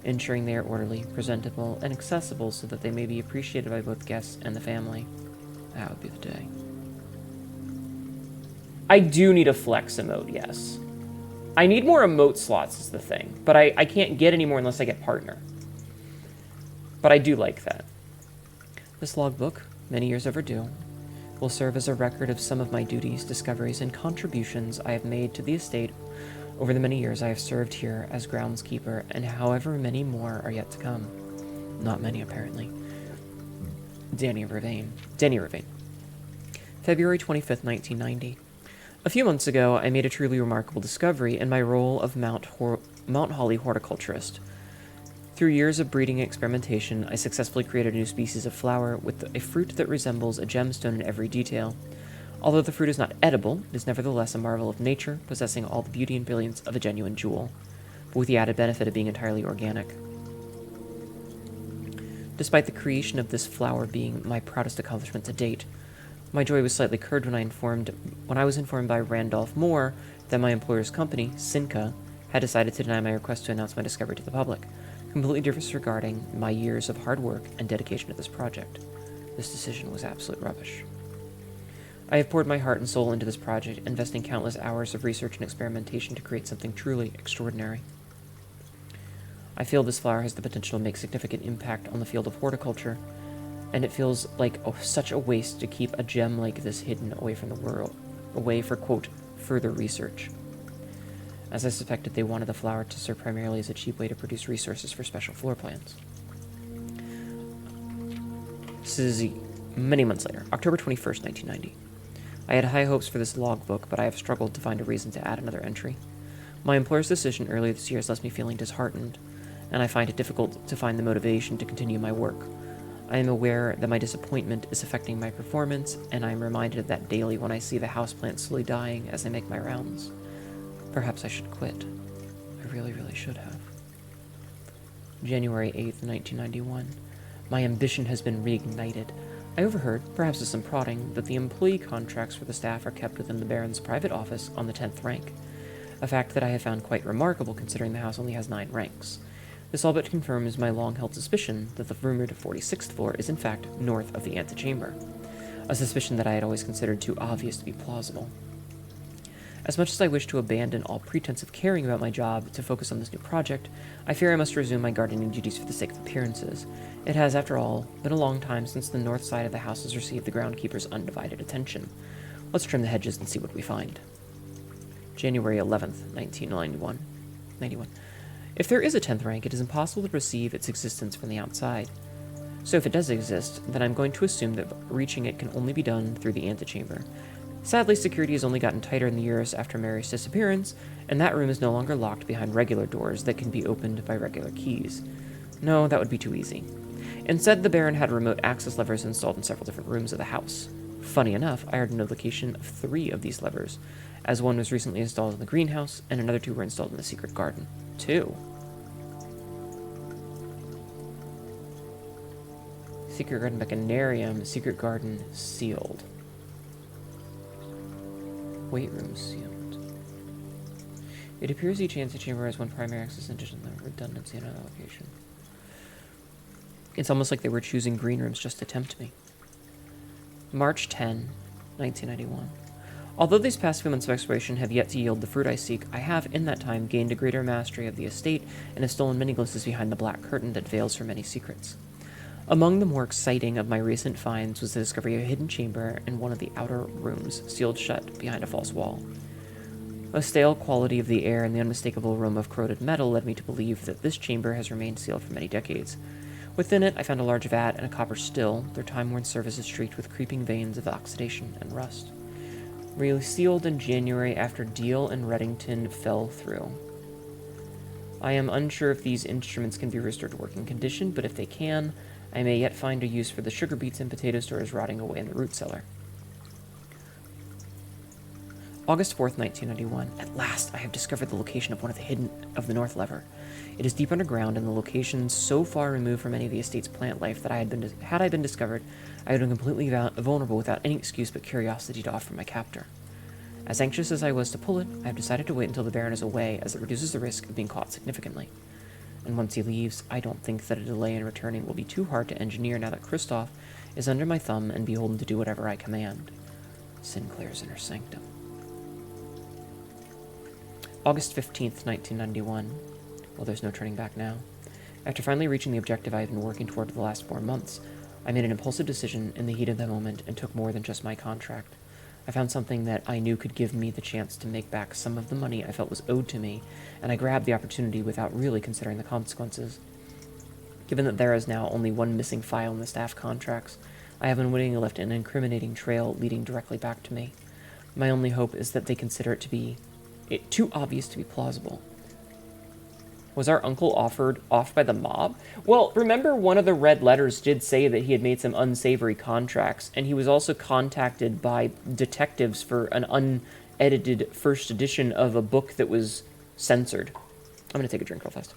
ensuring they are orderly, presentable, and accessible so that they may be appreciated by both guests and the family. That would be the day. I do need a flex emote, yes. I need more emote slots is the thing, but I can't get any more unless I get partner. But I do like that. This logbook, many years overdue, will serve as a record of some of my duties, discoveries, and contributions I have made to the estate Over the many years I have served here as groundskeeper, and however many more are yet to come. Not many, apparently. Danny Ravane. February 25th, 1990. A few months ago, I made a truly remarkable discovery in my role of Mount Holly horticulturist. Through years of breeding and experimentation, I successfully created a new species of flower with a fruit that resembles a gemstone in every detail. Although the fruit is not edible, it is nevertheless a marvel of nature, possessing all the beauty and brilliance of a genuine jewel, but with the added benefit of being entirely organic. Despite the creation of this flower being my proudest accomplishment to date, my joy was slightly curbed when I was informed by Randolph Moore that my employer's company, Sinca, had decided to deny my request to announce my discovery to the public, completely disregarding my years of hard work and dedication to this project. This decision was absolute rubbish. I have poured my heart and soul into this project, investing countless hours of research and experimentation to create something truly extraordinary. I feel this flower has the potential to make significant impact on the field of horticulture, and it feels like such a waste to keep a gem like this hidden away from the world, away for, quote, further research. As I suspected, they wanted the flower to serve primarily as a cheap way to produce resources for special floor plans. This is many months later, October 21st, 1990. I had high hopes for this logbook, but I have struggled to find a reason to add another entry. My employer's decision earlier this year has left me feeling disheartened, and I find it difficult to find the motivation to continue my work. I am aware that my disappointment is affecting my performance, and I am reminded of that daily when I see the houseplant slowly dying as I make my rounds. Perhaps I should quit. I really, really should have. January 8th, 1991. My ambition has been reignited. I overheard, perhaps with some prodding, that the employee contracts for the staff are kept within the Baron's private office on the 10th rank, a fact that I have found quite remarkable considering the house only has 9 ranks. This all but confirms my long-held suspicion that the rumored 46th floor is in fact north of the antechamber, a suspicion that I had always considered too obvious to be plausible. As much as I wish to abandon all pretense of caring about my job to focus on this new project, I fear I must resume my gardening duties for the sake of appearances. It has, after all, been a long time since the north side of the house has received the groundkeeper's undivided attention. Let's trim the hedges and see what we find. January 11th, 1991. If there is a 10th rank, it is impossible to perceive its existence from the outside. So if it does exist, then I'm going to assume that reaching it can only be done through the antechamber. Sadly, security has only gotten tighter in the years after Mary's disappearance, and that room is no longer locked behind regular doors that can be opened by regular keys. No, that would be too easy. Instead, the Baron had remote access levers installed in several different rooms of the house. Funny enough, I heard a notification of 3 of these levers, as one was recently installed in the greenhouse, and another 2 were installed in the secret garden. 2. Secret garden mechanarium, secret garden sealed. Weight room sealed. It appears each antechamber has one primary access and additional redundancy in another location. It's almost like they were choosing green rooms just to tempt me. March 10, 1991. Although these past few months of exploration have yet to yield the fruit I seek, I have, in that time, gained a greater mastery of the estate and have stolen many glimpses behind the black curtain that veils her many secrets. Among the more exciting of my recent finds was the discovery of a hidden chamber in one of the outer rooms, sealed shut behind a false wall. A stale quality of the air and the unmistakable aroma of corroded metal led me to believe that this chamber has remained sealed for many decades. Within it, I found a large vat and a copper still, their time-worn surfaces streaked with creeping veins of oxidation and rust. Resealed in January after Deal and Reddington fell through. I am unsure if these instruments can be restored to working condition, but if they can, I may yet find a use for the sugar beets and potato stores rotting away in the root cellar. August 4th, 1991. At last, I have discovered the location of one of the hidden of the North Lever. It is deep underground, and the location so far removed from any of the estate's plant life that had I been discovered, I would have been completely vulnerable without any excuse but curiosity to offer my captor. As anxious as I was to pull it, I have decided to wait until the Baron is away, as it reduces the risk of being caught significantly. And once he leaves, I don't think that a delay in returning will be too hard to engineer now that Kristoff is under my thumb and beholden to do whatever I command. Sinclair's inner sanctum. August 15th, 1991. Well, there's no turning back now. After finally reaching the objective I have been working toward for the last 4 months, I made an impulsive decision in the heat of the moment and took more than just my contract. I found something that I knew could give me the chance to make back some of the money I felt was owed to me, and I grabbed the opportunity without really considering the consequences. Given that there is now only one missing file in the staff contracts, I have unwittingly left an incriminating trail leading directly back to me. My only hope is that they consider it to be too obvious to be plausible. Was our uncle offered off by the mob? Well, remember one of the red letters did say that he had made some unsavory contracts, and he was also contacted by detectives for an unedited first edition of a book that was censored. I'm going to take a drink real fast.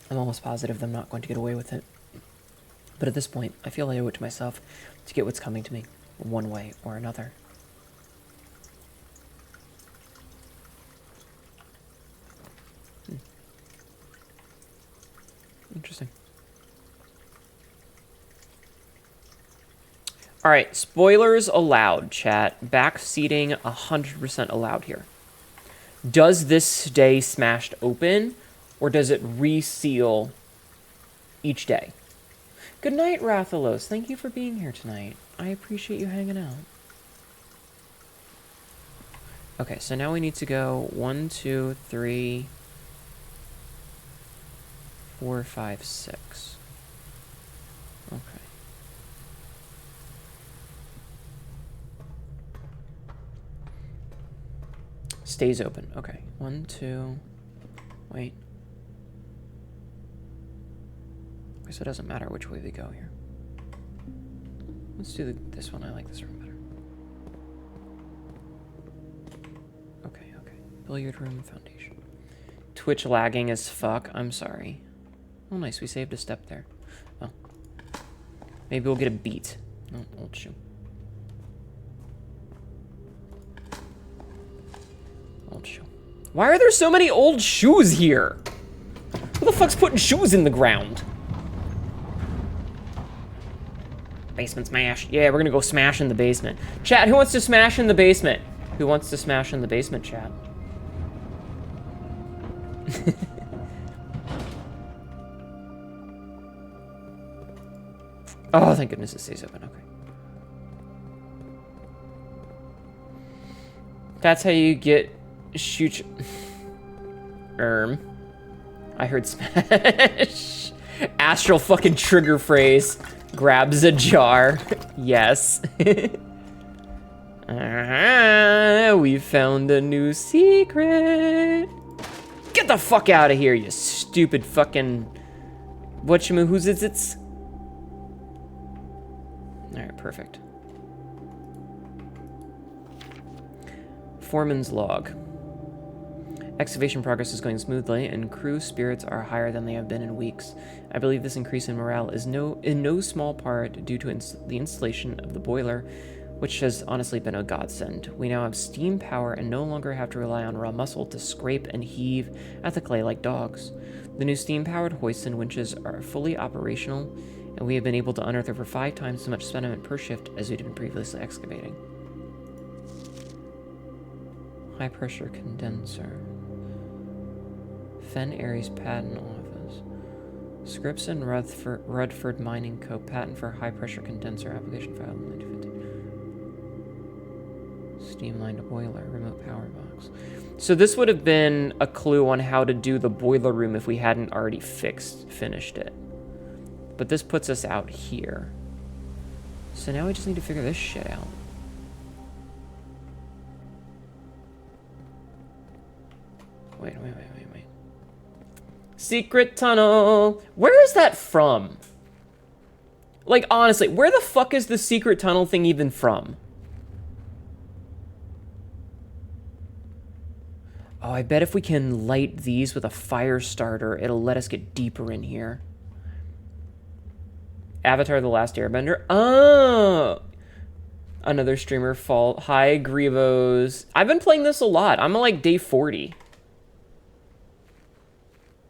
I'm almost positive that I'm not going to get away with it. But at this point, I feel I owe it to myself to get what's coming to me, one way or another. Interesting. All right, spoilers allowed, chat. Backseating 100% allowed here. Does this stay smashed open, or does it reseal each day? Good night, Rathalos. Thank you for being here tonight. I appreciate you hanging out. Okay, so now we need to go 1, 2, 3, 4, 5, 6. Okay. Stays open. Okay. 1, 2. Wait. I guess it doesn't matter which way they go here. Let's do this one. I like this room better. Okay, okay. Billiard room, foundation. Twitch lagging as fuck. I'm sorry. Oh, nice. We saved a step there. Oh. Maybe we'll get a beat. Oh, old shoe. Old shoe. Why are there so many old shoes here? Who the fuck's putting shoes in the ground? Basement smash. Yeah, we're gonna go smash in the basement. Chat, who wants to smash in the basement? Who wants to smash in the basement, chat? Oh, thank goodness it stays open. Okay. That's how you get shoot. I heard smash. Astral fucking trigger phrase. Grabs a jar. Yes. We found a new secret. Get the fuck out of here, you stupid fucking... Whatchamahoots it's? Alright, perfect. Foreman's log. Excavation progress is going smoothly, and crew spirits are higher than they have been in weeks. I believe this increase in morale is in no small part due to the installation of the boiler, which has honestly been a godsend. We now have steam power and no longer have to rely on raw muscle to scrape and heave at the clay like dogs. The new steam-powered hoists and winches are fully operational, and we have been able to unearth over 5 times as much sediment per shift as we'd been previously excavating. High-pressure condenser. Fen Aries Patent Office. Scripps and Rudford Mining Co. Patent for high-pressure condenser application filed in 1950. Steam-lined boiler, remote power box. So this would have been a clue on how to do the boiler room if we hadn't already finished it. But this puts us out here. So now we just need to figure this shit out. Wait. Secret tunnel. Where is that from? Like, honestly, where the fuck is the secret tunnel thing even from? Oh, I bet if we can light these with a fire starter, it'll let us get deeper in here. Avatar: The Last Airbender. Oh! Another streamer fault. Hi, Grievos. I've been playing this a lot. I'm on, like, day 40.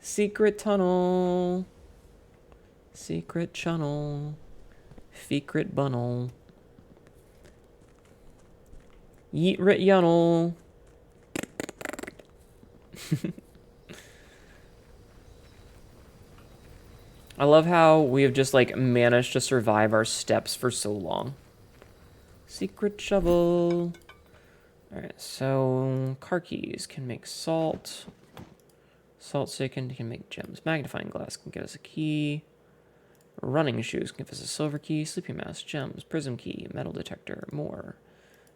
Secret tunnel. Secret channel. Secret bunnel. Yeet rit yunnel. I love how we have just, like, managed to survive our steps for so long. Secret shovel. Alright, so car keys can make salt. Salt stick can make gems. Magnifying glass can get us a key. Running shoes can give us a silver key. Sleeping mask, gems, prism key, metal detector, more.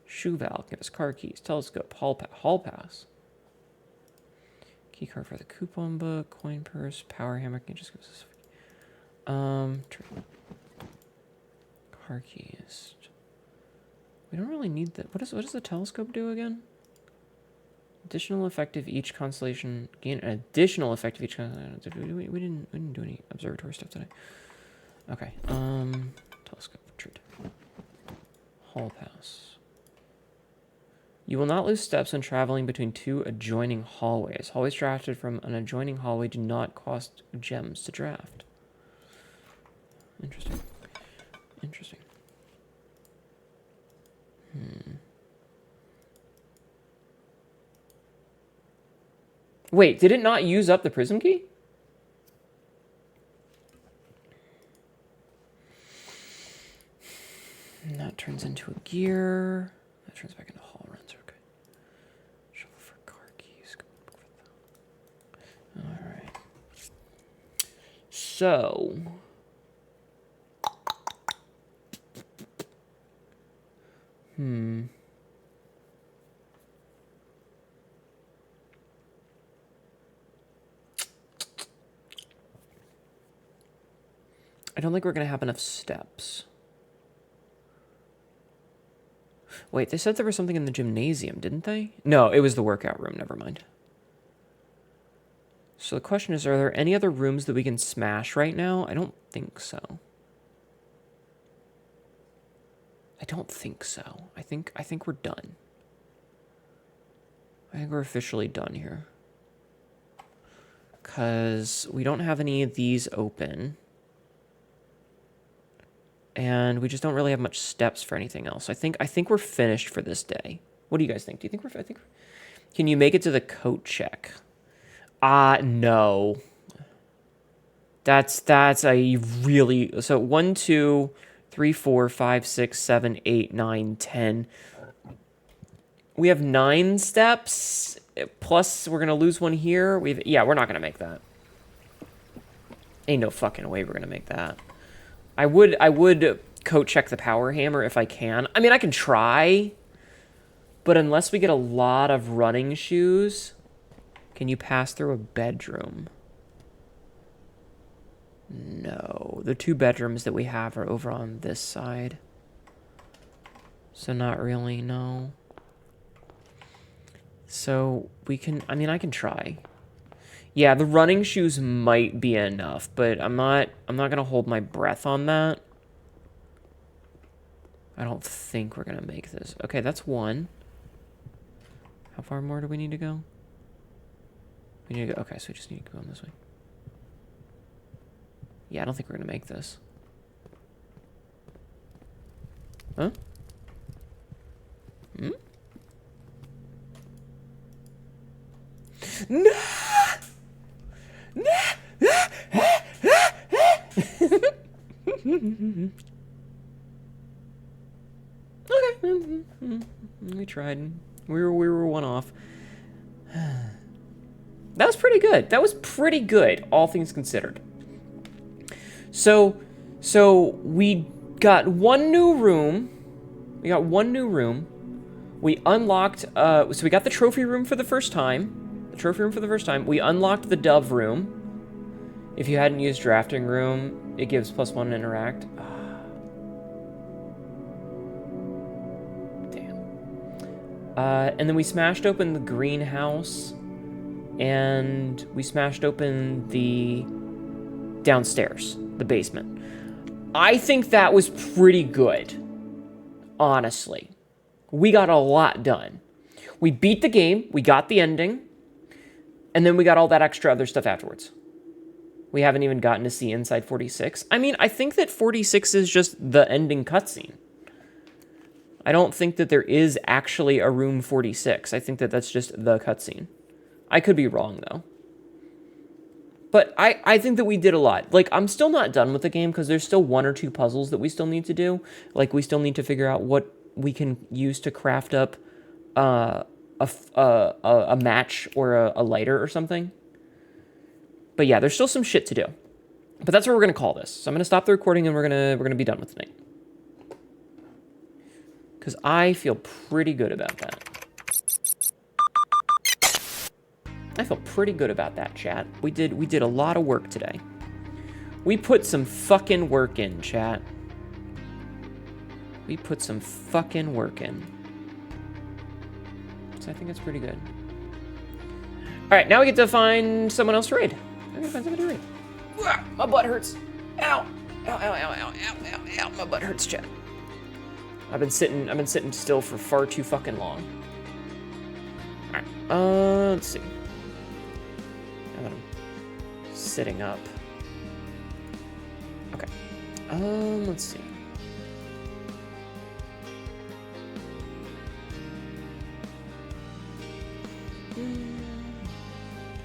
Shoe valve can give us car keys. Telescope, hall pass. Key card for the coupon book. Coin purse, power hammer can just give us a silver key. Car keys. We don't really need that. What does the telescope do again? Additional effective each constellation. Gain an additional effective each constellation. We didn't do any observatory stuff today. Okay. Telescope. Treat. Hall pass. You will not lose steps when traveling between two adjoining hallways. Hallways drafted from an adjoining hallway do not cost gems to draft. Interesting. Interesting. Wait, did it not use up the prism key? And that turns into a gear. That turns back into hall runs. Okay. Shovel for car keys. Alright. So. I don't think we're going to have enough steps. Wait, they said there was something in the gymnasium, didn't they? No, it was the workout room. Never mind. So the question is, are there any other rooms that we can smash right now? I don't think so. I don't think so. I think we're done. I think we're officially done here. Because we don't have any of these open. And we just don't really have much steps for anything else. I think we're finished for this day. What do you guys think? Do you think we're... Can you make it to the coat check? No. That's a really... So 1, 2, 3, 4, 5, 6, 7, 8, 9, 10. We have 9 steps. Plus, we're going to lose one here. Yeah, we're not going to make that. Ain't no fucking way we're going to make that. I would coat check the power hammer if I can. I mean, I can try. But unless we get a lot of running shoes... Can you pass through a bedroom? No. The 2 bedrooms that we have are over on this side. So not really, no. So we can... I mean, I can try. Yeah, the running shoes might be enough, but I'm not going to hold my breath on that. I don't think we're going to make this. Okay, that's 1. How far more do we need to go? We need to go... Okay, so we just need to go on this way. Yeah, I don't think we're going to make this. Huh? No! Okay. We tried. We were one off. That was pretty good. That was pretty good, all things considered. So we got one new room. We unlocked, so we got the trophy room for the first time. We unlocked the dove room. If you hadn't used drafting room, it gives +1 interact. Damn. And then we smashed open the greenhouse. And we smashed open the downstairs, the basement. I think that was pretty good. Honestly. We got a lot done. We beat the game. We got the ending. And then we got all that extra other stuff afterwards. We haven't even gotten to see inside 46. I mean, I think that 46 is just the ending cutscene. I don't think that there is actually a room 46. I think that that's just the cutscene. I could be wrong, though. But I think that we did a lot. Like, I'm still not done with the game because there's still 1 or 2 puzzles that we still need to do. Like, we still need to figure out what we can use to craft up a match or a lighter or something. But yeah, there's still some shit to do. But that's what we're gonna call this. So I'm gonna stop the recording and we're gonna be done with tonight. Because I feel pretty good about that. I feel pretty good about that, chat. We did a lot of work today. We put some fucking work in, chat. We put some fucking work in. So I think that's pretty good. Alright, now we get to find someone else to raid. I'm gonna find someone to raid. My butt hurts. Ow. Ow, ow, ow, ow, ow, ow, ow. My butt hurts, chat. I've been sitting still for far too fucking long. Alright, let's see. Now that I'm sitting up. Okay. Let's see.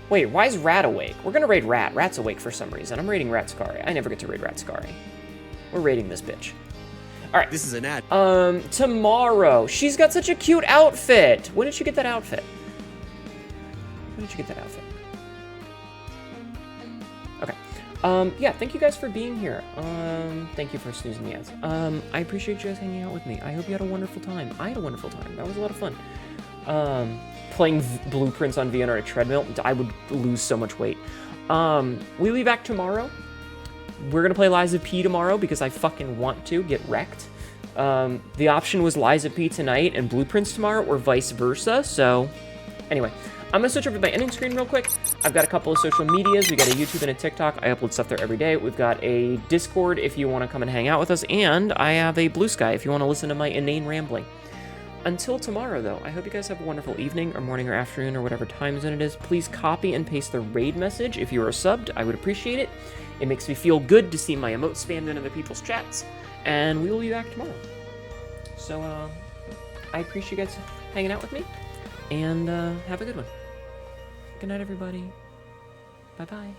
Wait, why is Rat awake? We're gonna raid Rat. Rat's awake for some reason. I'm raiding Ratskari. I never get to raid Ratskari. We're raiding this bitch. Alright. This is an ad. Tomorrow. She's got such a cute outfit. When did she get that outfit? When did you get that outfit? Okay. Yeah, thank you guys for being here. Thank you for snoozing the ads. I appreciate you guys hanging out with me. I hope you had a wonderful time. I had a wonderful time. That was a lot of fun. Playing blueprints on VR on a treadmill, I would lose so much weight. We'll be back tomorrow. We're gonna play Lies of P tomorrow because I fucking want to get wrecked. The option was Lies of P tonight and blueprints tomorrow, or vice versa. So, anyway, I'm gonna switch over to my ending screen real quick. I've got a couple of social medias. We got a YouTube and a TikTok. I upload stuff there every day. We've got a Discord if you want to come and hang out with us, and I have a Blue Sky if you want to listen to my inane rambling. Until tomorrow, though, I hope you guys have a wonderful evening or morning or afternoon or whatever time zone it is. Please copy and paste the raid message if you are subbed. I would appreciate it. It makes me feel good to see my emotes spammed in other people's chats. And we will be back tomorrow. So, I appreciate you guys hanging out with me. And have a good one. Good night, everybody. Bye-bye.